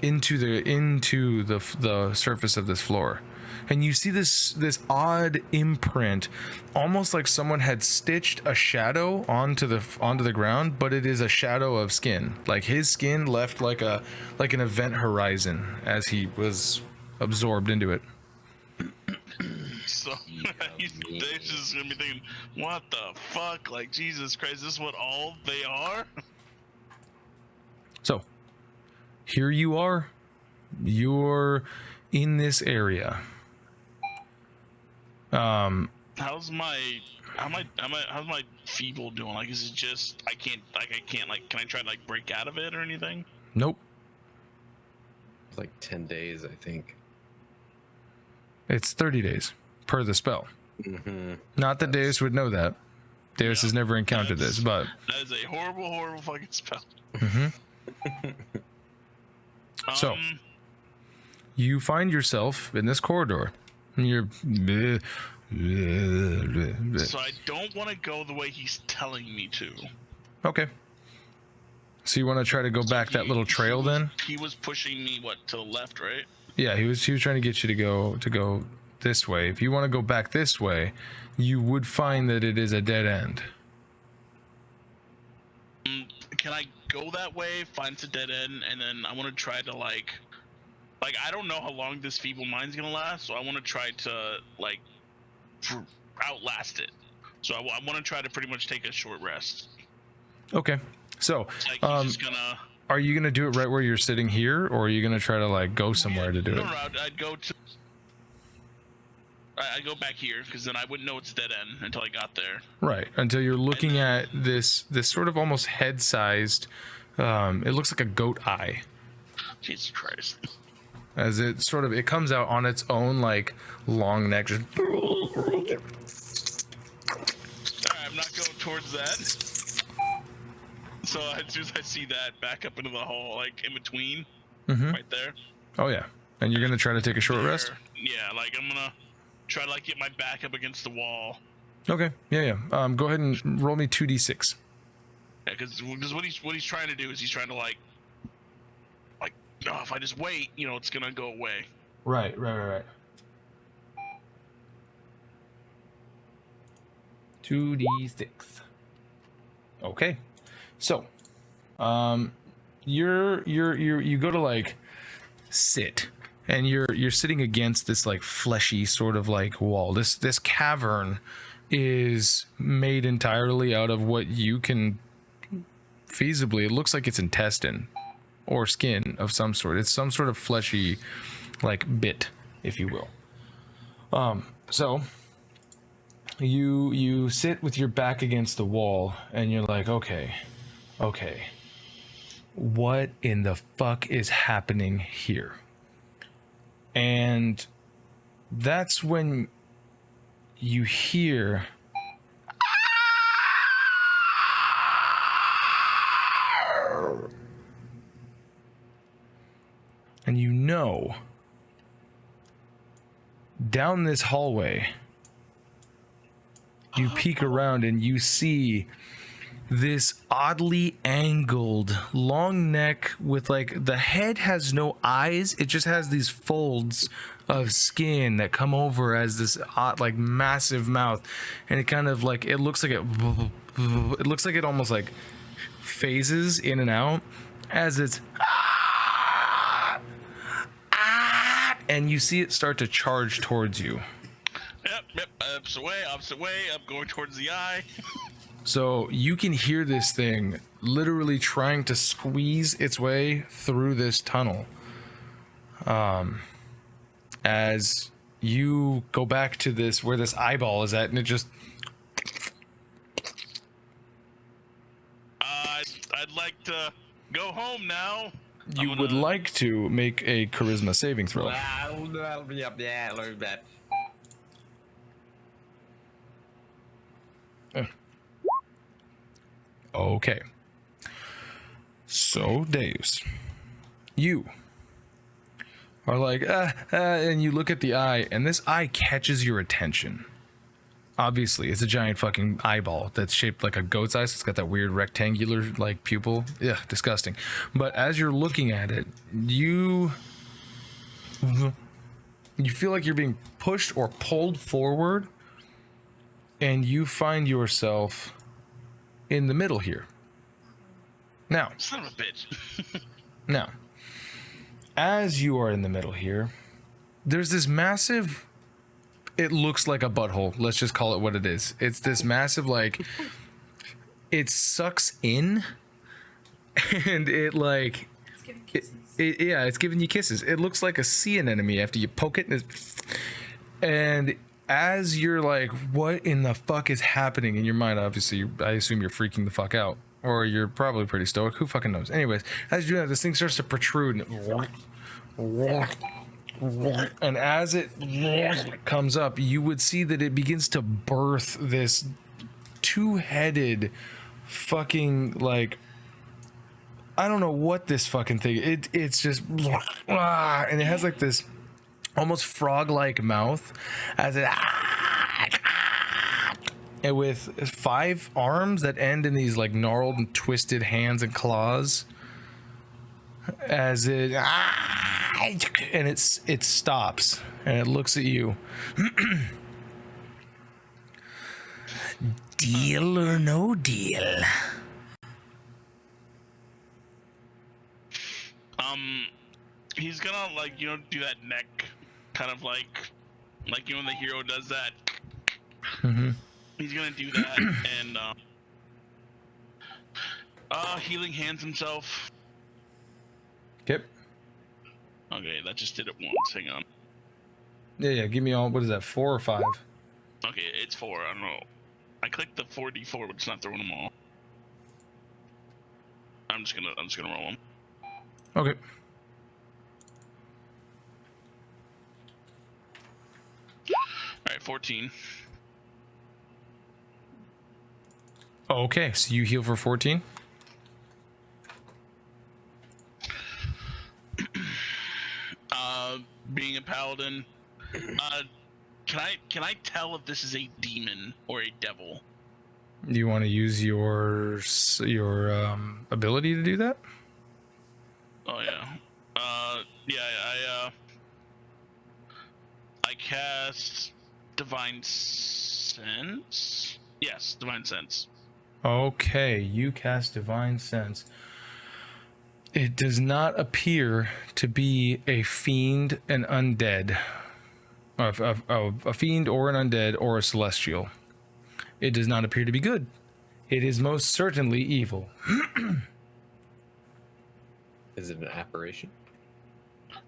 into the surface of this floor, and you see this odd imprint, almost like someone had stitched a shadow onto the ground, but it is a shadow of skin. Like his skin left like an event horizon as he was absorbed into it. So they're just gonna be thinking, what the fuck? Like, Jesus Christ, this is what all they are? So here you are. You're in this area. How's my feeble doing? Like, is it just I can't can I try to like break out of it or anything? Nope. It's like 10 days, I think. It's 30 days per the spell. Mm-hmm. Not that Deus would know that. Deus has never encountered this, but That is a horrible fucking spell. So you find yourself in this corridor. And you're So I don't want to go the way he's telling me to. okay. So you want to try to go back that little trail then? He was pushing me to the left, right? Yeah, he was trying to get you to go this way. If you want to go back this way, you would find that it is a dead end. Can I go that way, find it's a dead end, and then I want to try to like I don't know how long this feeble mind's gonna last, so I want to try to like outlast it. So I want to try to pretty much take a short rest. Okay. So, Like he's just gonna. are you gonna do it right where you're sitting here, or are you gonna try to like go somewhere to do it? No, I'd go to. I'd go back here because then I wouldn't know it's dead end until I got there. Right, until you're looking at this sort of almost head-sized. It looks like a goat eye, Jesus Christ. as it comes out on its own like long neck. Just Alright, I'm not going towards that. So as soon as I see that, back up into the hall, like in between, right there. oh yeah, and you're gonna try to take a short rest. Yeah, like I'm gonna. try to like get my back up against the wall. Okay. Yeah. Go ahead and roll me 2d6. Yeah, because what he's trying to do is he's trying to like, oh, if I just wait, you know, it's gonna go away. Right. 2d6. Okay. So, you go to like sit, and you're sitting against this like fleshy sort of like wall. This cavern is made entirely out of what you can feasibly, it looks like it's intestine or skin of some sort. It's some sort of fleshy like bit, if you will. So you sit with your back against the wall and you're like, okay, what in the fuck is happening here? And that's when you hear and you know down this hallway you peek around and you see this oddly angled long neck with like the head has no eyes, it just has these folds of skin that come over as this odd like massive mouth, and it kind of like it looks like it almost like phases in and out as it's and you see it start to charge towards you. Yep, opposite way, I'm going towards the eye. So you can hear this thing literally trying to squeeze its way through this tunnel. As you go back to this, where this eyeball is at, and it just... I'd like to go home now. You would like to make a charisma saving throw. Yeah, learn that. Okay. So, Deus, you are like, and you look at the eye, and this eye catches your attention. Obviously, it's a giant fucking eyeball that's shaped like a goat's eye, so it's got that weird rectangular, like, pupil. Yeah, disgusting. But as you're looking at it, you feel like you're being pushed or pulled forward, and you find yourself in the middle here. Now, son of a bitch. Now, as you are in the middle here, there's this massive, it looks like a butthole. Let's just call it what it is. It's this massive, like, it sucks in, and it like, It's giving kisses. it's giving you kisses. It looks like a sea anemone after you poke it, and as you're like, what in the fuck is happening in your mind? Obviously, I assume you're freaking the fuck out, or you're probably pretty stoic. Who fucking knows? Anyways, as you do that, this thing starts to protrude, and as it comes up, you would see that it begins to birth this two-headed fucking, like, I don't know what this fucking thing. It's just, and it has like this almost frog-like mouth as it, and with 5 arms that end in these like gnarled and twisted hands and claws, as it, and it stops and it looks at you. Deal or no deal? He's gonna, like, you know, do that neck kind of like you know when the hero does that. Mm-hmm. He's gonna do that and healing hands himself. Yep. Okay, that just did it once. Hang on. Yeah. Give me all. What is that? 4 or 5? Okay, it's 4. I don't know. I clicked the 4d4, but it's not throwing them all. I'm just gonna roll them. Okay. All right, 14. Okay, so you heal for 14. Being a paladin, Can I tell if this is a demon or a devil? Do you want to use your ability to do that? Oh yeah. I cast Divine Sense. Yes, Divine Sense. Okay, you cast Divine Sense. It does not appear to be a fiend, an undead, a fiend or an undead or a celestial. It does not appear to be good. It is most certainly evil. Is it an apparition?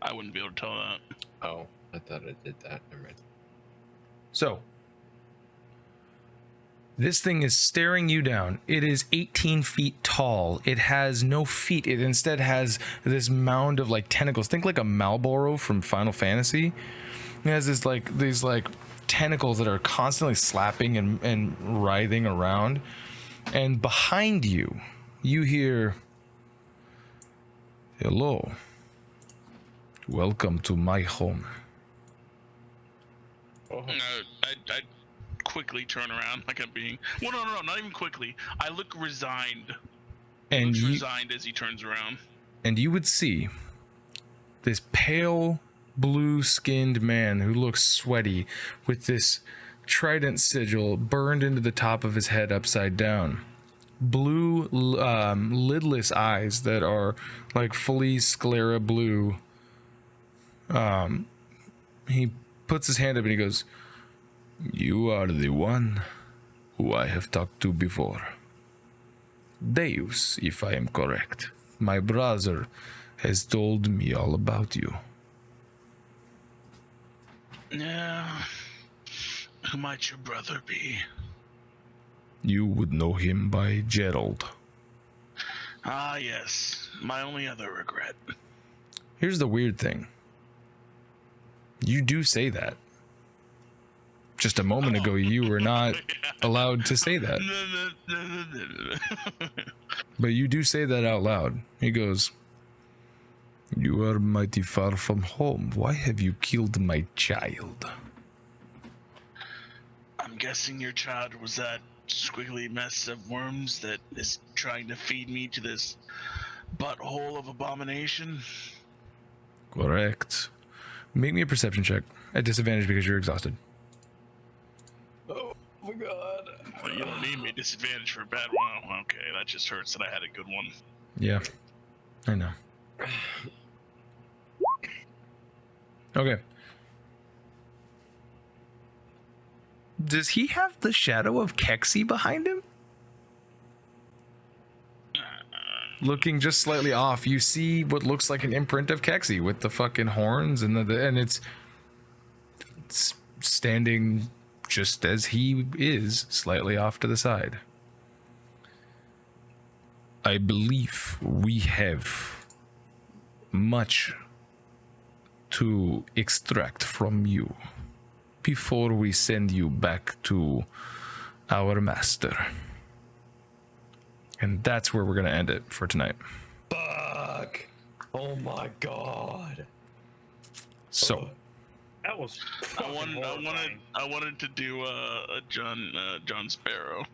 I wouldn't be able to tell that. Oh, I thought it did that. Never mind. So, this thing is staring you down. It is 18 feet tall. It has no feet. It instead has this mound of like tentacles. Think like a Malboro from Final Fantasy. It has these like tentacles that are constantly slapping and writhing around. And behind you, you hear, "Hello. Welcome to my home." I quickly turn around like I'm being. Well, no, not even quickly. I look resigned. And Looks you, resigned as he turns around. and you would see this pale blue-skinned man who looks sweaty with this trident sigil burned into the top of his head upside down. Blue, lidless eyes that are like fully sclera blue. He puts his hand up and he goes, "You are the one who I have talked to before. Deus, if I am correct. My brother has told me all about you." Yeah. Who might your brother be? You would know him by Gerald. Ah, yes. My only other regret. Here's the weird thing. You do say that. Just a moment ago, you were not allowed to say that. But you do say that out loud. He goes, "You are mighty far from home. Why have you killed my child?" I'm guessing your child was that squiggly mess of worms that is trying to feed me to this butthole of abomination. Correct. Make me a perception check at disadvantage because you're exhausted. Oh my god. Well, you don't need me disadvantage for a bad one. Okay, that just hurts that I had a good one. Yeah, I know. Okay. Does he have the shadow of Keksi behind him? Looking just slightly off, you see what looks like an imprint of Keksi with the fucking horns and and it's standing just as he is, slightly off to the side. "I believe we have much to extract from you before we send you back to our master." And that's where we're going to end it for tonight. Fuck. Oh my god. So, That was. I wanted to do a John Sparrow.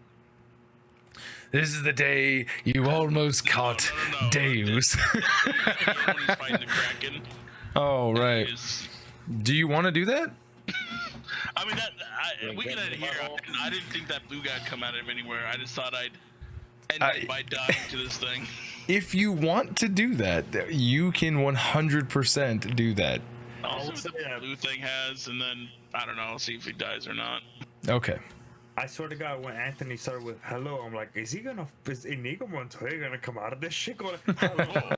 this is the day you almost caught No. Deus. When he's fighting the Kraken. Oh, right. Do you want to do that? I mean, we can end it here. I didn't think that blue guy would come out of anywhere. I just thought I'd end it by dying to this thing. If you want to do that, you can 100% do that. I'll see what the blue thing has, and then, I don't know, I'll see if he dies or not. Okay. I swear to God, when Anthony started with hello, I'm like, is Inigo Montoya gonna come out of this shit going, hello?